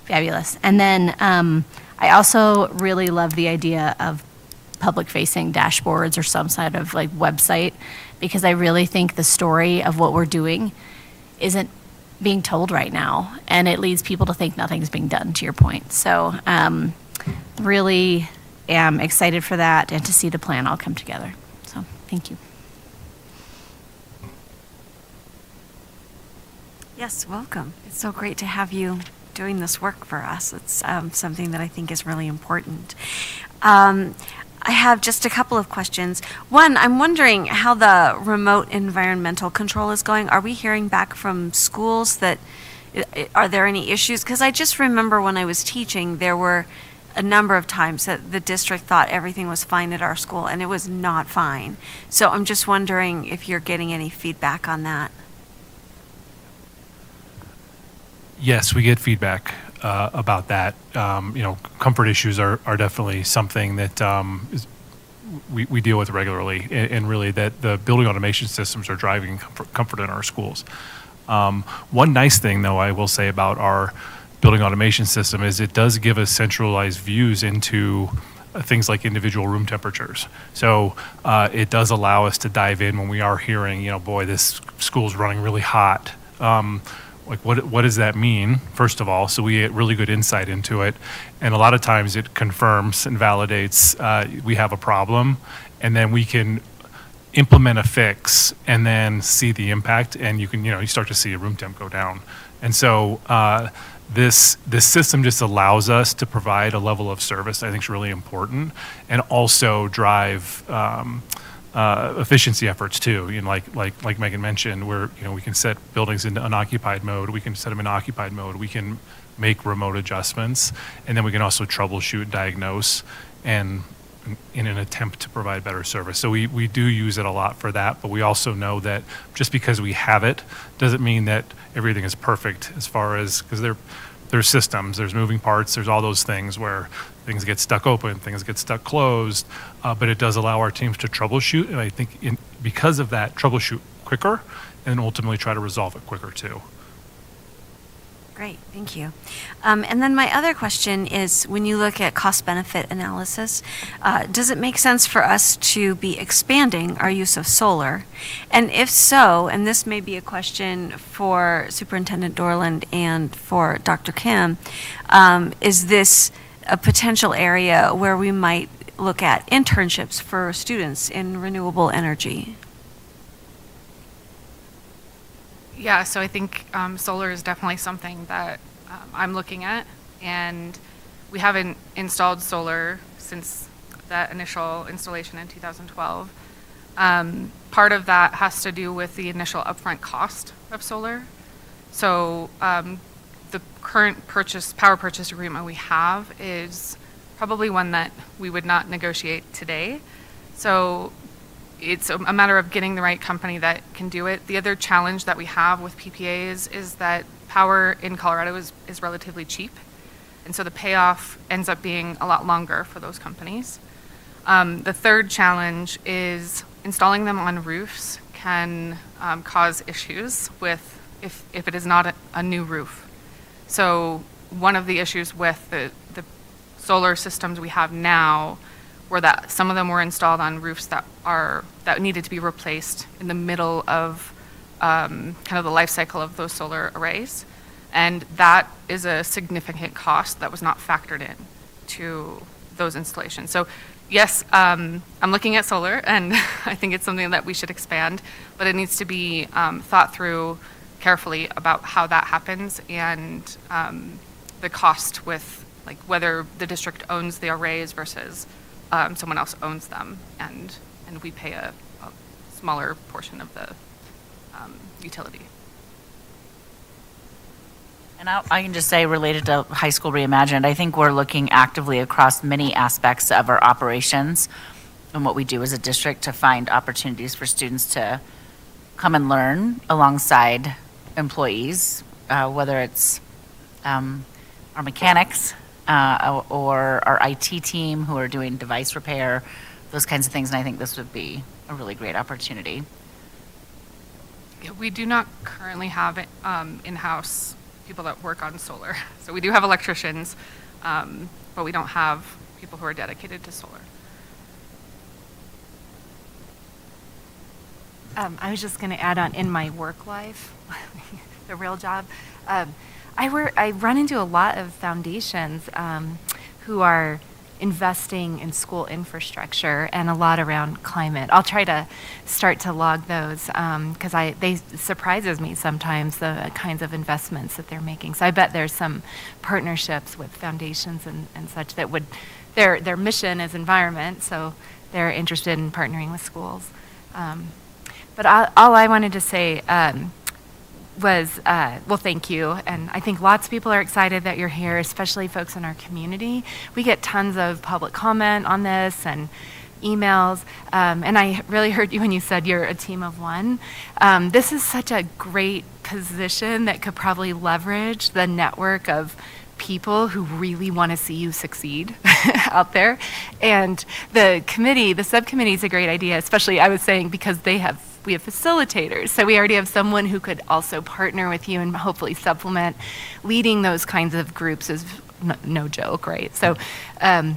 fabulous. And then I also really love the idea of public-facing dashboards or some sort of website, because I really think the story of what we're doing isn't being told right now, and it leads people to think nothing's being done, to your point. So really am excited for that and to see the plan all come together. So thank you. Yes, welcome. It's so great to have you doing this work for us. It's something that I think is really important. I have just a couple of questions. One, I'm wondering how the remote environmental control is going. Are we hearing back from schools that, are there any issues? Because I just remember when I was teaching, there were a number of times that the district thought everything was fine at our school, and it was not fine. So I'm just wondering if you're getting any feedback on that. Yes, we get feedback about that. Comfort issues are definitely something that we deal with regularly, and really that the building automation systems are driving comfort in our schools. One nice thing, though, I will say about our building automation system is it does give us centralized views into things like individual room temperatures. So it does allow us to dive in when we are hearing, boy, this school's running really hot. What does that mean, first of all? So we get really good insight into it. And a lot of times it confirms and validates we have a problem, and then we can implement a fix and then see the impact, and you can, you start to see a room temp go down. And so this system just allows us to provide a level of service I think is really important, and also drive efficiency efforts too. You know, like Megan mentioned, where we can set buildings into unoccupied mode, we can set them in occupied mode, we can make remote adjustments, and then we can also troubleshoot, diagnose, and in an attempt to provide better service. So we do use it a lot for that, but we also know that just because we have it doesn't mean that everything is perfect, as far as, because there's systems, there's moving parts, there's all those things where things get stuck open, things get stuck closed, but it does allow our teams to troubleshoot, and I think because of that, troubleshoot quicker and ultimately try to resolve it quicker too. Great, thank you. And then my other question is, when you look at cost-benefit analysis, does it make sense for us to be expanding our use of solar? And if so, and this may be a question for Superintendent Dorland and for Dr. Kim, is this a potential area where we might look at internships for students in renewable energy? Yeah, so I think solar is definitely something that I'm looking at, and we haven't installed solar since that initial installation in 2012. Part of that has to do with the initial upfront cost of solar. So the current power purchase agreement we have is probably one that we would not negotiate today. So it's a matter of getting the right company that can do it. The other challenge that we have with PPAs is that power in Colorado is relatively cheap. And so the payoff ends up being a lot longer for those companies. The third challenge is installing them on roofs can cause issues with if it is not a new roof. So one of the issues with the solar systems we have now were that some of them were installed on roofs that needed to be replaced in the middle of kind of the life cycle of those solar arrays. And that is a significant cost that was not factored in to those installations. So yes, I'm looking at solar, and I think it's something that we should expand, but it needs to be thought through carefully about how that happens, and the cost with like whether the district owns the arrays versus someone else owns them, and we pay a smaller portion of the utility. And I can just say, related to High School Reimagined, I think we're looking actively across many aspects of our operations and what we do as a district to find opportunities for students to come and learn alongside employees, whether it's our mechanics or our IT team who are doing device repair, those kinds of things. And I think this would be a really great opportunity. Yeah, we do not currently have in-house people that work on solar. So we do have electricians, but we don't have people who are dedicated to solar. I was just going to add on, in my work life, the real job, I run into a lot of foundations who are investing in school infrastructure and a lot around climate. I'll try to start to log those because they surprises me sometimes, the kinds of investments that they're making. So I bet there's some partnerships with foundations and such that would, their mission is environment, so they're interested in partnering with schools. But all I wanted to say was, well, thank you. And I think lots of people are excited that you're here, especially folks in our community. We get tons of public comment on this and emails. And I really heard you when you said you're a team of one. This is such a great position that could probably leverage the network of people who really want to see you succeed out there. And the subcommittee is a great idea, especially I was saying because we have facilitators. So we already have someone who could also partner with you and hopefully supplement. Leading those kinds of groups is no joke, right? So, and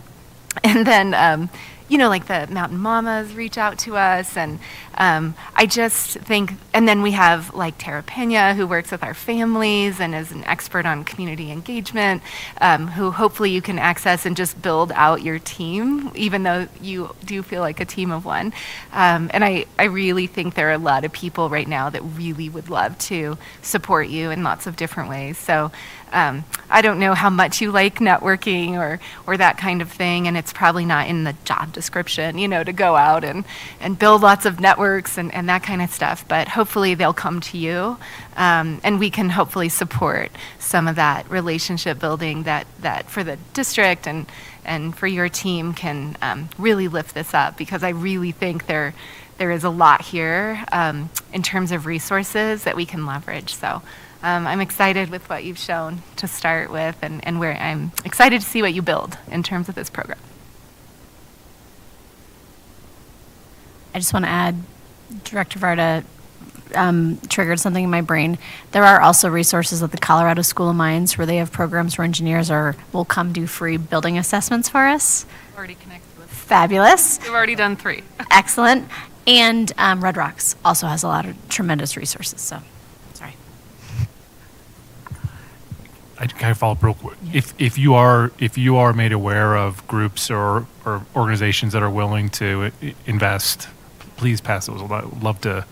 then like the Mountain Mamas reach out to us. And I just think, and then we have like Tara Pena, who works with our families and is an expert on community engagement, who hopefully you can access and just build out your team, even though you do feel like a team of one. And I really think there are a lot of people right now that really would love to support you in lots of different ways. So I don't know how much you like networking or that kind of thing, and it's probably not in the job description, to go out and build lots of networks and that kind of stuff, but hopefully they'll come to you, and we can hopefully support some of that relationship building that for the district and for your team can really lift this up, because I really think there is a lot here in terms of resources that we can leverage. So I'm excited with what you've shown to start with, and where I'm excited to see what you build in terms of this program. I just want to add, Director Varda triggered something in my brain. There are also resources at the Colorado School of Mines where they have programs where engineers will come do free building assessments for us. Already connected with. Fabulous. We've already done 3. Excellent. And Red Rocks also has a lot of tremendous resources, so, sorry. I kind of follow up real quick. If you are made aware of groups or organizations that are willing to invest, please pass those. I'd love to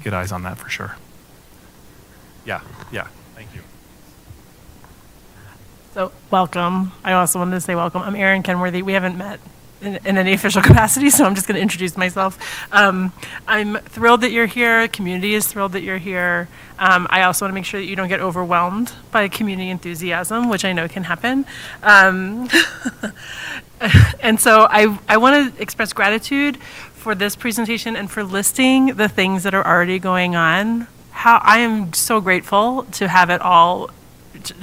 get eyes on that for sure. Yeah. Thank you. So, welcome. I also wanted to say welcome. I'm Erin Kenworthy. We haven't met in any official capacity, so I'm just going to introduce myself. I'm thrilled that you're here. The community is thrilled that you're here. I also want to make sure that you don't get overwhelmed by community enthusiasm, which I know can happen. And so I want to express gratitude for this presentation and for listing the things that are already going on. I am so grateful to have it all,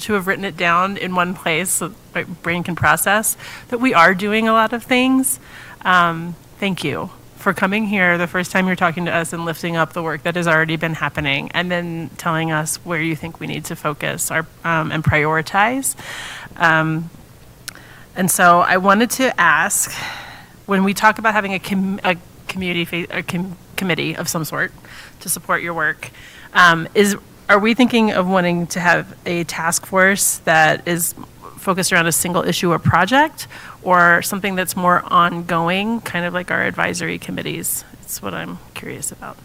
to have written it down in one place so my brain can process that we are doing a lot of things. Thank you for coming here the first time you're talking to us and lifting up the work that has already been happening, and then telling us where you think we need to focus and prioritize. And so I wanted to ask, when we talk about having a committee of some sort to support your work, are we thinking of wanting to have a task force that is focused around a single issue or project, or something that's more ongoing, kind of like our advisory committees? It's what I'm curious about.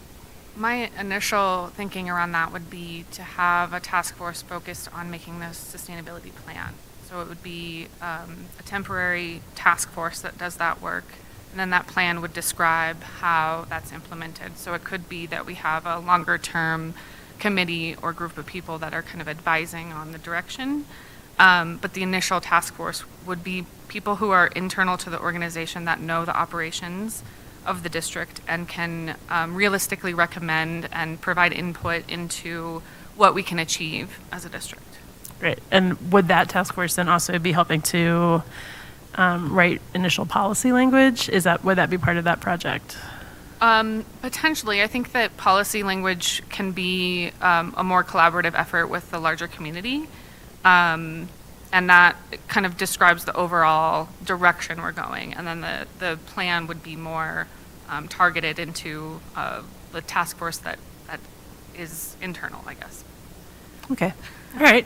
My initial thinking around that would be to have a task force focused on making this sustainability plan. So it would be a temporary task force that does that work, and then that plan would describe how that's implemented. So it could be that we have a longer term committee or group of people that are kind of advising on the direction. But the initial task force would be people who are internal to the organization that know the operations of the district and can realistically recommend and provide input into what we can achieve as a district. Great. And would that task force then also be helping to write initial policy language? Would that be part of that project? Potentially. I think that policy language can be a more collaborative effort with the larger community. And that kind of describes the overall direction we're going. And then the plan would be more targeted into the task force that is internal, I guess. Okay. All right.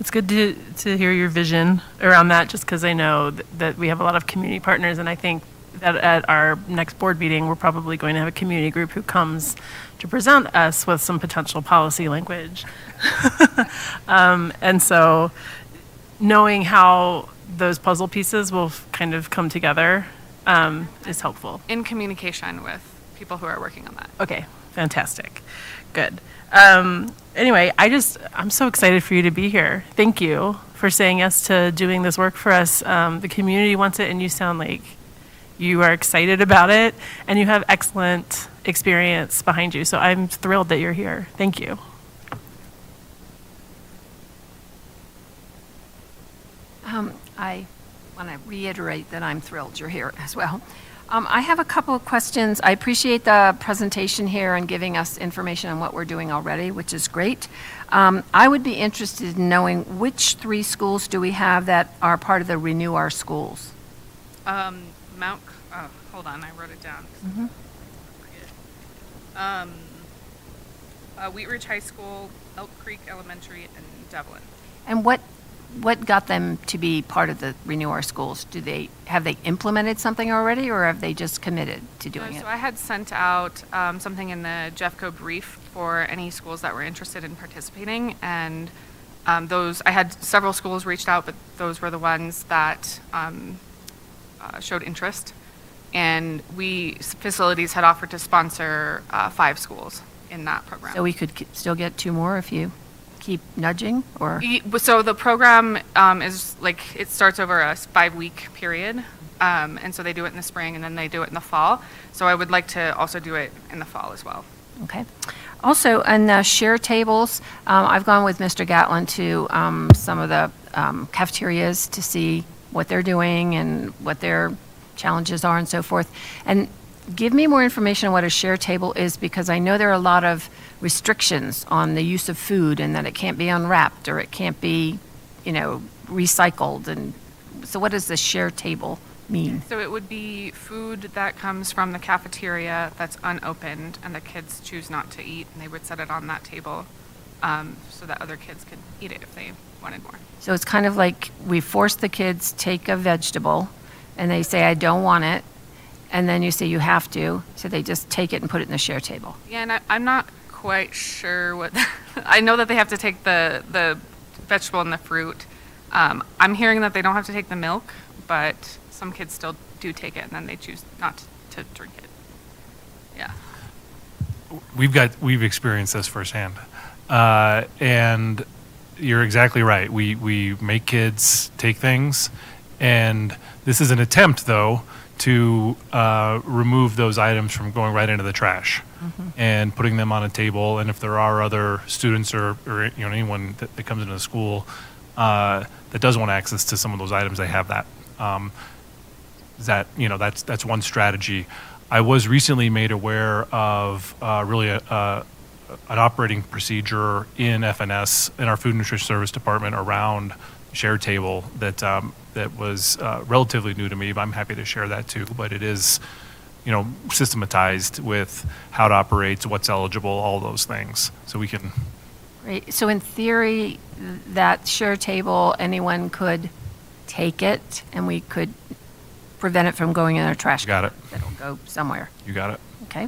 It's good to hear your vision around that, just because I know that we have a lot of community partners, and I think that at our next board meeting, we're probably going to have a community group who comes to present us with some potential policy language. And so knowing how those puzzle pieces will kind of come together is helpful. In communication with people who are working on that. Okay, fantastic. Good. Anyway, I'm so excited for you to be here. Thank you for saying yes to doing this work for us. The community wants it, and you sound like you are excited about it, and you have excellent experience behind you. So I'm thrilled that you're here. Thank you. I want to reiterate that I'm thrilled you're here as well. I have a couple of questions. I appreciate the presentation here and giving us information on what we're doing already, which is great. I would be interested in knowing which 3 schools do we have that are part of the Renew Our Schools? Mount, oh, hold on, I wrote it down. Mhm. Wheat Ridge High School, Elk Creek Elementary, and Devlin. And what got them to be part of the Renew Our Schools? Have they implemented something already, or have they just committed to doing it? So I had sent out something in the Jeffco brief for any schools that were interested in participating, and I had several schools reached out, but those were the ones that showed interest. And facilities had offered to sponsor 5 schools in that program. So we could still get 2 more if you keep nudging, or? So the program is it starts over a 5-week period. And so they do it in the spring and then they do it in the fall. So I would like to also do it in the fall as well. Okay. Also, on the share tables, I've gone with Mr. Gatlin to some of the cafeterias to see what they're doing and what their challenges are and so forth. And give me more information on what a share table is, because I know there are a lot of restrictions on the use of food, and that it can't be unwrapped or it can't be, recycled. And so what does the share table mean? So it would be food that comes from the cafeteria that's unopened and the kids choose not to eat, and they would set it on that table so that other kids could eat it if they wanted more. So it's kind of like we force the kids take a vegetable and they say, I don't want it. And then you say you have to. So they just take it and put it in the share table. Yeah, and I'm not quite sure what, I know that they have to take the vegetable and the fruit. I'm hearing that they don't have to take the milk, but some kids still do take it and then they choose not to drink it. Yeah. We've experienced this firsthand. And you're exactly right. We make kids take things, and this is an attempt, though, to remove those items from going right into the trash and putting them on a table. And if there are other students or anyone that comes into the school that does want access to some of those items, they have that. That's one strategy. I was recently made aware of really an operating procedure in FNS, in our Food and Nutrition Service Department, around share table that was relatively new to me, but I'm happy to share that too. But it is, systematized with how it operates, what's eligible, all those things. So we can. Great. So in theory, that share table, anyone could take it and we could prevent it from going in our trash. Got it. It'll go somewhere. You got it. Okay.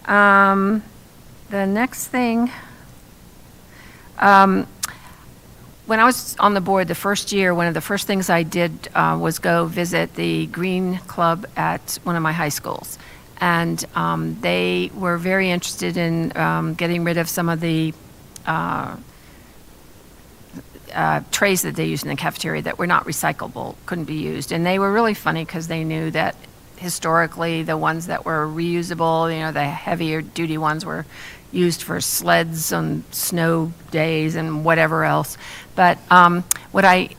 The next thing, when I was on the board the first year, one of the first things I did was go visit the Green Club at one of my high schools. And they were very interested in getting rid of some of the trays that they used in the cafeteria that were not recyclable, couldn't be used. And they were really funny because they knew that historically the ones that were reusable, the heavier duty ones were used for sleds on snow days and whatever else. But what I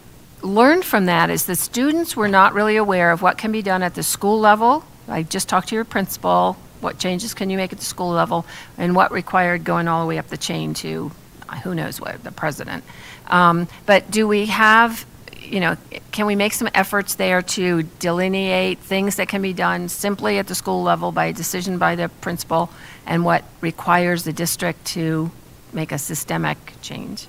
learned from that is the students were not really aware of what can be done at the school level. I just talked to your principal, what changes can you make at the school level, and what required going all the way up the chain to who knows what, the president. But do we have, can we make some efforts there to delineate things that can be done simply at the school level by decision by the principal, and what requires the district to make a systemic change?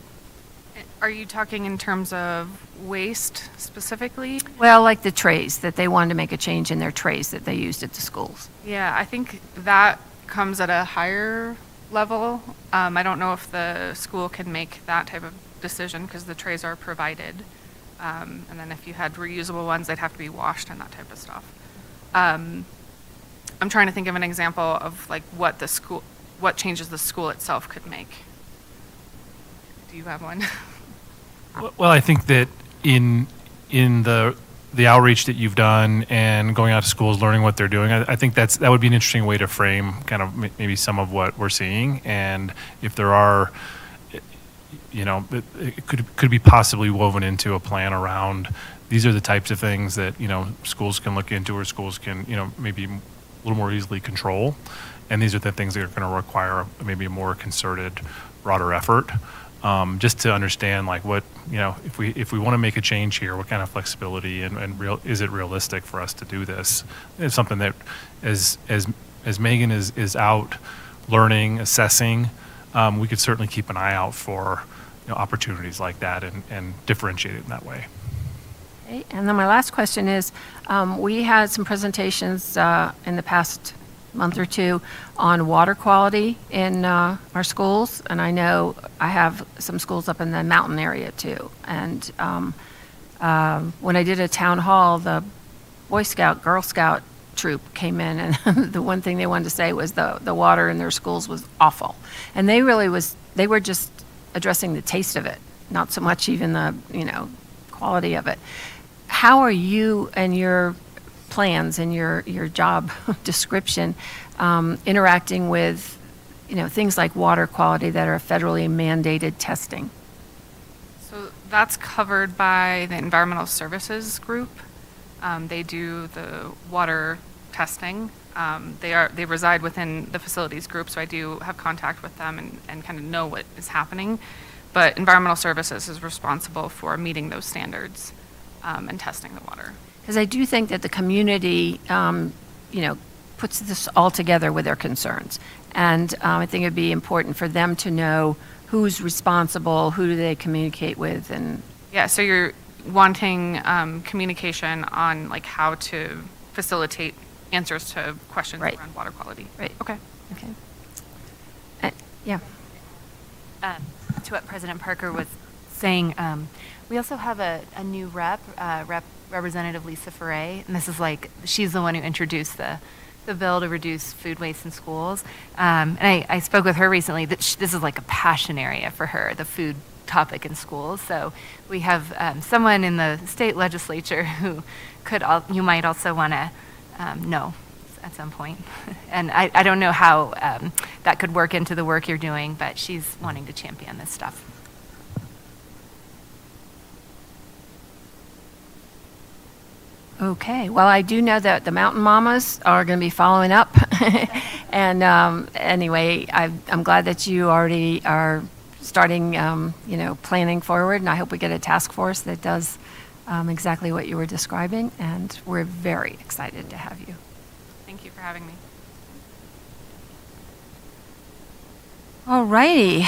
Are you talking in terms of waste specifically? Well, like the trays, that they wanted to make a change in their trays that they used at the schools. Yeah, I think that comes at a higher level. I don't know if the school can make that type of decision because the trays are provided. And then if you had reusable ones, they'd have to be washed and that type of stuff. I'm trying to think of an example of what changes the school itself could make. Do you have one? Well, I think that in the outreach that you've done and going out to schools, learning what they're doing, I think that would be an interesting way to frame kind of maybe some of what we're seeing. And if there are, it could be possibly woven into a plan around, these are the types of things that, schools can look into, or schools can, maybe a little more easily control. And these are the things that are going to require maybe a more concerted, broader effort. just to understand like what, if we want to make a change here, what kind of flexibility and is it realistic for us to do this? It's something that as Megan is out learning, assessing, we could certainly keep an eye out for opportunities like that and differentiate it in that way. Okay, and then my last question is, we had some presentations in the past month or two on water quality in our schools, and I know I have some schools up in the mountain area too. And when I did a town hall, the Boy Scout, Girl Scout troop came in, and the one thing they wanted to say was the water in their schools was awful. And they were just addressing the taste of it, not so much even the, quality of it. How are you and your plans and your job description interacting with, things like water quality that are federally mandated testing? So that's covered by the Environmental Services Group. They do the water testing. They reside within the facilities group, so I do have contact with them and kind of know what is happening. But Environmental Services is responsible for meeting those standards and testing the water. Because I do think that the community, puts this all together with their concerns. And I think it'd be important for them to know who's responsible, who do they communicate with, and Yeah, so you're wanting communication on like how to facilitate answers to questions Right. around water quality. Right. Okay. okay. Yeah. To what President Parker was saying, we also have a new Representative Lisa Ferre, and this is she's the one who introduced the bill to reduce food waste in schools. And I spoke with her recently that this is like a passion area for her, the food topic in schools. So we have someone in the state legislature who you might also want to know at some point. And I don't know how that could work into the work you're doing, but she's wanting to champion this stuff. Okay, well, I do know that the Mountain Mamas are going to be following up. And anyway, I'm glad that you already are starting, planning forward, and I hope we get a task force that does exactly what you were describing, and we're very excited to have you. Thank you for having me. All righty.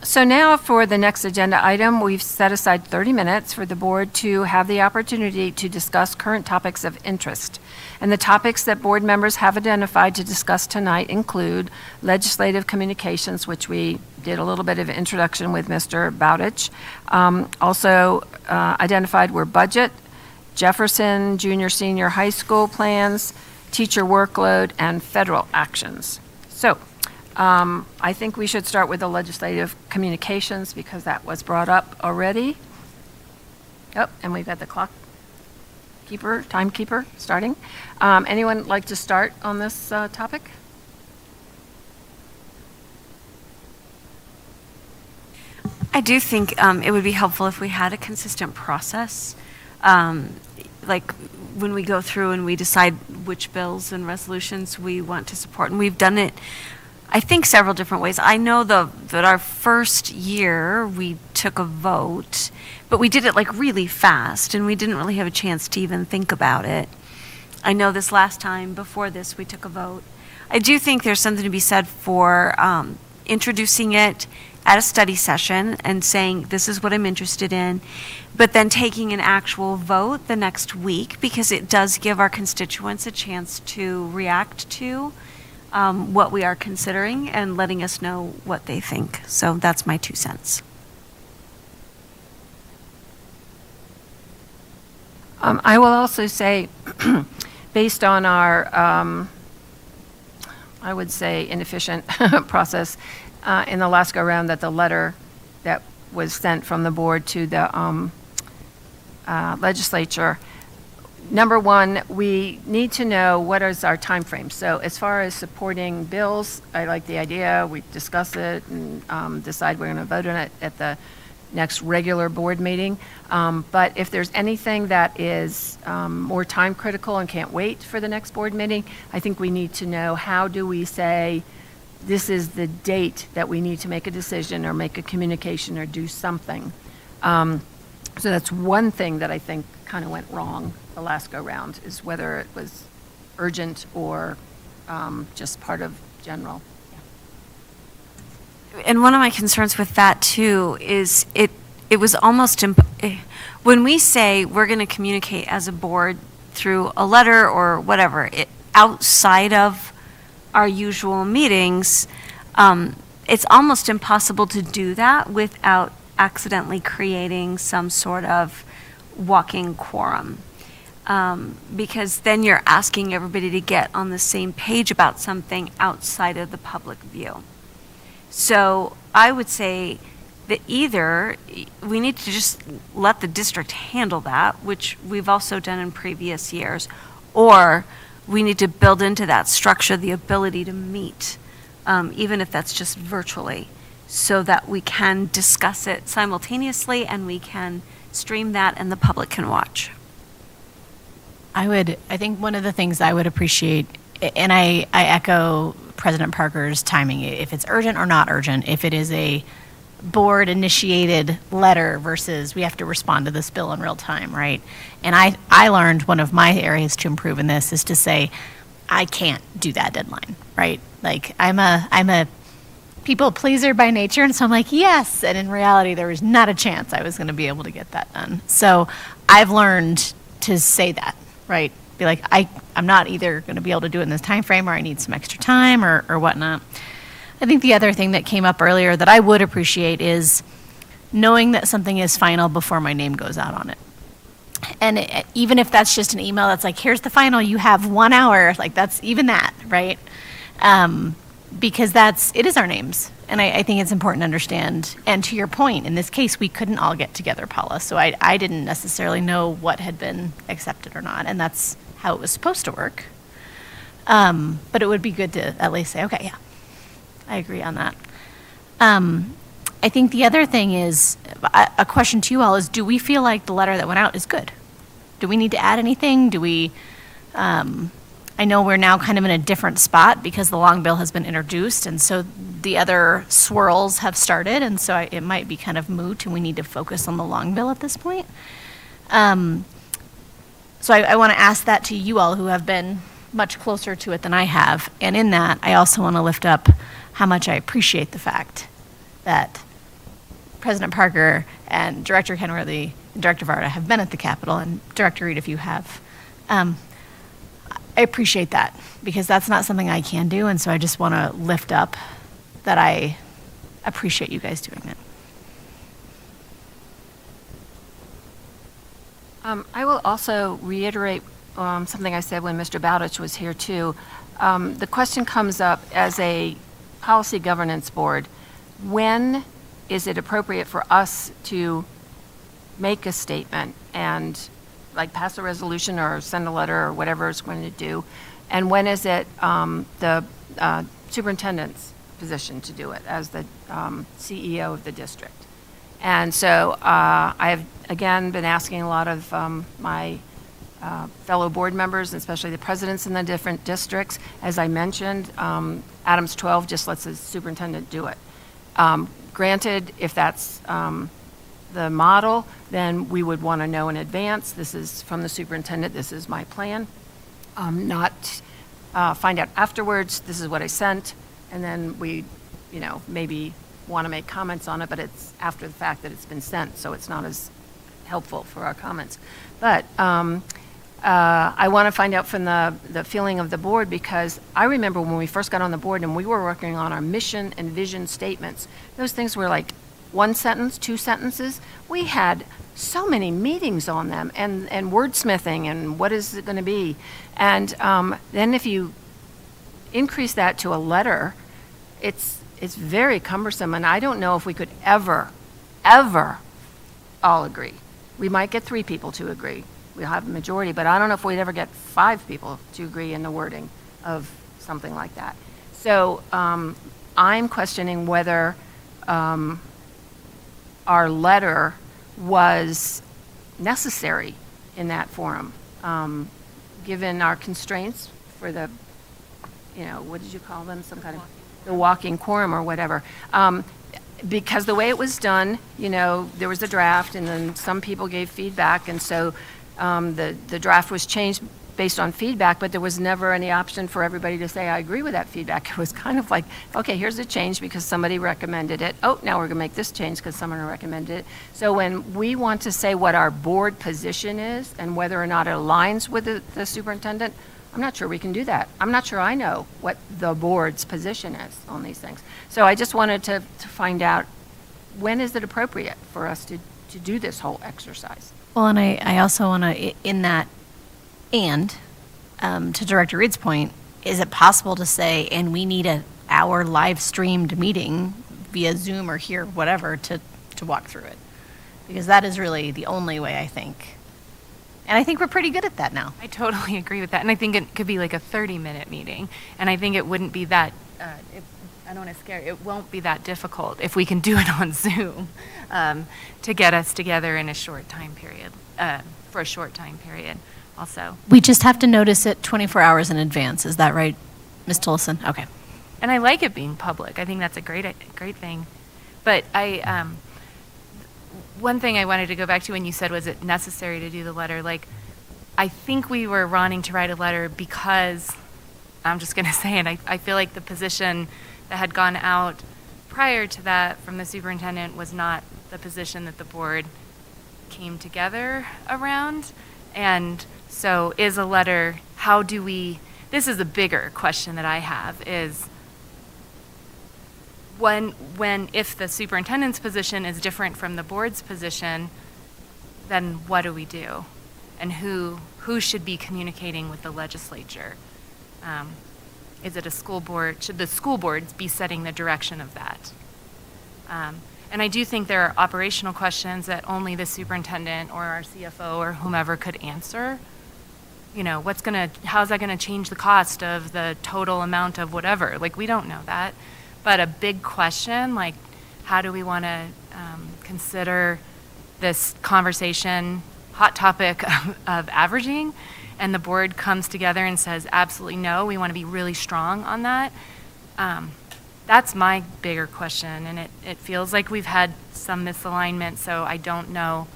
So now for the next agenda item, we've set aside 30 minutes for the board to have the opportunity to discuss current topics of interest. And the topics that board members have identified to discuss tonight include legislative communications, which we did a little bit of introduction with Mr. Bowditch. Also identified were budget, Jefferson Junior Senior High School plans, teacher workload, and federal actions. So I think we should start with the legislative communications because that was brought up already. Oh, and we've got the timekeeper starting. Anyone like to start on this topic? I do think it would be helpful if we had a consistent process, like when we go through and we decide which bills and resolutions we want to support. And we've done it, I think, several different ways. I know that our first year we took a vote, but we did it really fast, and we didn't really have a chance to even think about it. I know this last time, before this, we took a vote. I do think there's something to be said for introducing it at a study session and saying, this is what I'm interested in, but then taking an actual vote the next week, because it does give our constituents a chance to react to what we are considering and letting us know what they think. So that's my 2 cents. I will also say, based on our, I would say, inefficient process in the last go-around, that the letter that was sent from the board to the legislature, number one, we need to know what is our time frame. So as far as supporting bills, I like the idea. We discuss it and decide we're going to vote on it at the next regular board meeting. But if there's anything that is more time critical and can't wait for the next board meeting, I think we need to know, how do we say, this is the date that we need to make a decision or make a communication or do something. So that's one thing that I think kind of went wrong the last go-round, is whether it was urgent or just part of general. And one of my concerns with that too is it was almost, when we say we're going to communicate as a board through a letter or whatever, outside of our usual meetings, it's almost impossible to do that without accidentally creating some sort of walking quorum. Because then you're asking everybody to get on the same page about something outside of the public view. So I would say that either we need to just let the district handle that, which we've also done in previous years, or we need to build into that structure the ability to meet, even if that's just virtually, so that we can discuss it simultaneously and we can stream that and the public can watch. I think one of the things I would appreciate, and I echo President Parker's timing, if it's urgent or not urgent, if it is a board-initiated letter versus we have to respond to this bill in real time, right? And I learned one of my areas to improve in this is to say, I can't do that deadline, right? Like, I'm a people pleaser by nature, and so I'm like, yes, and in reality, there was not a chance I was going to be able to get that done. So I've learned to say that, right? Be like, I'm not either going to be able to do it in this time frame, or I need some extra time, or whatnot. I think the other thing that came up earlier that I would appreciate is knowing that something is final before my name goes out on it. And even if that's just an email that's like, here's the final, you have 1 hour, like that's even that, right? Because it is our names. And I think it's important to understand. And to your point, in this case, we couldn't all get together, Paula. So I didn't necessarily know what had been accepted or not. And that's how it was supposed to work. But it would be good to at least say, okay, yeah, I agree on that. I think the other thing is, a question to you all is, do we feel like the letter that went out is good? Do we need to add anything? Do we, I know we're now kind of in a different spot because the long bill has been introduced, and so the other swirls have started, and so it might be kind of moot, and we need to focus on the long bill at this point. So I want to ask that to you all who have been much closer to it than I have, and in that, I also want to lift up how much I appreciate the fact that President Parker and Director Kenworthy and Director Varda have been at the Capitol, and Director Reed, if you have. I appreciate that, because that's not something I can do, and so I just want to lift up that I appreciate you guys doing it. I will also reiterate something I said when Mr. Bowditch was here too. The question comes up as a policy governance board, when is it appropriate for us to make a statement and like pass a resolution or send a letter or whatever it's going to do? And when is it the superintendent's position to do it as the CEO of the district? And so I have, again, been asking a lot of my fellow board members, especially the presidents in the different districts. As I mentioned, Adams 12 just lets the superintendent do it. Granted, if that's the model, then we would want to know in advance, this is from the superintendent, this is my plan. Not find out afterwards, this is what I sent, and then we, maybe want to make comments on it, but it's after the fact that it's been sent, so it's not as helpful for our comments. But I want to find out from the feeling of the board, because I remember when we first got on the board and we were working on our mission and vision statements, those things were like 1 sentence, 2 sentences. We had so many meetings on them and wordsmithing and what is it going to be. And then if you increase that to a letter, it's very cumbersome, and I don't know if we could ever all agree. We might get 3 people to agree. We'll have a majority, but I don't know if we'd ever get 5 people to agree in the wording of something like that. So I'm questioning whether our letter was necessary in that forum, given our constraints for the, what did you call them? Some kind of the walking quorum or whatever. Because the way it was done, there was a draft, and then some people gave feedback, and so the draft was changed based on feedback, but there was never any option for everybody to say, I agree with that feedback. It was kind of like, okay, here's a change because somebody recommended it. Oh, now we're going to make this change because someone recommended it. So when we want to say what our board position is and whether or not it aligns with the superintendent, I'm not sure we can do that. I'm not sure I know what the board's position is on these things. So I just wanted to find out, when is it appropriate for us to do this whole exercise? Well, and I also want to, in that, and to Director Reed's point, is it possible to say, and we need an hour live streamed meeting via Zoom or here, whatever, to walk through it? Because that is really the only way, I think. And I think we're pretty good at that now. I totally agree with that. And I think it could be like a 30-minute meeting. And I think it wouldn't be that, I don't want to scare you, it won't be that difficult if we can do it on Zoom to get us together in a short time period, for a short time period also. We just have to notice it 24 hours in advance. Is that right, Ms. Tillison? Okay. And I like it being public. I think that's a great thing. But one thing I wanted to go back to when you said, was it necessary to do the letter? Like, I think we were wanting to write a letter because, I'm just going to say it, I feel like the position that had gone out prior to that from the superintendent was not the position that the board came together around. And so is a letter, how do we, this is a bigger question that I have, is if the superintendent's position is different from the board's position, then what do we do? And who should be communicating with the legislature? Is it a school board? Should the school boards be setting the direction of that? And I do think there are operational questions that only the superintendent or our CFO or whomever could answer. How's that gonna change the cost of the total amount of whatever? Like, we don't know that. But a big question, like, how do we want to consider this conversation, hot topic of averaging, and the board comes together and says, absolutely no, we want to be really strong on that. That's my bigger question, and it feels like we've had some misalignment, so I don't know.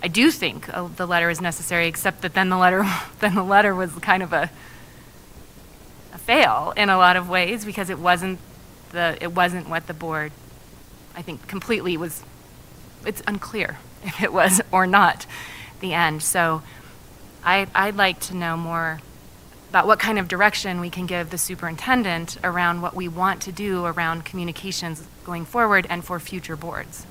I do think the letter is necessary, except that then the letter was kind of a fail in a lot of ways, because it wasn't what the board, I think, completely was. It's unclear if it was or not the end. So I'd like to know more about what kind of direction we can give the superintendent around what we want to do around communications going forward and for future boards.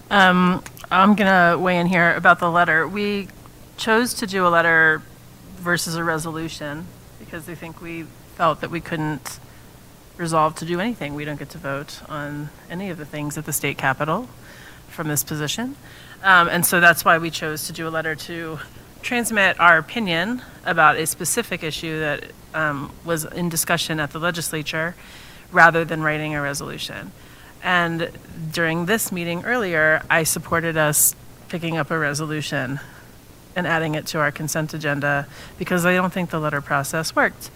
I'm going to weigh in here about the letter. We chose to do a letter versus a resolution because I think we felt that we couldn't resolve to do anything. We don't get to vote on any of the things at the state capitol from this position. And so that's why we chose to do a letter to transmit our opinion about a specific issue that was in discussion at the legislature rather than writing a resolution. And during this meeting earlier, I supported us picking up a resolution and adding it to our consent agenda because I don't think the letter process worked.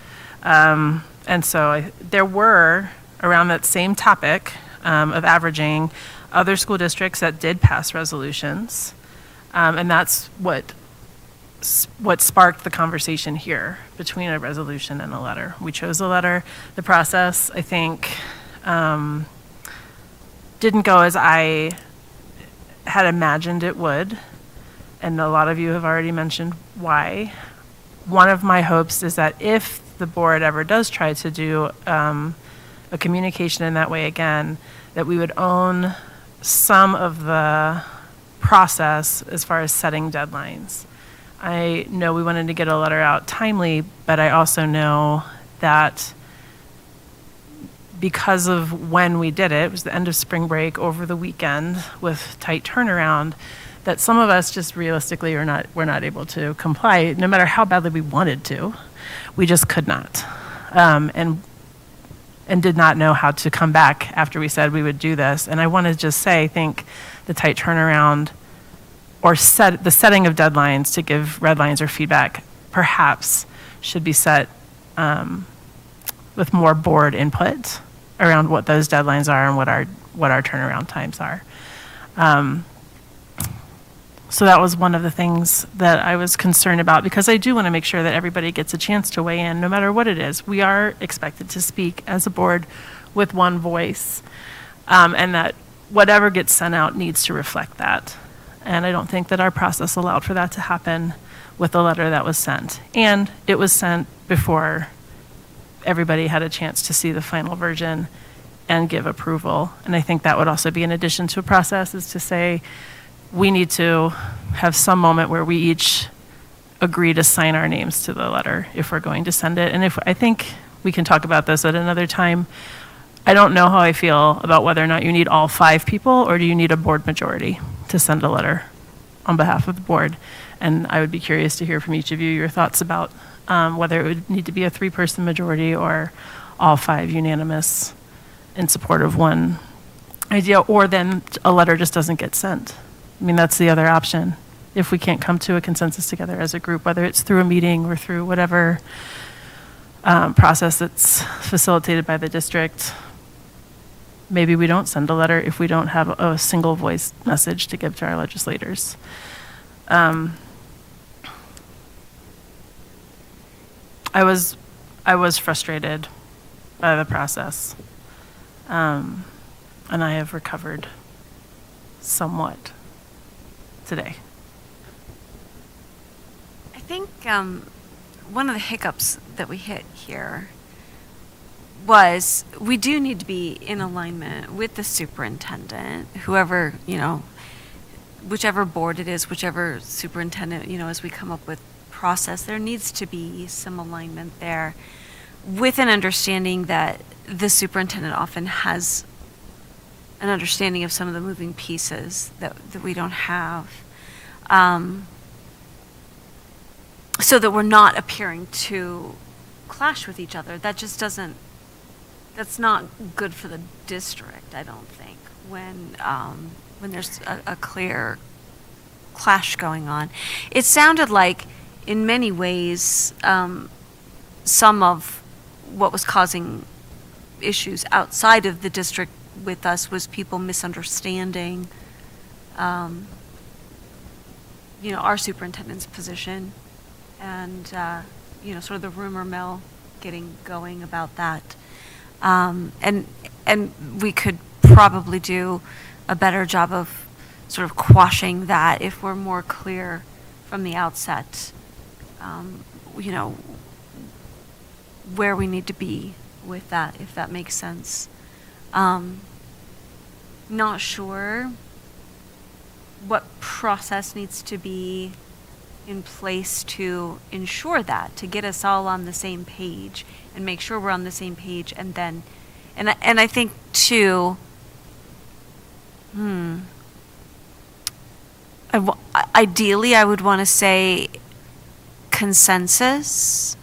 And so there were, around that same topic of averaging, other school districts that did pass resolutions. And that's what sparked the conversation here between a resolution and a letter. We chose a letter. The process, I think, didn't go as I had imagined it would. And a lot of you have already mentioned why. One of my hopes is that if the board ever does try to do a communication in that way again, that we would own some of the process as far as setting deadlines. I know we wanted to get a letter out timely, but I also know that because of when we did it, it was the end of spring break over the weekend with tight turnaround, that some of us just realistically were not able to comply, no matter how badly we wanted to. We just could not, and did not know how to come back after we said we would do this. And I want to just say, I think the tight turnaround or the setting of deadlines to give red lines or feedback perhaps should be set with more board input around what those deadlines are and what our turnaround times are. So that was one of the things that I was concerned about, because I do want to make sure that everybody gets a chance to weigh in, no matter what it is. We are expected to speak as a board with one voice, and that whatever gets sent out needs to reflect that. And I don't think that our process allowed for that to happen with the letter that was sent. And it was sent before everybody had a chance to see the final version and give approval. And I think that would also be an addition to a process, is to say, we need to have some moment where we each agree to sign our names to the letter if we're going to send it. And I think we can talk about this at another time. I don't know how I feel about whether or not you need all 5 people, or do you need a board majority to send a letter on behalf of the board. And I would be curious to hear from each of you your thoughts about whether it would need to be a 3-person majority or all 5 unanimous in support of one idea, or then a letter just doesn't get sent. I mean, that's the other option. If we can't come to a consensus together as a group, whether it's through a meeting or through whatever process that's facilitated by the district, maybe we don't send a letter if we don't have a single voice message to give to our legislators. I was frustrated by the process, and I have recovered somewhat today. I think one of the hiccups that we hit here was we do need to be in alignment with the superintendent, whoever, whichever board it is, whichever superintendent, as we come up with process, there needs to be some alignment there, with an understanding that the superintendent often has an understanding of some of the moving pieces that we don't have. So that we're not appearing to clash with each other. That just doesn't, that's not good for the district, I don't think, when there's a clear clash going on. It sounded like, in many ways, some of what was causing issues outside of the district with us was people misunderstanding, our superintendent's position, and sort of the rumor mill getting going about that. And we could probably do a better job of sort of quashing that if we're more clear from the outset, where we need to be with that, if that makes sense. Not sure what process needs to be in place to ensure that, to get us all on the same page and make sure we're on the same page. And then, and I think too, ideally I would want to say consensus,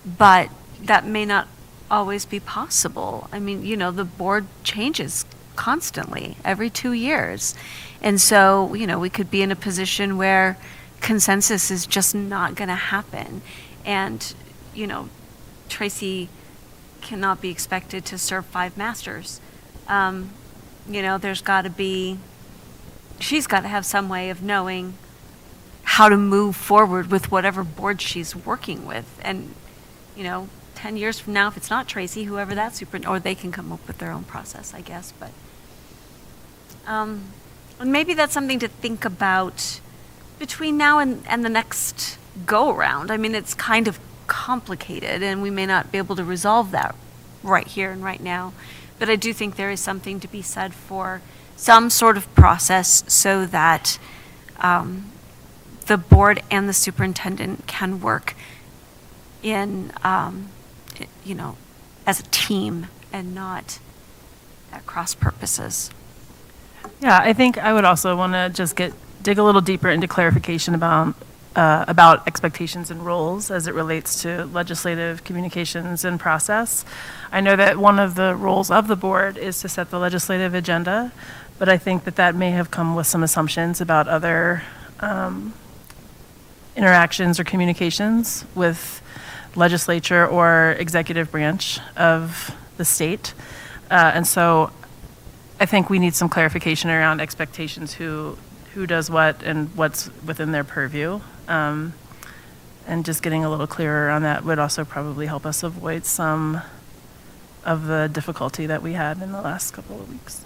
but that may not always be possible. I mean, the board changes constantly every 2 years. And so, we could be in a position where consensus is just not going to happen. And, Tracy cannot be expected to serve 5 masters. There's got to be, she's got to have some way of knowing how to move forward with whatever board she's working with. And, 10 years from now, if it's not Tracy, whoever that or they can come up with their own process, I guess. But and maybe that's something to think about between now and the next go-around. I mean, it's kind of complicated, and we may not be able to resolve that right here and right now. But I do think there is something to be said for some sort of process so that the board and the superintendent can work in, as a team and not at cross purposes. Yeah, I think I would also want to just dig a little deeper into clarification about expectations and roles as it relates to legislative communications and process. I know that one of the roles of the board is to set the legislative agenda, but I think that may have come with some assumptions about other interactions or communications with legislature or executive branch of the state. And so I think we need some clarification around expectations, who does what and what's within their purview. And just getting a little clearer on that would also probably help us avoid some of the difficulty that we had in the last couple of weeks.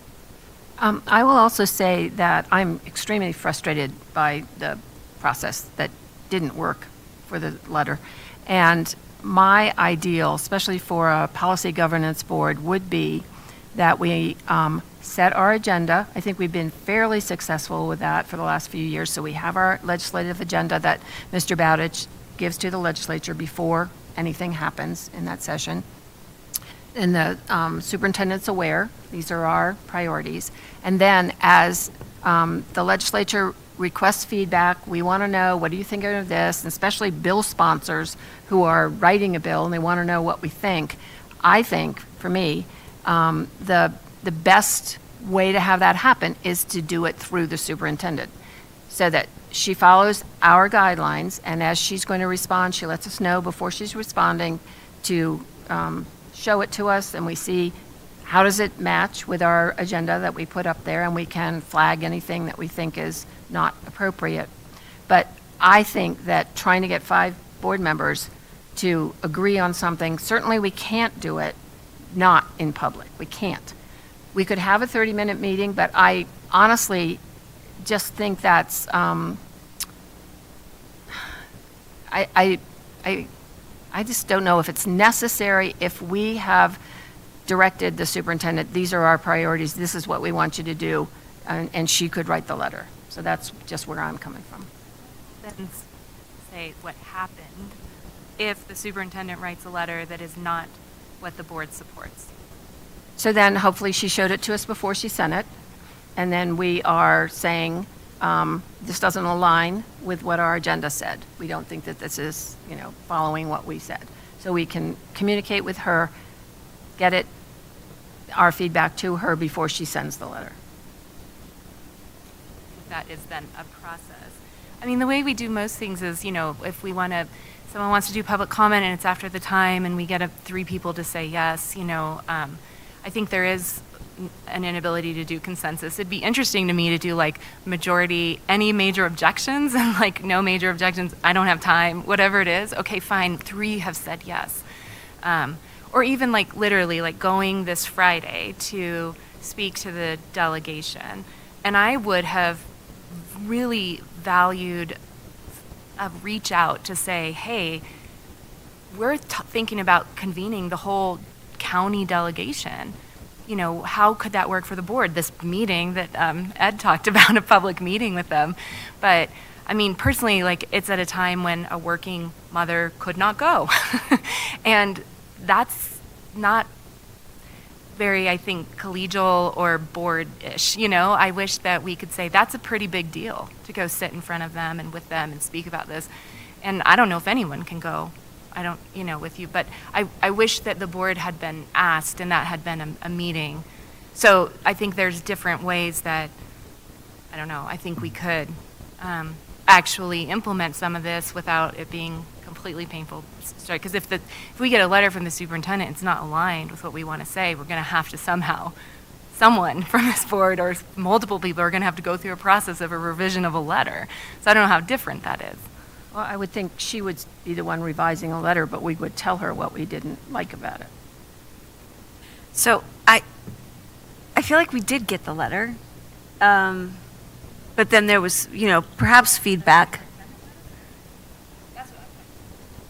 I will also say that I'm extremely frustrated by the process that didn't work for the letter. And my ideal, especially for a policy governance board, would be that we set our agenda. I think we've been fairly successful with that for the last few years. So we have our legislative agenda that Mr. Bowditch gives to the legislature before anything happens in that session. And the superintendent's aware, these are our priorities. And then as the legislature requests feedback, we want to know, what do you think of this? And especially bill sponsors who are writing a bill and they want to know what we think. I think, for me, the best way to have that happen is to do it through the superintendent, so that she follows our guidelines, and as she's going to respond, she lets us know before she's responding to show it to us, and we see how does it match with our agenda that we put up there, and we can flag anything that we think is not appropriate. But I think that trying to get 5 board members to agree on something, certainly we can't do it not in public. We can't. We could have a 30-minute meeting, but I honestly just think that's, I just don't know if it's necessary. If we have directed the superintendent, these are our priorities, this is what we want you to do, and she could write the letter. So that's just where I'm coming from. Then say what happened if the superintendent writes a letter that is not what the board supports. So then hopefully she showed it to us before she sent it, and then we are saying, this doesn't align with what our agenda said. We don't think that this is, following what we said. So we can communicate with her, get our feedback to her before she sends the letter. That is then a process. I mean, the way we do most things is, if someone wants to do public comment and it's after the time and we get 3 people to say yes, I think there is an inability to do consensus. It'd be interesting to me to do majority, any major objections, and no major objections, I don't have time, whatever it is. Okay, fine, 3 have said yes. Or even literally going this Friday to speak to the delegation. And I would have really valued a reach out to say, hey, we're thinking about convening the whole county delegation. How could that work for the board? This meeting that Ed talked about, a public meeting with them. But I mean, personally, it's at a time when a working mother could not go. And that's not very, I think, collegial or board-ish. I wish that we could say that's a pretty big deal to go sit in front of them and with them and speak about this. And I don't know if anyone can go. I don't, with you, but I wish that the board had been asked and that had been a meeting. So I think there's different ways that, I don't know, I think we could actually implement some of this without it being completely painful. Because if we get a letter from the superintendent, it's not aligned with what we want to say, we're going to have to someone from this board or multiple people are going to have to go through a process of a revision of a letter. So I don't know how different that is. Well, I would think she would be the one revising a letter, but we would tell her what we didn't like about it. So I feel like we did get the letter, but then there was, perhaps feedback.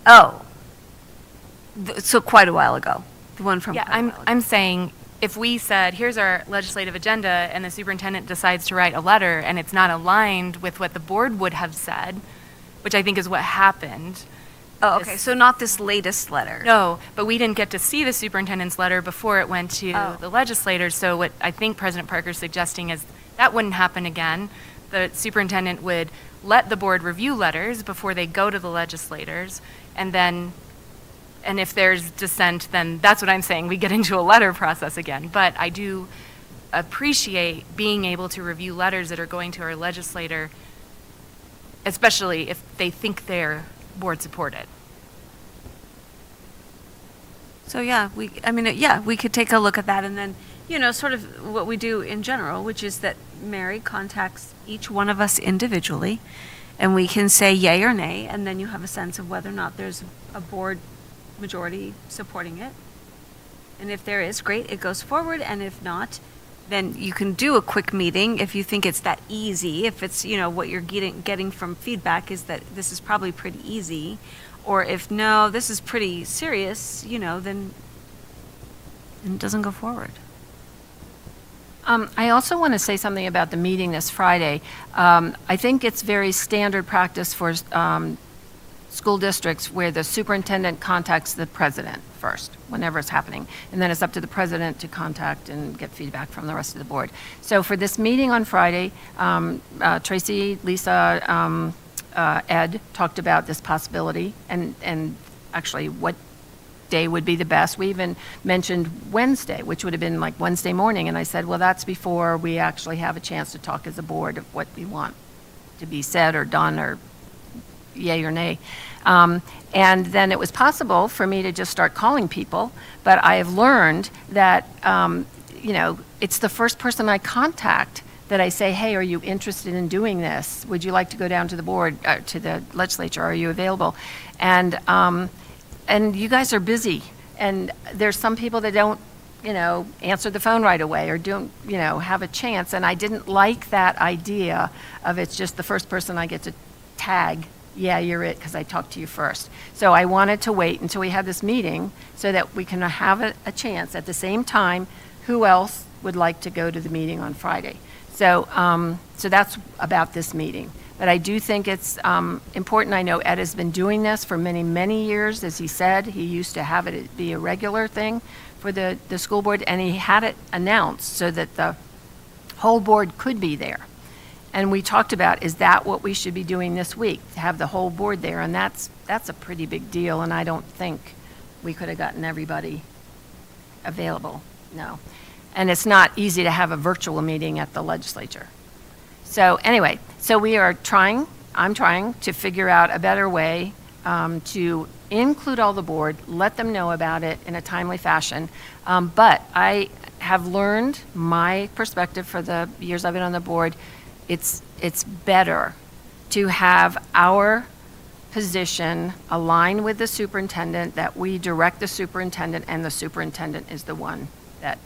Oh, so quite a while ago, the one from. Yeah, I'm saying if we said, here's our legislative agenda, and the superintendent decides to write a letter, and it's not aligned with what the board would have said, which I think is what happened. Oh, okay, so not this latest letter. No, but we didn't get to see the superintendent's letter before it went to the legislators. So what I think President Parker's suggesting is that wouldn't happen again. The superintendent would let the board review letters before they go to the legislators, and if there's dissent, then that's what I'm saying. We get into a letter process again. But I do appreciate being able to review letters that are going to our legislator, especially if they think they're board supported. So yeah, we could take a look at that and then, sort of what we do in general, which is that Mary contacts each one of us individually, and we can say yay or nay, and then you have a sense of whether or not there's a board majority supporting it. And if there is, great, it goes forward, and if not, then you can do a quick meeting if you think it's that easy. If it's, what you're getting from feedback is that this is probably pretty easy. Or if no, this is pretty serious, then it doesn't go forward. I also want to say something about the meeting this Friday. I think it's very standard practice for school districts where the superintendent contacts the president first, whenever it's happening, and then it's up to the president to contact and get feedback from the rest of the board. So for this meeting on Friday, Tracy, Lisa, Ed talked about this possibility and actually what day would be the best. We even mentioned Wednesday, which would have been like Wednesday morning, and I said, well, that's before we actually have a chance to talk as a board of what we want to be said or done or yay or nay. And then it was possible for me to just start calling people, but I have learned that, it's the first person I contact that I say, hey, are you interested in doing this? Would you like to go down to the board, to the legislature? Are you available? And you guys are busy, and there's some people that don't, answer the phone right away or don't, have a chance. And I didn't like that idea of it's just the first person I get to tag, yeah, you're it, because I talked to you first. So I wanted to wait until we had this meeting so that we can have a chance at the same time, who else would like to go to the meeting on Friday? So, so that's about this meeting. But I do think it's important. I know Ed has been doing this for many, many years. As he said, he used to have it be a regular thing for the school board, and he had it announced so that the whole board could be there. And we talked about, is that what we should be doing this week, to have the whole board there? And that's a pretty big deal, and I don't think we could have gotten everybody available, no. And it's not easy to have a virtual meeting at the legislature. So anyway, so I'm trying to figure out a better way to include all the board, let them know about it in a timely fashion. But I have learned my perspective for the years I've been on the board, it's better to have our position align with the superintendent, that we direct the superintendent, and the superintendent is the one that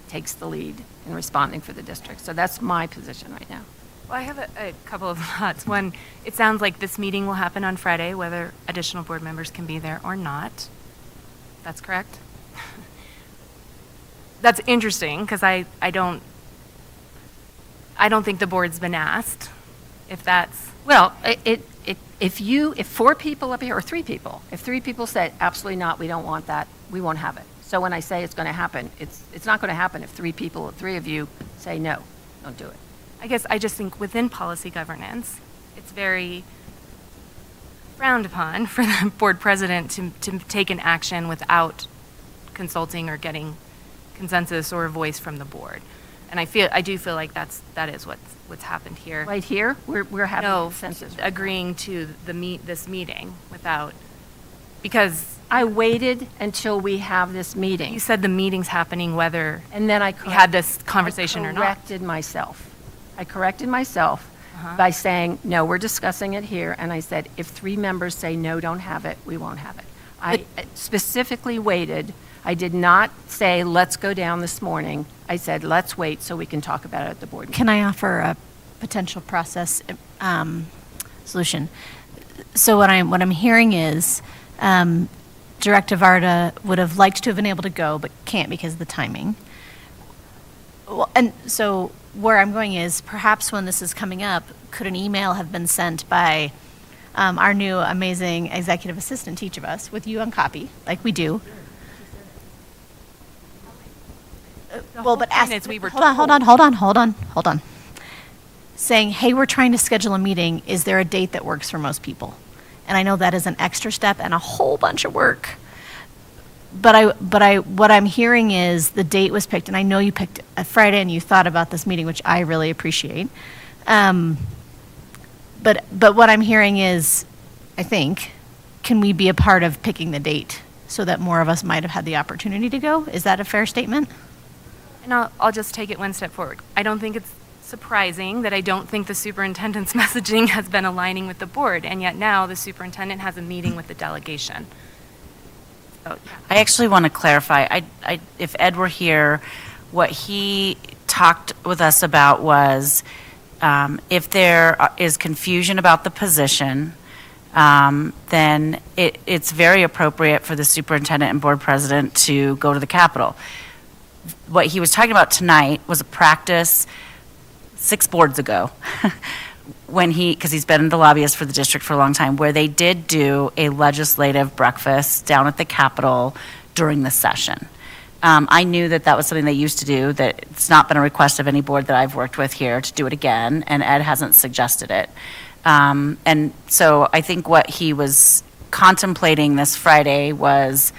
takes the lead in responding for the district. So that's my position right now. Well, I have a couple of thoughts. One, it sounds like this meeting will happen on Friday, whether additional board members can be there or not. That's correct? That's interesting, because I don't think the board's been asked if that's... Well, if 4 people up here, or 3 people, if 3 people said, absolutely not, we don't want that, we won't have it. So when I say it's going to happen, it's not going to happen if 3 of you say no, don't do it. I guess I just think within policy governance, it's very frowned upon for the board president to take an action without consulting or getting consensus or a voice from the board. And I do feel like that is what's happened here. Right here, we're having No, consensus. agreeing to this meeting without, because I waited until we have this meeting. you said the meeting's happening whether And then we had this conversation or not. I corrected myself by saying, no, we're discussing it here. And I said, if 3 members say no, don't have it, we won't have it. I specifically waited. I did not say, let's go down this morning. I said, let's wait so we can talk about it at the board meeting. Can I offer a potential process solution? So what I'm hearing is Director Varda would have liked to have been able to go, but can't because of the timing. Well, and so where I'm going is perhaps when this is coming up, could an email have been sent by our new amazing executive assistant to each of us with you on copy, like we do? Well, but ask, is we were hold on. Saying, hey, we're trying to schedule a meeting. Is there a date that works for most people? And I know that is an extra step and a whole bunch of work. But what I'm hearing is the date was picked, and I know you picked a Friday and you thought about this meeting, which I really appreciate. But what I'm hearing is, I think, can we be a part of picking the date so that more of us might have had the opportunity to go. Is that a fair statement? And I'll just take it one step forward. I don't think it's surprising that I don't think the superintendent's messaging has been aligning with the board, and yet now the superintendent has a meeting with the delegation. So, I actually want to clarify. If Ed were here, what he talked with us about was if there is confusion about the position, then it's very appropriate for the superintendent and board president to go to the Capitol. What he was talking about tonight was a practice 6 boards ago, because he's been the lobbyist for the district for a long time, where they did do a legislative breakfast down at the Capitol during the session. I knew that was something they used to do, that it's not been a request of any board that I've worked with here to do it again, and Ed hasn't suggested it. And so I think what he was contemplating this Friday was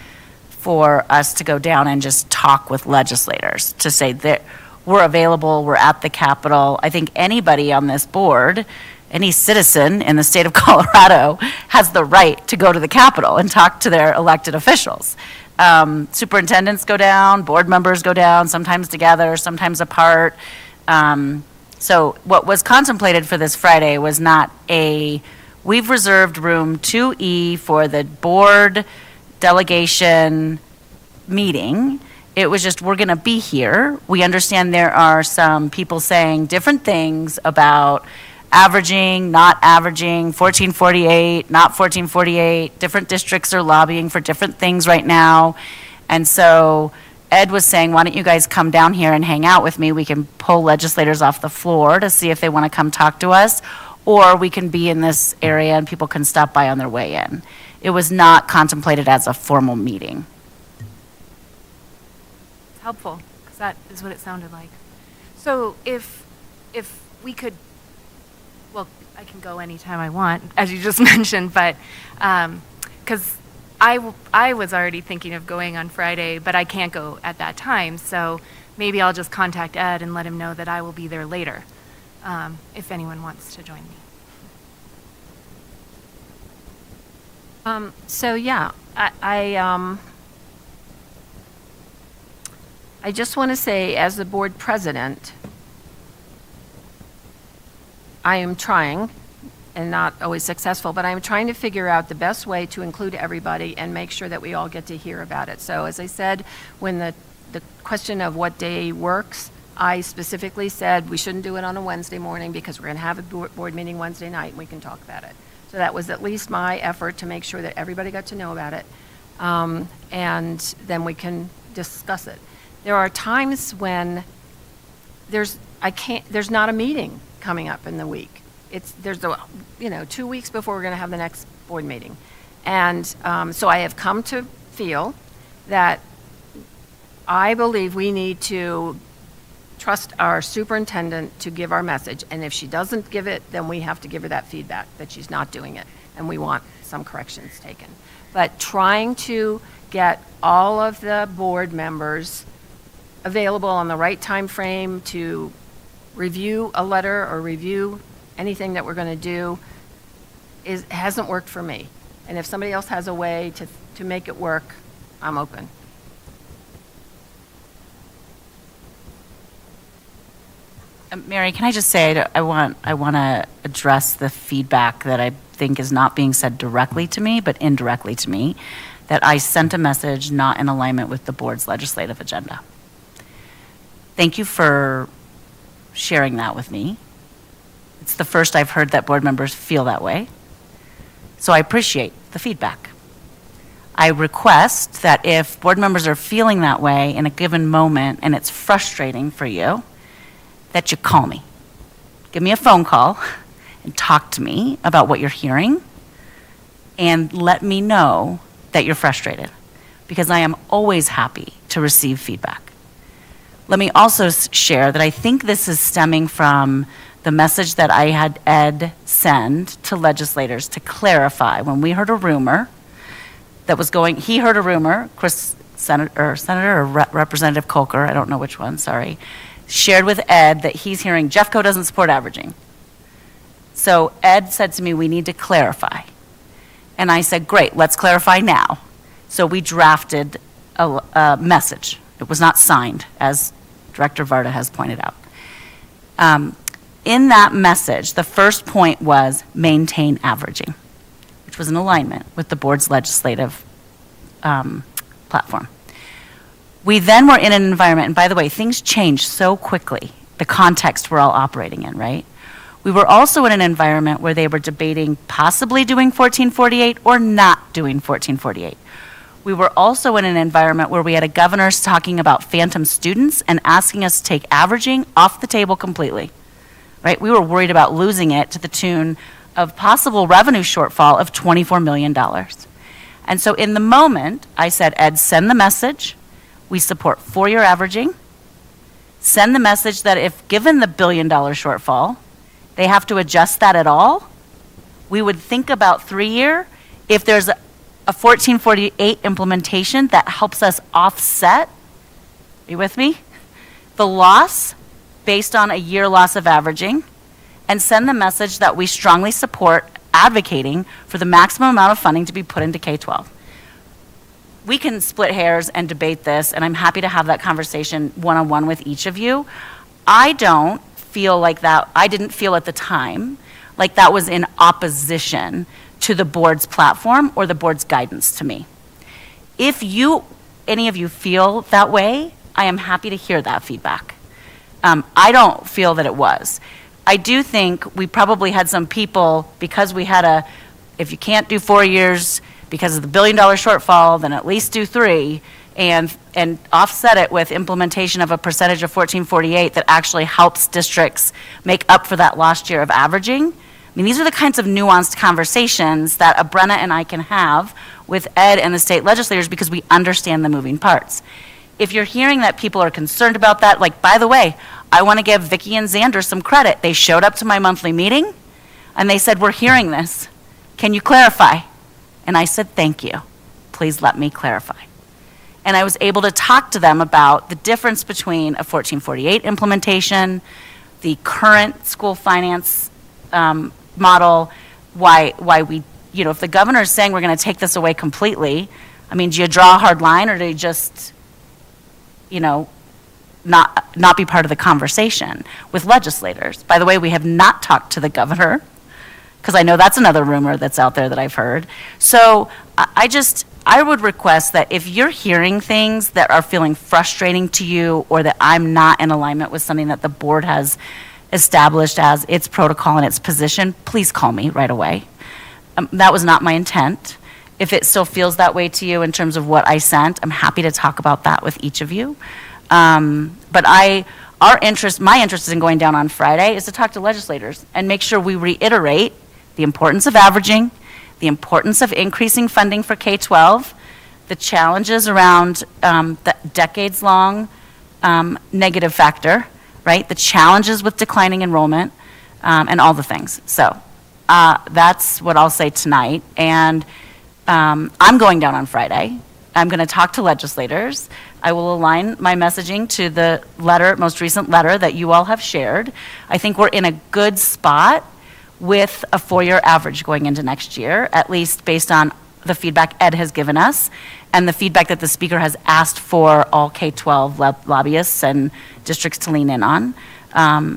for us to go down and just talk with legislators, to say that we're available, we're at the Capitol. I think anybody on this board, any citizen in the state of Colorado, has the right to go to the Capitol and talk to their elected officials. Superintendents go down, board members go down, sometimes together, sometimes apart. So what was contemplated for this Friday was not we've reserved room 2E for the board delegation meeting. It was just, we're going to be here. We understand there are some people saying different things about averaging, not averaging, 1448, not 1448. Different districts are lobbying for different things right now. And so Ed was saying, why don't you guys come down here and hang out with me? We can pull legislators off the floor to see if they want to come talk to us, or we can be in this area and people can stop by on their way in. It was not contemplated as a formal meeting. it's helpful, because that is what it sounded like. So if we could, well, I can go anytime I want, as you just mentioned, but, because I was already thinking of going on Friday, but I can't go at that time, so maybe I'll just contact Ed and let him know that I will be there later, if anyone wants to join me. So yeah, I just want to say, as the board president, I am trying, and not always successful, but I'm trying to figure out the best way to include everybody and make sure that we all get to hear about it. So as I said, when the question of what day works, I specifically said we shouldn't do it on a Wednesday morning because we're going to have a board meeting Wednesday night and we can talk about it. So that was at least my effort to make sure that everybody got to know about it. And then we can discuss it. There are times when there's not a meeting coming up in the week. There's 2 weeks before we're going to have the next board meeting. And so I have come to feel that I believe we need to trust our superintendent to give our message. And if she doesn't give it, then we have to give her that feedback that she's not doing it. And we want some corrections taken. But trying to get all of the board members available on the right time frame to review a letter or review anything that we're going to do hasn't worked for me. And if somebody else has a way to make it work, I'm open. Mary, can I just say, I want to address the feedback that I think is not being said directly to me, but indirectly to me, that I sent a message not in alignment with the board's legislative agenda. Thank you for sharing that with me. It's the first I've heard that board members feel that way. So I appreciate the feedback. I request that if board members are feeling that way in a given moment and it's frustrating for you, that you call me. Give me a phone call and talk to me about what you're hearing and let me know that you're frustrated, because I am always happy to receive feedback. Let me also share that I think this is stemming from the message that I had Ed send to legislators to clarify when we heard a rumor that was going, he heard a rumor, Senator or Representative Kolker, I don't know which one, sorry, shared with Ed that he's hearing Jeffco doesn't support averaging. So Ed said to me, we need to clarify. And I said, great, let's clarify now. So we drafted a message. It was not signed, as Director Varda has pointed out. In that message, the first point was maintain averaging, which was in alignment with the board's legislative platform. We then were in an environment, and by the way, things changed so quickly, the context we're all operating in, right? We were also in an environment where they were debating possibly doing 1448 or not doing 1448. We were also in an environment where we had a governor talking about phantom students and asking us to take averaging off the table completely, right? We were worried about losing it to the tune of possible revenue shortfall of $24 million. And so in the moment, I said, Ed, send the message. We support four-year averaging. Send the message that if given the $1 billion shortfall, they have to adjust that at all, we would think about 3-year. If there's a 1448 implementation that helps us offset, are you with me? The loss based on a year loss of averaging, and send the message that we strongly support advocating for the maximum amount of funding to be put into K-12. We can split hairs and debate this, and I'm happy to have that conversation one-on-one with each of you. I don't feel like that, I didn't feel at the time like that was in opposition to the board's platform or the board's guidance to me. If any of you feel that way, I am happy to hear that feedback. I don't feel that it was. I do think we probably had some people, because we had if you can't do 4 years because of the $1 billion shortfall, then at least do 3, and offset it with implementation of a percentage of 1448 that actually helps districts make up for that lost year of averaging. I mean, these are the kinds of nuanced conversations that Brenna and I can have with Ed and the state legislators because we understand the moving parts. If you're hearing that people are concerned about that, like, by the way, I want to give Vicki and Xander some credit. They showed up to my monthly meeting, and they said, we're hearing this. Can you clarify? And I said, thank you. Please let me clarify. And I was able to talk to them about the difference between a 1448 implementation, the current school finance model, why we, if the governor is saying we're going to take this away completely, I mean, do you draw a hard line, or do you just, not be part of the conversation with legislators? By the way, we have not talked to the governor, because I know that's another rumor that's out there that I've heard. So I would request that if you're hearing things that are feeling frustrating to you, or that I'm not in alignment with something that the board has established as its protocol and its position, please call me right away. That was not my intent. If it still feels that way to you in terms of what I sent, I'm happy to talk about that with each of you. But my interest is in going down on Friday is to talk to legislators and make sure we reiterate the importance of averaging, the importance of increasing funding for K-12, the challenges around the decades-long negative factor, right? The challenges with declining enrollment, and all the things. So that's what I'll say tonight. And I'm going down on Friday. I'm going to talk to legislators. I will align my messaging to the most recent letter that you all have shared. I think we're in a good spot with a 4-year average going into next year, at least based on the feedback Ed has given us and the feedback that the speaker has asked for all K-12 lobbyists and districts to lean in on.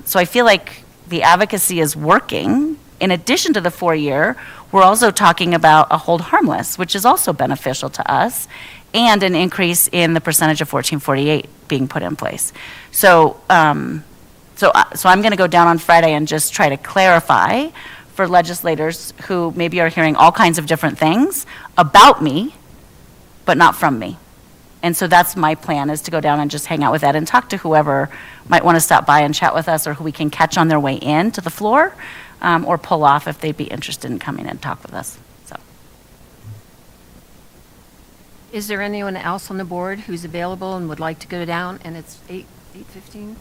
So I feel like the advocacy is working. In addition to the 4-year, we're also talking about a hold harmless, which is also beneficial to us, and an increase in the percentage of 1448 being put in place. So I'm going to go down on Friday and just try to clarify for legislators who maybe are hearing all kinds of different things about me, but not from me. And so that's my plan, is to go down and just hang out with Ed and talk to whoever might want to stop by and chat with us, or who we can catch on their way in to the floor, or pull off if they'd be interested in coming and talk with us. So, Is there anyone else on the board who's available and would like to go down? And it's 8:15?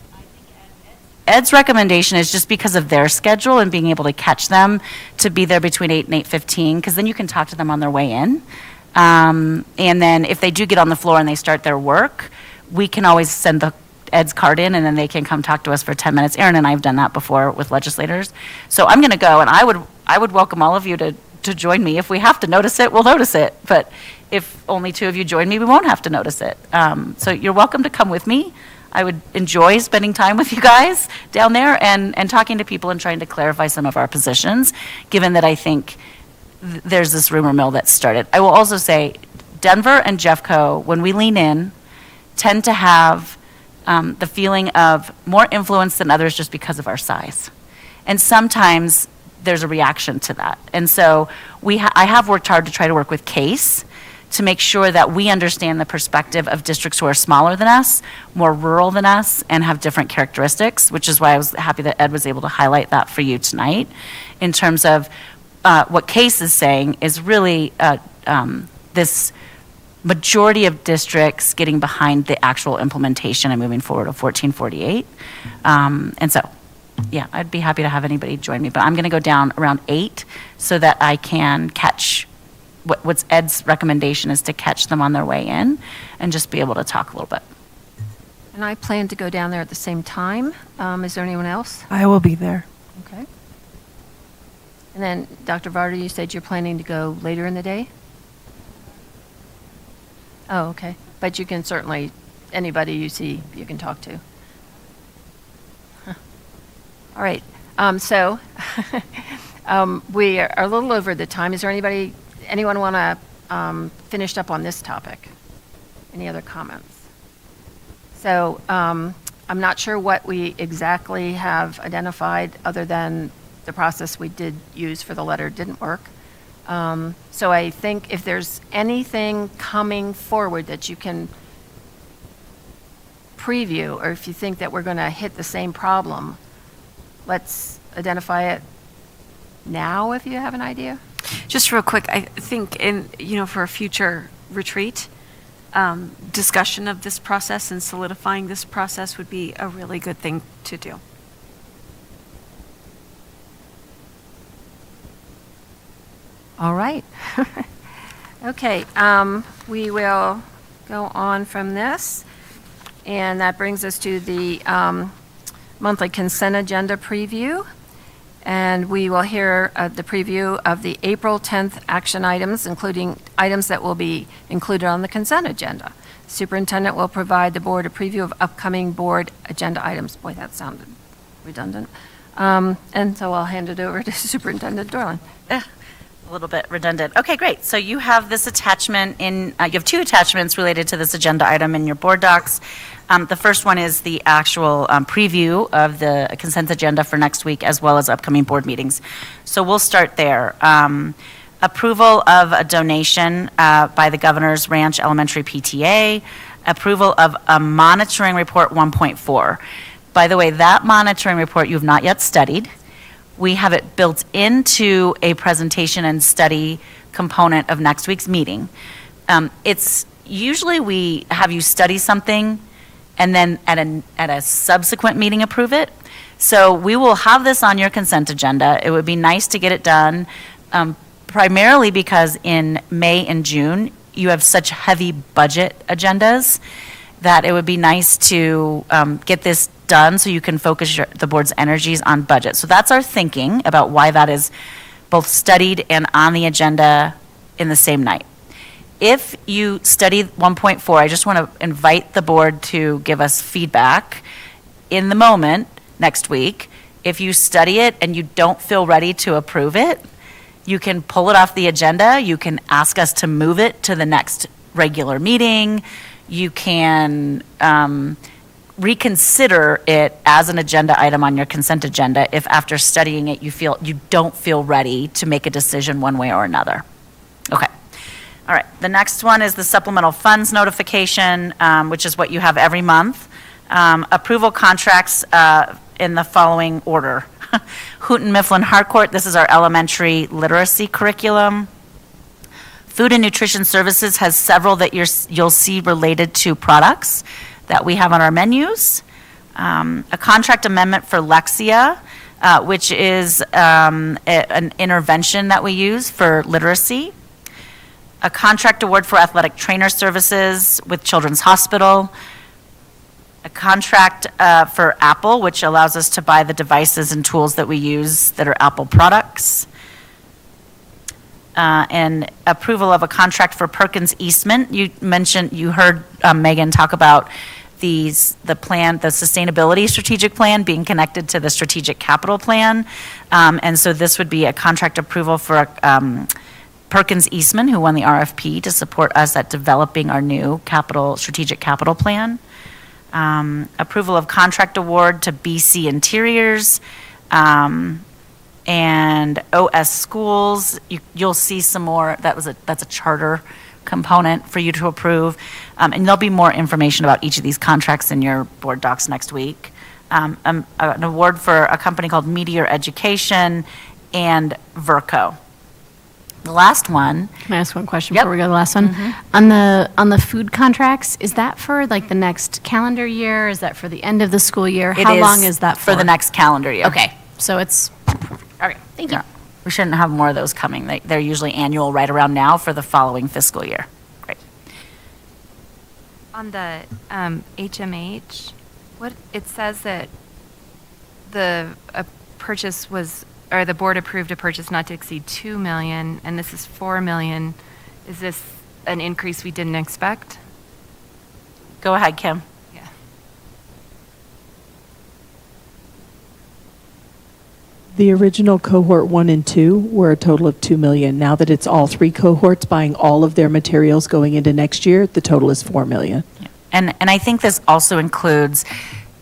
Ed's recommendation is just because of their schedule and being able to catch them to be there between 8 and 8:15, because then you can talk to them on their way in. And then if they do get on the floor and they start their work, we can always send Ed's card in, and then they can come talk to us for 10 minutes. Aaron and I have done that before with legislators. So I'm going to go, and I would welcome all of you to to join me. If we have to notice it, we'll notice it. But if only 2 of you join me, we won't have to notice it. So you're welcome to come with me. I would enjoy spending time with you guys down there and talking to people and trying to clarify some of our positions, given that I think there's this rumor mill that started. I will also say Denver and Jeffco, when we lean in, tend to have the feeling of more influence than others just because of our size. And sometimes there's a reaction to that. And so I have worked hard to try to work with CASE to make sure that we understand the perspective of districts who are smaller than us, more rural than us, and have different characteristics, which is why I was happy that Ed was able to highlight that for you tonight in terms of what CASE is saying is really this majority of districts getting behind the actual implementation and moving forward of 1448. And so, yeah, I'd be happy to have anybody join me, but I'm going to go down around 8 so that I can catch what's Ed's recommendation is to catch them on their way in and just be able to talk a little bit. And I plan to go down there at the same time. Is there anyone else? I will be there. Okay. And then, Dr. Varda, you said you're planning to go later in the day? Oh, okay. But you can certainly, anybody you see, you can talk to. Huh. All right. So we are a little over the time. Is there anyone want to finish up on this topic? Any other comments? So I'm not sure what we exactly have identified other than the process we did use for the letter didn't work. So I think if there's anything coming forward that you can preview, or if you think that we're going to hit the same problem, let's identify it now if you have an idea. Just real quick, I think for a future retreat, discussion of this process and solidifying this process would be a really good thing to do. All right. Okay, we will go on from this, and that brings us to the monthly consent agenda preview. And we will hear the preview of the April 10th action items, including items that will be included on the consent agenda. Superintendent will provide the board a preview of upcoming board agenda items. Boy, that sounded redundant. And so I'll hand it over to Superintendent Dorland. A little bit redundant. Okay, great. So you have this attachment you have 2 attachments related to this agenda item in your board docs. The first one is the actual preview of the consent agenda for next week, as well as upcoming board meetings. So we'll start there. Approval of a donation by the Governor's Ranch Elementary PTA. Approval of a monitoring report 1.4. By the way, that monitoring report you have not yet studied. We have it built into a presentation and study component of next week's meeting. It's usually we have you study something and then at a subsequent meeting approve it. So we will have this on your consent agenda. It would be nice to get it done, primarily because in May and June, you have such heavy budget agendas that it would be nice to get this done so you can focus the board's energies on budget. So that's our thinking about why that is both studied and on the agenda in the same night. If you study 1.4, I just want to invite the board to give us feedback in the moment next week. If you study it and you don't feel ready to approve it, you can pull it off the agenda. You can ask us to move it to the next regular meeting. You can reconsider it as an agenda item on your consent agenda if after studying it you don't feel ready to make a decision one way or another. Okay. All right. The next one is the supplemental funds notification, which is what you have every month. Approval contracts in the following order. Houghton Mifflin Harcourt, this is our elementary literacy curriculum. Food and Nutrition Services has several that you'll see related to products that we have on our menus. A contract amendment for Lexia, which is an intervention that we use for literacy. A contract award for athletic trainer services with Children's Hospital. A contract for Apple, which allows us to buy the devices and tools that we use that are Apple products. and approval of a contract for Perkins Eastman. You heard Megan talk about the plan, the sustainability strategic plan being connected to the strategic capital plan. And so this would be a contract approval for Perkins Eastman, who won the RFP to support us at developing our new strategic capital plan. Approval of contract award to BC Interiors, and OS Schools. You'll see some more. That's a charter component for you to approve. And there'll be more information about each of these contracts in your board docs next week. An award for a company called Meteor Education and Verco. The last one. Can I ask one question Yep. before we go to the last one? On the food contracts, is that for like the next calendar year? Is that for the end of the school year? It How long is that for? For the next calendar year. Okay, so it's, all right, thank you. Yeah. We shouldn't have more of those coming. They're usually annual right around now for the following fiscal year. Great. On the HMH, it says that the purchase was, or the board approved a purchase not to exceed 2 million, and this is 4 million. Is this an increase we didn't expect? Go ahead, Kim. Yeah. The original cohort 1 and 2 were a total of 2 million. Now that it's all 3 cohorts buying all of their materials going into next year, the total is 4 million. And I think this also includes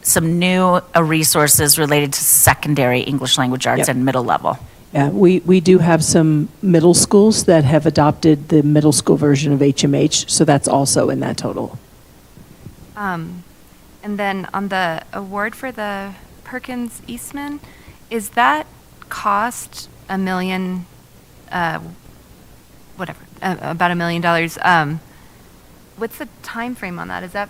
some new resources related to secondary English language arts Yep. and middle level. Yeah, we do have some middle schools that have adopted the middle school version of HMH, so that's also in that total. And then on the award for the Perkins Eastman, is that cost $1 million, about $1 million? What's the time frame on that? Is that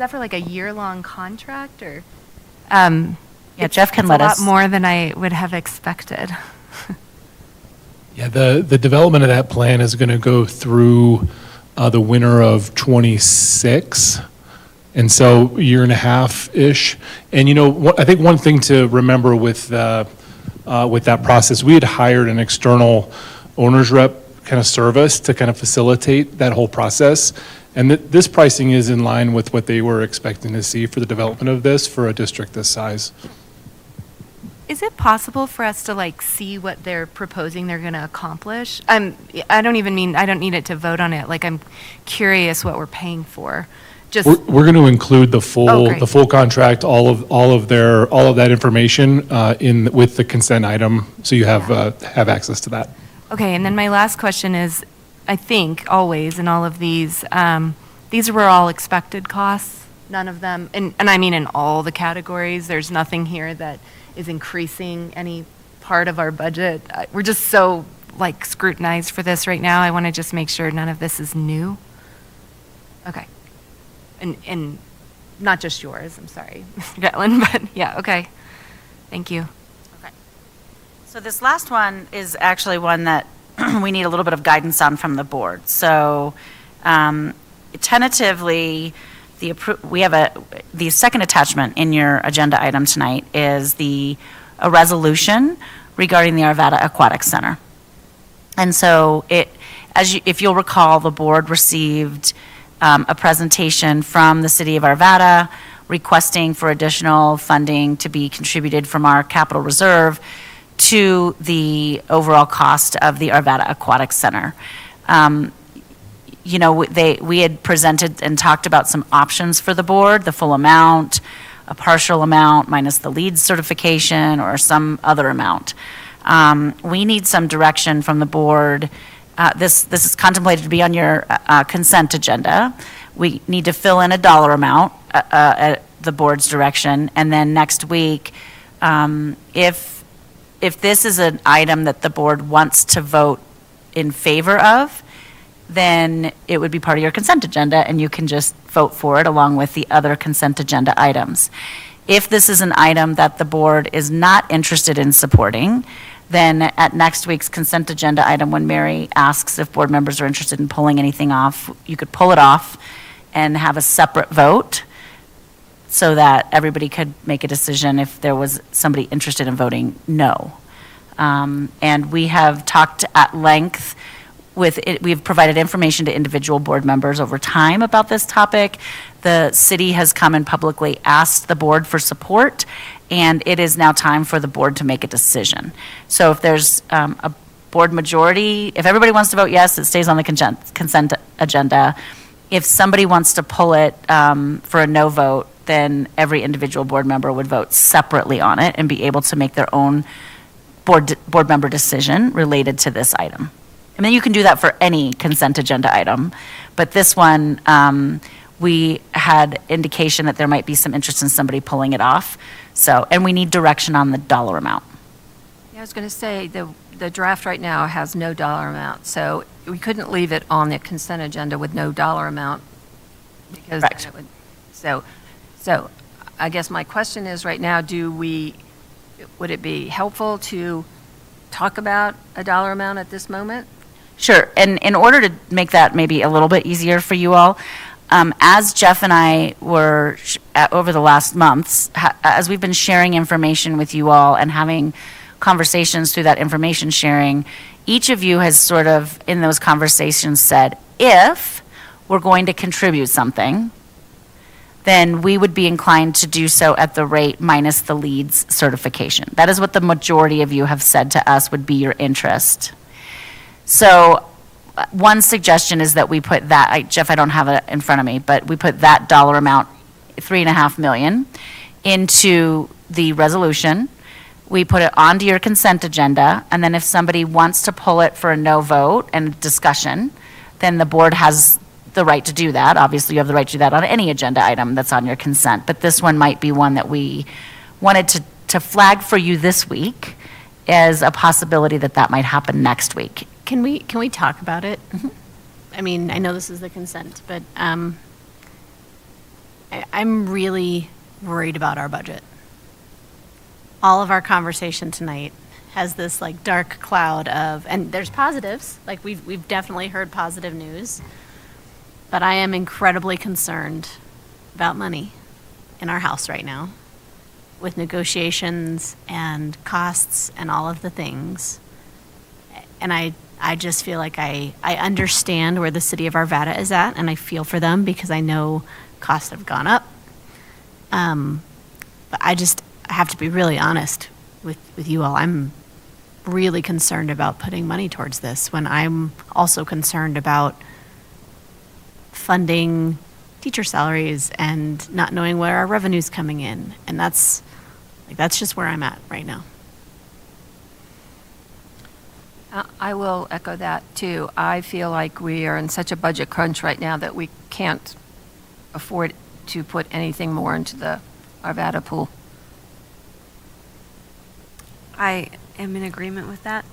for like a year-long contract or? Yeah, Jeff can it's let a us. lot more than I would have expected. Yeah, the development of that plan is going to go through the winter of '26, and so a year and a half-ish. And I think one thing to remember with that process, we had hired an external owner's rep kind of service to kind of facilitate that whole process. And this pricing is in line with what they were expecting to see for the development of this for a district this size. Is it possible for us to see what they're proposing they're going to accomplish? I don't need it to vote on it. I'm curious what we're paying for. Just We're going to include the great. full contract, all of that information with the consent item, so you have access to that. Okay, and then my last question is, I think always in all of these were all expected costs. None of them, and I mean in all the categories. There's nothing here that is increasing any part of our budget. We're just so scrutinized for this right now. I want to just make sure none of this is new. Okay, and not just yours. I'm sorry, Mr. Gatlin, but yeah. Okay, thank you. So this last one is actually one that we need a little bit of guidance on from the board. So tentatively, we have the second attachment in your agenda item tonight is a resolution regarding the Arvada Aquatic Center. And so if you'll recall, the board received a presentation from the city of Arvada requesting for additional funding to be contributed from our capital reserve to the overall cost of the Arvada Aquatic Center. We had presented and talked about some options for the board, the full amount, a partial amount minus the LEED certification, or some other amount. We need some direction from the board. This is contemplated to be on your consent agenda. We need to fill in a dollar amount at the board's direction, and then next week, if this is an item that the board wants to vote in favor of, then it would be part of your consent agenda, and you can just vote for it along with the other consent agenda items. If this is an item that the board is not interested in supporting, then at next week's consent agenda item, when Mary asks if board members are interested in pulling anything off, you could pull it off and have a separate vote so that everybody could make a decision if there was somebody interested in voting no. And we have talked at length with it, we've provided information to individual board members over time about this topic. The city has come and publicly asked the board for support, and it is now time for the board to make a decision. So if there's a board majority, if everybody wants to vote yes, it stays on the consent agenda. If somebody wants to pull it for a no vote, then every individual board member would vote separately on it and be able to make their own board member decision related to this item. I mean, you can do that for any consent agenda item, but this one, we had indication that there might be some interest in somebody pulling it off. So, and we need direction on the dollar amount. Yeah, I was going to say, the draft right now has no dollar amount, so we couldn't leave it on the consent agenda with no dollar amount, because then Correct. it would, so I guess my question is, right now, would it be helpful to talk about a dollar amount at this moment? Sure, and in order to make that maybe a little bit easier for you all, as Jeff and I were, over the last months, as we've been sharing information with you all and having conversations through that information sharing, each of you has sort of, in those conversations, said, if we're going to contribute something, then we would be inclined to do so at the rate minus the LEEDS certification. That is what the majority of you have said to us would be your interest. So one suggestion is that we put that, Jeff, I don't have it in front of me, but we put that dollar amount, $3.5 million, into the resolution. We put it onto your consent agenda, and then if somebody wants to pull it for a no vote and discussion, then the board has the right to do that. Obviously, you have the right to do that on any agenda item that's on your consent, but this one might be one that we wanted to flag for you this week as a possibility that that might happen next week. Can we talk about it? I mean, I know this is the consent, but I'm really worried about our budget. All of our conversation tonight has this like dark cloud of, and there's positives, like we've definitely heard positive news, but I am incredibly concerned about money in our house right now with negotiations and costs and all of the things. And I just feel like I understand where the city of Arvada is at, and I feel for them because I know costs have gone up. But I have to be really honest with you all. I'm really concerned about putting money towards this when I'm also concerned about funding teacher salaries and not knowing where our revenue's coming in. And that's just where I'm at right now. I will echo that, too. I feel like we are in such a budget crunch right now that we can't afford to put anything more into the Arvada pool. I am in agreement with that.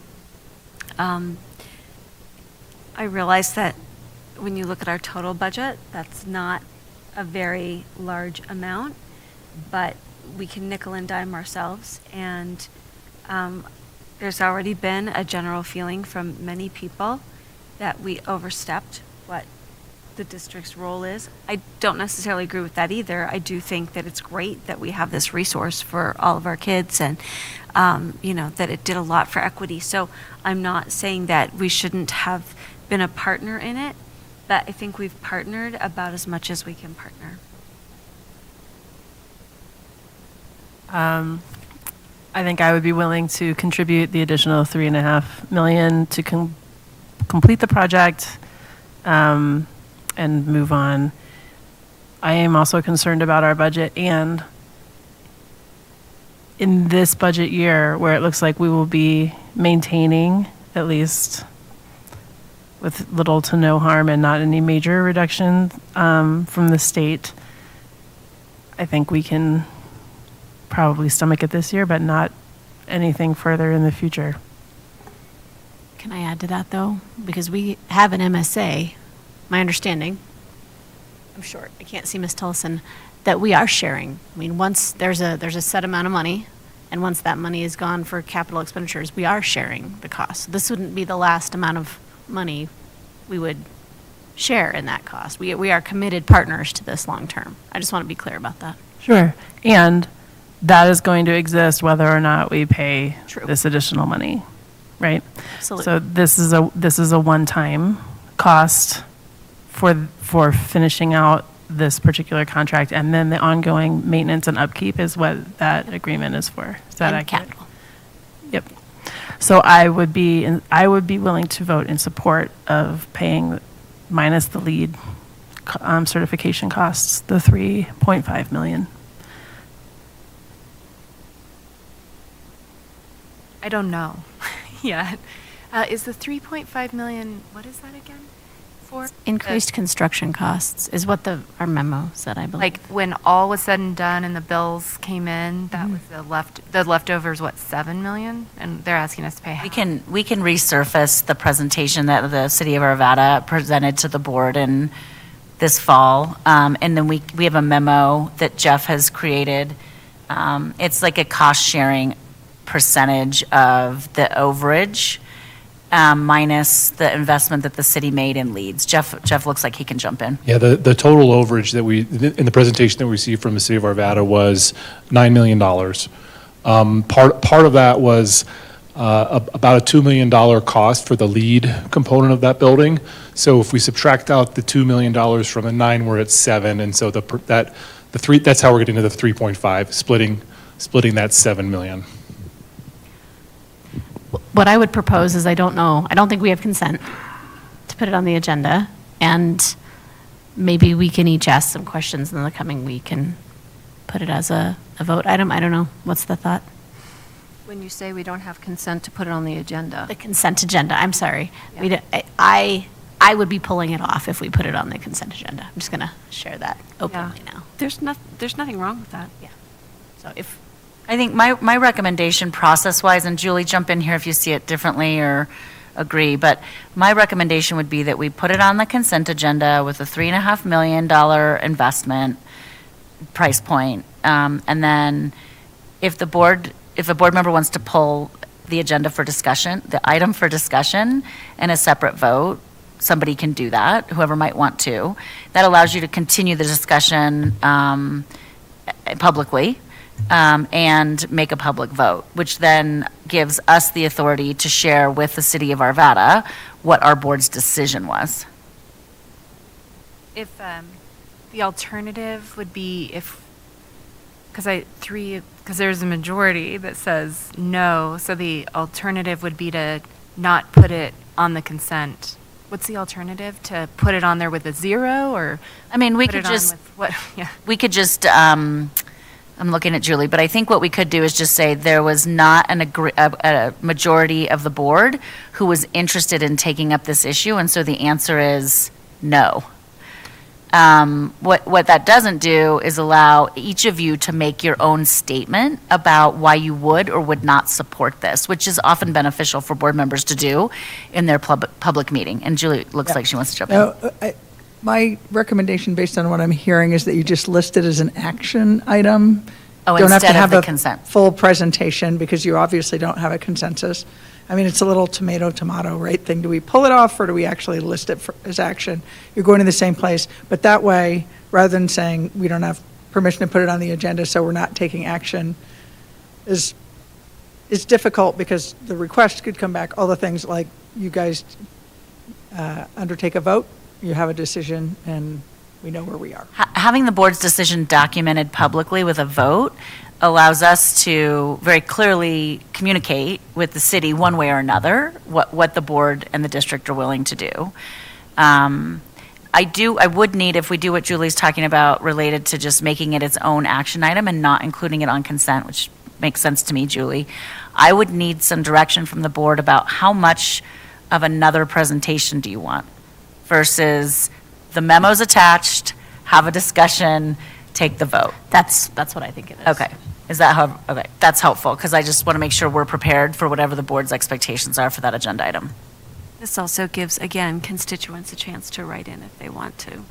I realize that when you look at our total budget, that's not a very large amount, but we can nickel and dime ourselves. And there's already been a general feeling from many people that we overstepped what the district's role is. I don't necessarily agree with that either. I do think that it's great that we have this resource for all of our kids and, that it did a lot for equity. So I'm not saying that we shouldn't have been a partner in it, but I think we've partnered about as much as we can partner. I think I would be willing to contribute the additional $3.5 million to complete the project and move on. I am also concerned about our budget, and in this budget year, where it looks like we will be maintaining, at least with little to no harm and not any major reduction from the state, I think we can probably stomach it this year, but not anything further in the future. Can I add to that, though? Because we have an MSA, my understanding, I'm short, I can't see Ms. Tillison, that we are sharing. I mean, once there's a set amount of money, and once that money is gone for capital expenditures, we are sharing the cost. This wouldn't be the last amount of money we would share in that cost. We are committed partners to this long term. I just want to be clear about that. Sure. And that is going to exist whether or not we pay True. this additional money, right? Absolutely. So this is a one-time cost for finishing out this particular contract, and then the ongoing maintenance and upkeep is what that agreement is for. Is that And accurate? capital. Yep. So I would be willing to vote in support of paying minus the lead certification costs, the 3.5 million. I don't know yet. Is the 3.5 million, what is that again? For? Increased construction costs is what our memo said, I believe. Like when all was said and done and the bills came in, that was the leftovers, what, 7 million? And they're asking us to pay half. We can resurface the presentation that the City of Arvada presented to the board in this fall. And then we have a memo that Jeff has created. It's like a cost-sharing percentage of the overage minus the investment that the city made in leads. Jeff looks like he can jump in. Yeah, the total overage that in the presentation that we received from the city of Arvada was $9 million. Part of that was about a $2 million cost for the lead component of that building. So if we subtract out the $2 million from the 9, we're at 7. And so that's how we're getting to the 3.5, splitting that 7 million. What I would propose is I don't think we have consent to put it on the agenda, and maybe we can each ask some questions in the coming week and put it as a vote item. I don't know. What's the thought? When you say we don't have consent to put it on the agenda. The consent agenda, I'm sorry. Yeah. I would be pulling it off if we put it on the consent agenda. I'm just going to share that openly now. There's nothing wrong with that. Yeah. So if I think my recommendation process-wise, and Julie, jump in here if you see it differently or agree, but my recommendation would be that we put it on the consent agenda with a $3.5 million investment price point. And then if a board member wants to pull the agenda for discussion, the item for discussion and a separate vote, somebody can do that, whoever might want to. That allows you to continue the discussion publicly. And make a public vote, which then gives us the authority to share with the city of Arvada what our board's decision was. If the alternative would be because there's a majority that says no, so the alternative would be to not put it on the consent. What's the alternative? To put it on there with a 0, or? I mean, we put could it on just, with what? Yeah. we could just, I'm looking at Julie, but I think what we could do is just say there was not a majority of the board who was interested in taking up this issue, and so the answer is no. What that doesn't do is allow each of you to make your own statement about why you would or would not support this, which is often beneficial for board members to do in their public meeting. And Julie looks like she wants to jump in. My recommendation, based on what I'm hearing, is that you just list it as an action item. Oh, Don't have to instead of have the a consent. full presentation, because you obviously don't have a consensus. I mean, it's a little tomato, right, thing. Do we pull it off, or do we actually list it as action? You're going to the same place, but that way, rather than saying we don't have permission to put it on the agenda, so we're not taking action, is difficult, because the request could come back, all the things like you guys undertake a vote, you have a decision, and we know where we are. Having the board's decision documented publicly with a vote allows us to very clearly communicate with the city one way or another what the board and the district are willing to do. I would need, if we do what Julie's talking about related to just making it its own action item and not including it on consent, which makes sense to me, Julie, I would need some direction from the board about how much of another presentation do you want versus the memo's attached, have a discussion, take the vote. that's what I think it is. Okay. Is that how, okay, that's helpful, because I just want to make sure we're prepared for whatever the board's expectations are for that agenda item. This also gives, again, constituents a chance to write in if they want to.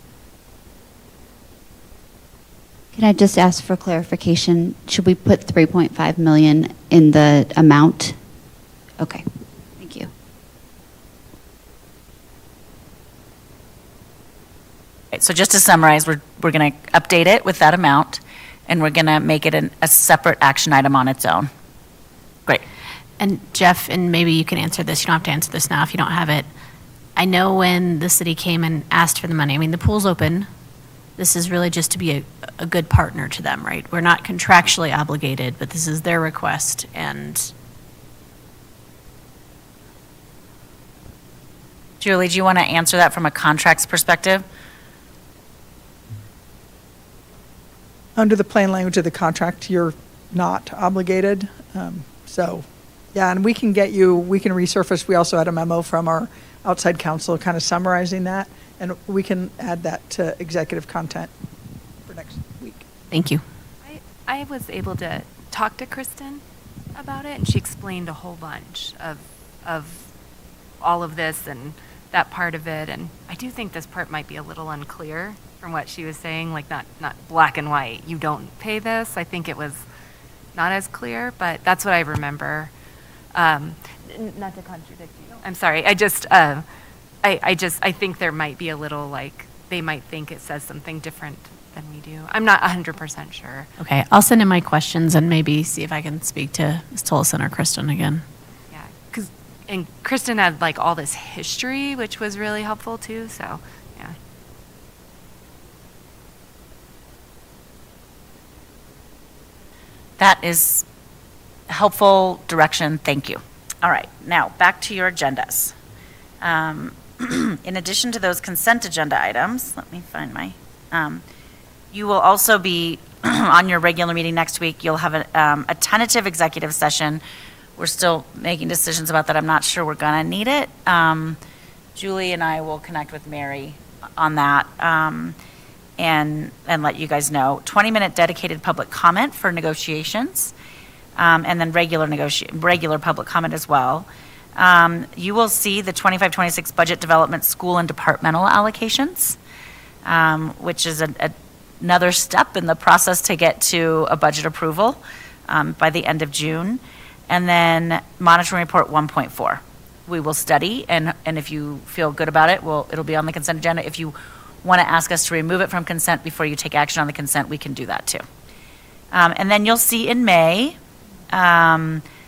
Can I just ask for clarification? Should we put 3.5 million in the amount? Okay, thank you. Okay, so just to summarize, we're going to update it with that amount, and we're going to make it a separate action item on its own. Great. And Jeff, and maybe you can answer this, you don't have to answer this now if you don't have it. I know when the city came and asked for the money, I mean, the pool's open. This is really just to be a good partner to them, right? We're not contractually obligated, but this is their request, and Julie, do you want to answer that from a contracts perspective? Under the plain language of the contract, you're not obligated. So, yeah, and we can resurface. We also had a memo from our outside counsel kind of summarizing that, and we can add that to executive content for next week. thank you. I was able to talk to Kristen about it, and she explained a whole bunch of all of this and that part of it. And I do think this part might be a little unclear from what she was saying, like not black and white. You don't pay this. I think it was not as clear, but that's what I remember. Not to contradict you. I'm sorry. I think there might be a little, like, they might think it says something different than we do. I'm not 100% sure. Okay, I'll send in my questions and maybe see if I can speak to Ms. Tolleson or Kristen again. Yeah, and Kristen had like all this history, which was really helpful too, so, yeah. That is helpful direction. Thank you. All right, now back to your agendas. In addition to those consent agenda items, let me find my, you will also be, on your regular meeting next week, you'll have a tentative executive session. We're still making decisions about that. I'm not sure we're going to need it. Julie and I will connect with Mary on that and let you guys know. 20-minute dedicated public comment for negotiations, and then regular public comment as well. You will see the 25-26 budget development school and departmental allocations, which is another step in the process to get to a budget approval by the end of June. And then monitoring report 1.4. We will study, and if you feel good about it, it'll be on the consent agenda. If you want to ask us to remove it from consent before you take action on the consent, we can do that too. And then you'll see in May,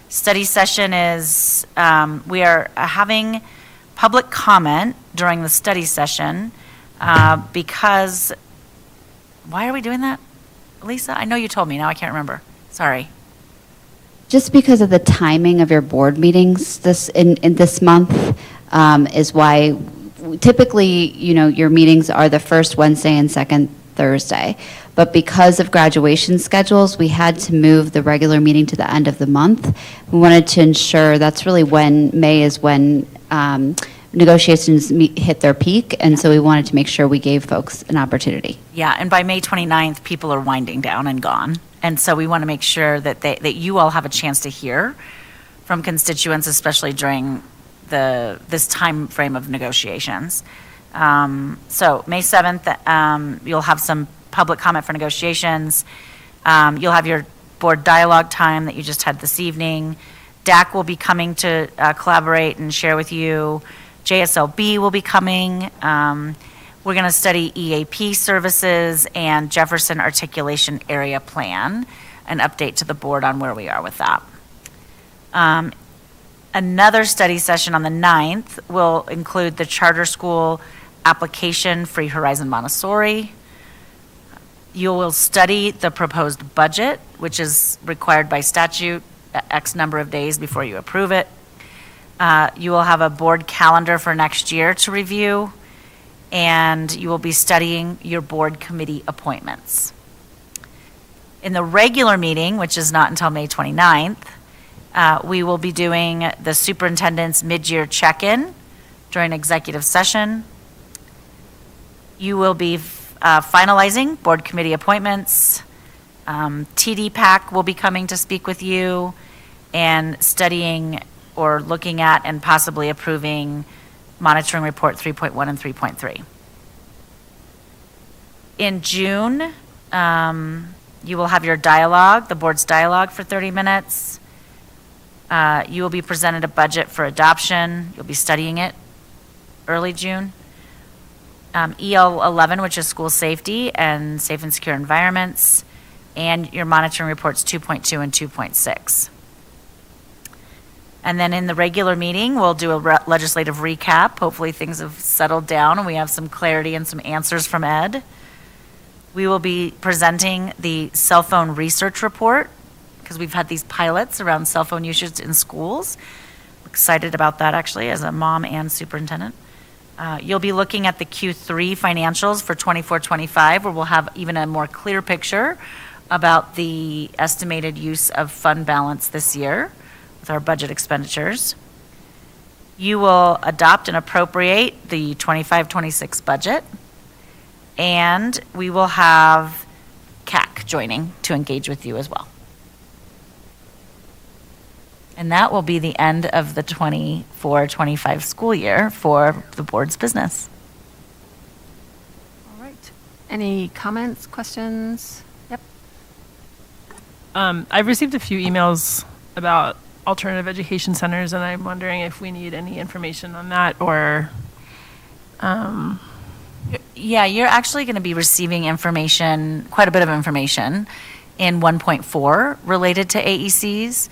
study session is, we are having public comment during the study session because, why are we doing that? Lisa, I know you told me, now I can't remember. Sorry. Just because of the timing of your board meetings in this month is why typically, your meetings are the first Wednesday and second Thursday. But because of graduation schedules, we had to move the regular meeting to the end of the month. We wanted to ensure that's really May is when negotiations hit their peak, and so we wanted to make sure we gave folks an opportunity. Yeah, and by May 29th, people are winding down and gone. And so we want to make sure that you all have a chance to hear from constituents, especially during this time frame of negotiations. So May 7th, you'll have some public comment for negotiations. You'll have your board dialogue time that you just had this evening. DAC will be coming to collaborate and share with you. JSLB will be coming. We're going to study EAP services and Jefferson Articulation Area Plan, an update to the board on where we are with that. Another study session on the 9th will include the charter school application, Free Horizon Montessori. You will study the proposed budget, which is required by statute, X number of days before you approve it. You will have a board calendar for next year to review, and you will be studying your board committee appointments. In the regular meeting, which is not until May 29th, we will be doing the superintendent's mid-year check-in during executive session. You will be finalizing board committee appointments. TD-PAC will be coming to speak with you and studying or looking at and possibly approving monitoring report 3.1 and 3.3. In June, you will have your dialogue, the board's dialogue for 30 minutes. You will be presented a budget for adoption. You'll be studying it early June. EL 11, which is school safety and safe and secure environments. and your monitoring reports 2.2 and 2.6. And then in the regular meeting, we'll do a legislative recap. Hopefully, things have settled down and we have some clarity and some answers from Ed. We will be presenting the cell phone research report because we've had these pilots around cell phone usage in schools. Excited about that, actually, as a mom and superintendent. You'll be looking at the Q3 financials for 24-25, where we'll have even a more clear picture about the estimated use of fund balance this year with our budget expenditures. You will adopt and appropriate the 25-26 budget, and we will have CAC joining to engage with you as well. And that will be the end of the 24-25 school year for the board's business. All right. Any comments, questions? Yep. I've received a few emails about alternative education centers, and I'm wondering if we need any information on that or. Yeah, you're actually going to be receiving information, quite a bit of information, in 1.4 related to AECs.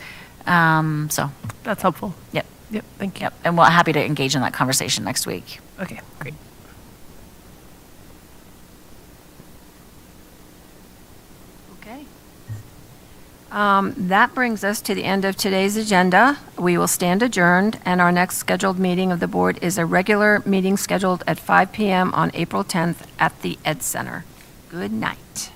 So that's helpful. Yep. Yep. Thank you. Yep. And we're happy to engage in that conversation next week. Okay, great. Okay. That brings us to the end of today's agenda. We will stand adjourned, and our next scheduled meeting of the board is a regular meeting scheduled at 5 p.m. on April 10th at the Ed Center. Good night.